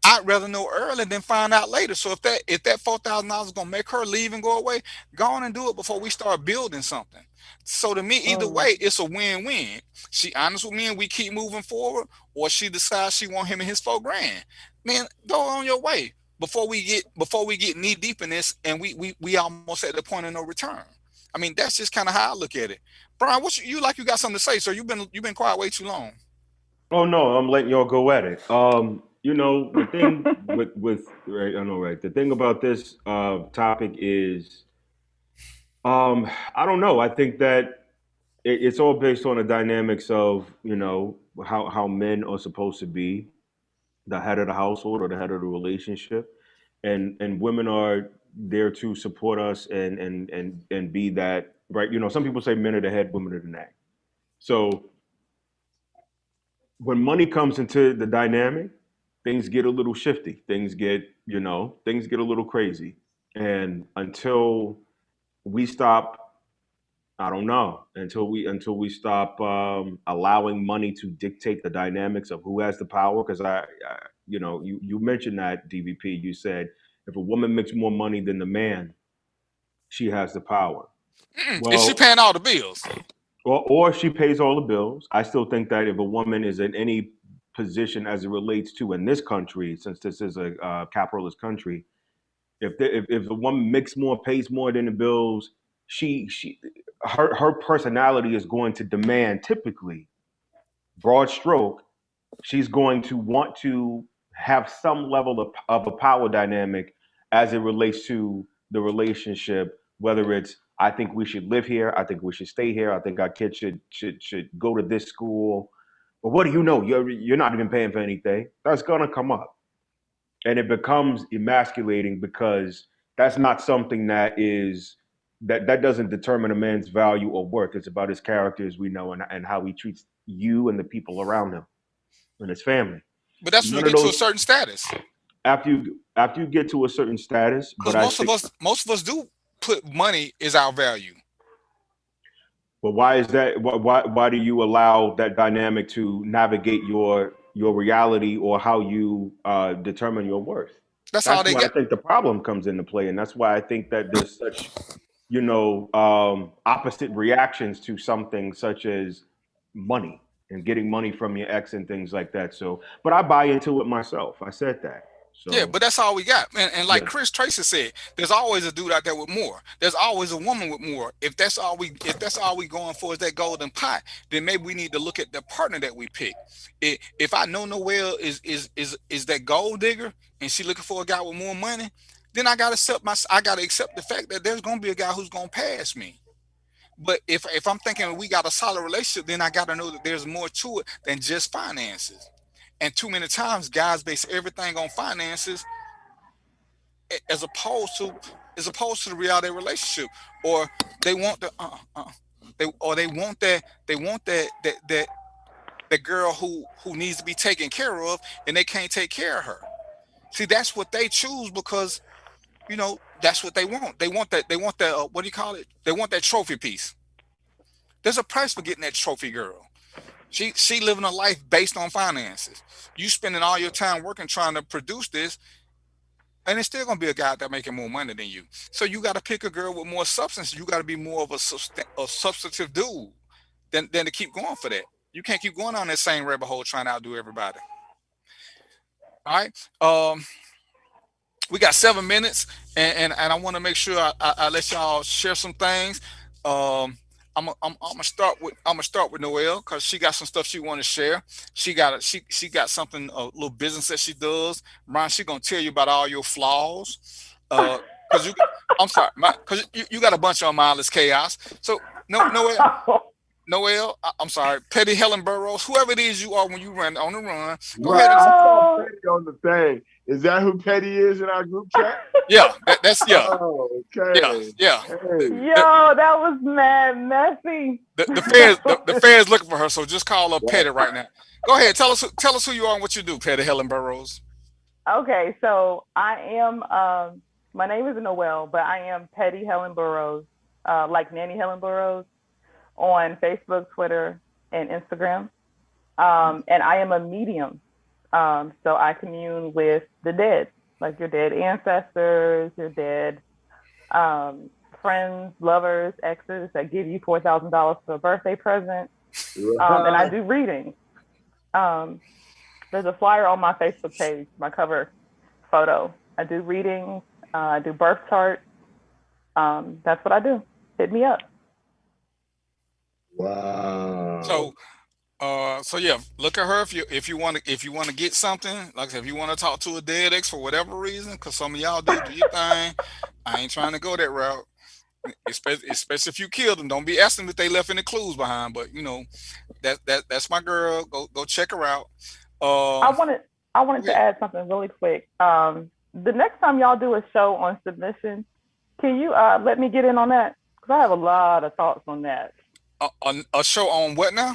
I'd rather know early than find out later. So if that $4,000 is gonna make her leave and go away, go on and do it before we start building something. So to me, either way, it's a win-win. She honest with me and we keep moving forward, or she decides she want him and his $4,000. Man, go on your way before we get knee deep in this and we almost at the point of no return. I mean, that's just kind of how I look at it. Brian, you got something to say, sir? You've been quiet way too long. Oh no, I'm letting y'all go at it. The thing with right, I know, right. The thing about this topic is, I don't know. I think that it's all based on the dynamics of how men are supposed to be, the head of the household or the head of the relationship, and women are there to support us and be that, right. Some people say men are the head, women are the neck. So when money comes into the dynamic, things get a little shifty. Things get a little crazy. And until we stop, I don't know, until we stop allowing money to dictate the dynamics of who has the power. Because you mentioned that, DVP. You said if a woman makes more money than the man, she has the power. Is she Well, paying all the bills? or she pays all the bills. I still think that if a woman is in any position as it relates to in this country, since this is a capitalist country, if the woman makes more, pays more than the bills, her personality is going to demand, typically, broad stroke, she's going to want to have some level of a power dynamic as it relates to the relationship, whether it's I think we should live here, I think we should stay here, I think our kids should go to this school. But what do you know? You're not even paying for anything. That's gonna come up. And it becomes emasculating because that's not something that doesn't determine a man's value or worth. It's about his character, as we know, and how he treats you and the people around him and his family. But that's when you None of get to a those certain status. after you get to a certain status. Because But I most think, of us do put money is our value. but why is that? Why do you allow that dynamic to navigate your reality or how you determine your worth? That's all That's they why I get. think the problem comes into play, and that's why I think that there's such opposite reactions to something such as money and getting money from your ex and things like that. So, but I buy into it myself. I said that. Yeah, So but that's all we got. And like yeah. Chris Tracy said, there's always a dude out there with more. There's always a woman with more. If that's all we going for is that golden pot, then maybe we need to look at the partner that we pick. If I know Noelle is that gold digger and she looking for a guy with more money, then I gotta accept the fact that there's gonna be a guy who's gonna pass me. But if I'm thinking we got a solid relationship, then I gotta know that there's more to it than just finances. And too many times guys base everything on finances as opposed to the reality of the relationship. Or they want they want that girl who needs to be taken care of and they can't take care of her. See, that's what they choose because that's what they want. They want that what do you call it? They want that trophy piece. There's a price for getting that trophy girl. She living a life based on finances. You spending all your time working trying to produce this, and it's still gonna be a guy that making more money than you. So you got to pick a girl with more substance. You got to be more of a substantive dude than to keep going for that. You can't keep going on that same rabbit hole trying to outdo everybody. All right. We got 7 minutes, and I want to make sure I let y'all share some things. I'm gonna start with Noelle because she got some stuff she want to share. She got something, a little business that she does. Ron, she gonna tell you about all your flaws. Because I'm sorry, because you got a bunch on mindless chaos. So Noelle, I'm sorry, Petty Helen Burroughs, whoever it is you are when you run on the run, go ahead and I saw Petty on the thing. Is that who Petty is in our group chat? yeah, that's yeah. Oh, okay. Yeah. Hey. Yo, that was mad messy. The fans looking for her, so just call her Petty right now. Go ahead, tell us who you are and what you do, Petty Helen Burroughs. Okay, so I am my name is Noelle, but I am Petty Helen Burroughs, like Nanny Helen Burroughs, on Facebook, Twitter, and Instagram. And I am a medium. So I commune with the dead, like your dead ancestors, your dead friends, lovers, exes that give you $4,000 for a birthday present. And I do readings. There's a flyer on my Facebook page, my cover photo. I do readings. I do birth charts. That's what I do. Hit me up. Wow. So yeah, look at her if you want to get something. Like I said, if you want to talk to a dead ex for whatever reason, because some of y'all do your thing. I ain't trying to go that route. Especially if you killed them, don't be asking if they left any clues behind. But that's my girl. Go check her out. I wanted to add something really quick. The next time y'all do a show on submission, can you let me get in on that? Because I have a lot of thoughts on that. A show on what now?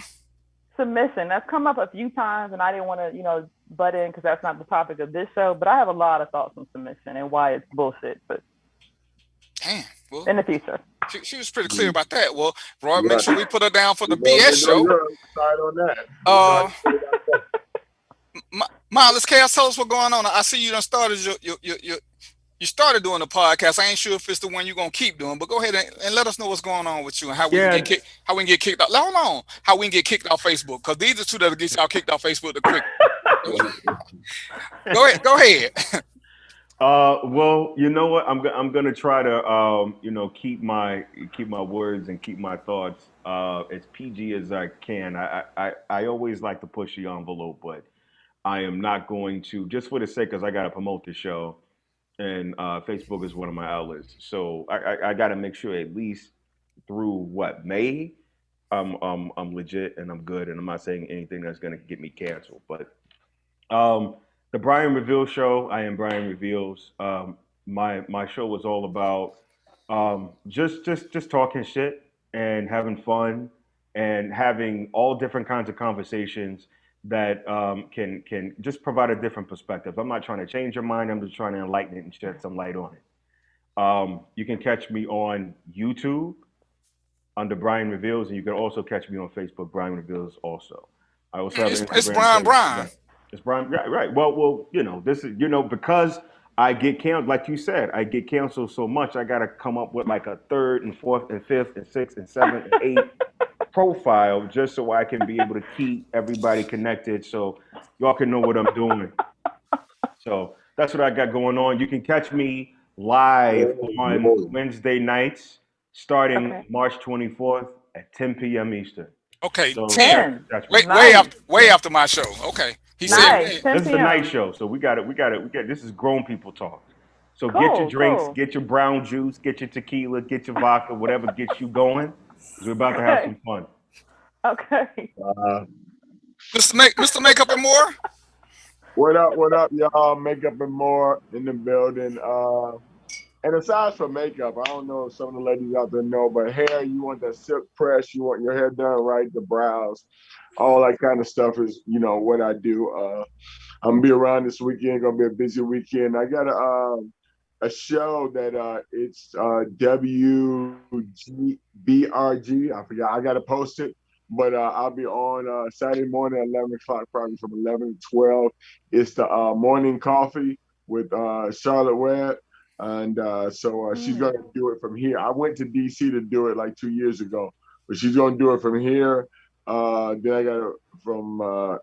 submission. That's come up a few times, and I didn't want to, butt in because that's not the topic of this show. But I have a lot of thoughts on submission and why it's bullshit. But Damn. Well, in the future, she was pretty clear about that. Well, Roy, Right. make sure we put her down for the You know, BS show. you're side on that. Miles, Chaos, tell us what's going on. I see you done started you started doing the podcast. I ain't sure if it's the one you're gonna keep doing, but go ahead and let us know what's going on with you and how we can get kicked out. Hold on, how we can get kicked off Facebook, because these are two that get y'all kicked off Facebook the quick. Go ahead. Well, you know what? I'm gonna try to keep my words and keep my thoughts as PG as I can. I always like to push the envelope, but I am not going to, just for the sake, because I got to promote the show, and Facebook is one of my outlets. So I got to make sure at least through May, I'm legit and I'm good, and I'm not saying anything that's gonna get me canceled. But the Brian Reveals show, I am Brian Reveals. My show was all about just talking shit and having fun and having all different kinds of conversations that can just provide a different perspective. I'm not trying to change your mind. I'm just trying to enlighten it and shed some light on it. You can catch me on YouTube under Brian Reveals, and you can also catch me on Facebook, Brian Reveals also. I also have it's Brian. It's Brian, right. Well, this is, because I get canceled, like you said, I get canceled so much, I got to come up with like a third and fourth and fifth and sixth and seventh and eighth profile just so I can be able to keep everybody connected so y'all can know what I'm doing. So that's what I got going on. You can catch me live on Wednesday nights starting March 24th at 10 p.m. Eastern. Okay, so 10. That's way after my show. Okay. He said this is the night show, so we got it. This is grown people talk. So get your drinks, get your brown juice, get your tequila, get your vodka, whatever gets you going, because we're about to have some fun. Okay. Mr. Makeup and More. What up, y'all? Makeup and More in the building. And aside from makeup, I don't know if some of the ladies out there know, but hair, you want that silk press, you want your hair done right, the brows, all that kind of stuff is, what I do. I'm gonna be around this weekend, gonna be a busy weekend. I got a show that it's WGBRG. I forgot, I gotta post it. But I'll be on Saturday morning at 11 o'clock, probably from 11 to 12. It's the morning coffee with Charlotte Webb. And so she's going to do it from here. I went to D.C. to do it like 2 years ago, but she's going to do it from here. Then I got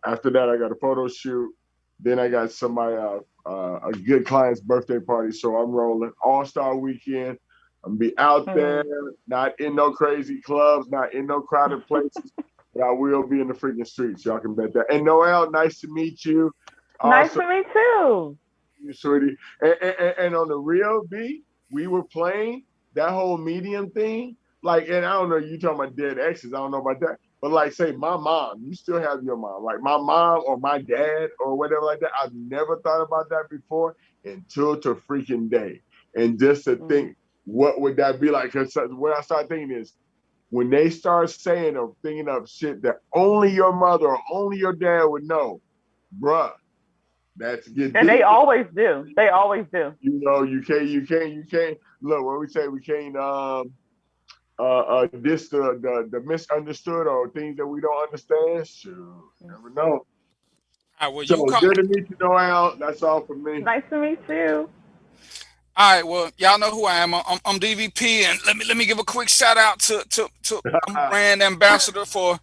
after that, I got a photo shoot. Then I got somebody, a good client's birthday party. So I'm rolling All-Star Weekend. I'm gonna be out there, not in no crazy clubs, not in no crowded places, but I will be in the freaking streets. Y'all can bet that. And Noelle, nice to meet you. Nice to meet you. You, sweetie. And on the real B, we were playing that whole medium thing. Like, and I don't know, you talking about dead exes, I don't know about that. But like, say my mom, you still have your mom. Like my mom or my dad or whatever like that. I've never thought about that before until to freaking day. And just to think, what would that be like? Because what I start thinking is, when they start saying or thinking of shit that only your mother or only your dad would know, bruh, that's get and deep. They always do. They always do. You can't. Look, when we say we can't diss the misunderstood or things that we don't understand, sure, never know. Well, so good to meet you, Noelle. That's all for me. Nice to meet you. All right, well, y'all know who I am. I'm DVP, and let me give a quick shout out to I'm a brand ambassador for,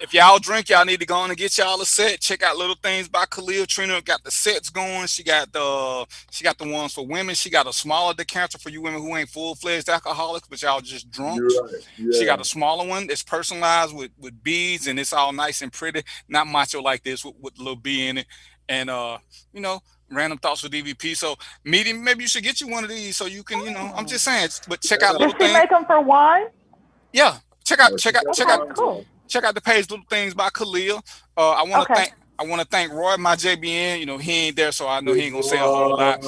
if y'all drink, y'all need to go on and get y'all a set. Check out Little Things by Khalil. Trina got the sets going. She got the ones for women. She got a smaller decanter for you women who ain't full-fledged alcoholics, but y'all just drunk. Right. Yeah. She got a smaller one. It's personalized with beads, and it's all nice and pretty. Not macho like this with a little B in it. And random thoughts with DVP. So maybe you should get you one of these so you can, I'm just saying, but check out Little Things. Did she make them for wine? Yeah. Check out the page Little Things by Khalil. I want to thank Roy, my JBN. He ain't there, so I know he ain't gonna say a whole lot.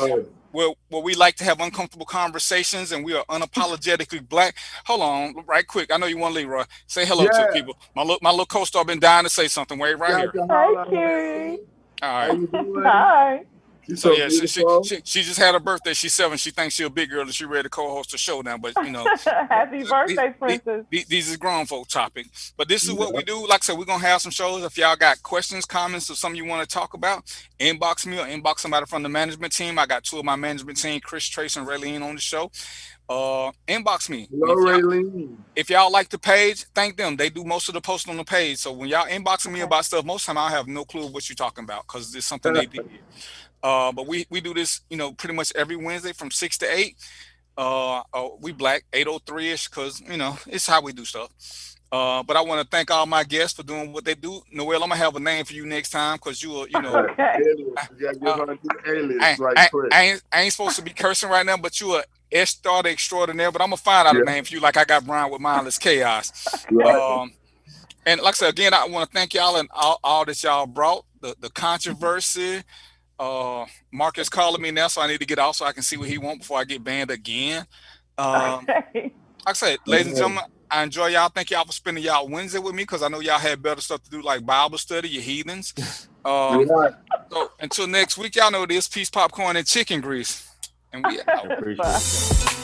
where we like to have uncomfortable conversations and we are unapologetically black. Hold on, right quick. I know you want to leave, Roy. Say hello to the people. My little co-star been dying to say something. Wait right here. Hey, All How right. you doing? Hi. She's So so yeah, beautiful. she just had her birthday. She's 7. She thinks she's a big girl and she's ready to co-host the show now. But you know, Happy birthday, princess. these is grown folk topics. But this is what Yeah. we do. Like I said, we're gonna have some shows. If y'all got questions, comments, or something you want to talk about, inbox me or inbox somebody from the management team. I got 2 of my management team, Chris, Trace, and Raylene on the show. Inbox me. Hello, Raylene. If y'all like the page, thank them. They do most of the posts on the page. So when y'all inboxing me about stuff, most of the time I have no clue what you're talking about because it's something they did. But we do this, you know, pretty much every Wednesday from 6 to 8. We black 8:03ish because you know it's how we do stuff. But I want to thank all my guests for doing what they do. Noel, I'm gonna have a name for you next time because you know. Alias. You gotta give her the alias right quick. I ain't supposed to be cursing right now, but you are star extraordinaire. But I'm gonna find out a name for you, like I got Brian with Mindless Chaos. Right. And like I said again, I want to thank y'all and all that y'all brought. The controversy. Marcus calling me now, so I need to get off so I can see what he wants before I get banned again. Like I said, ladies and gentlemen, I enjoy y'all. Thank y'all for spending y'all Wednesday with me because I know y'all had better stuff to do like Bible study, you heathens. So until next week, y'all know this: peace, popcorn, and chicken grease. And we out.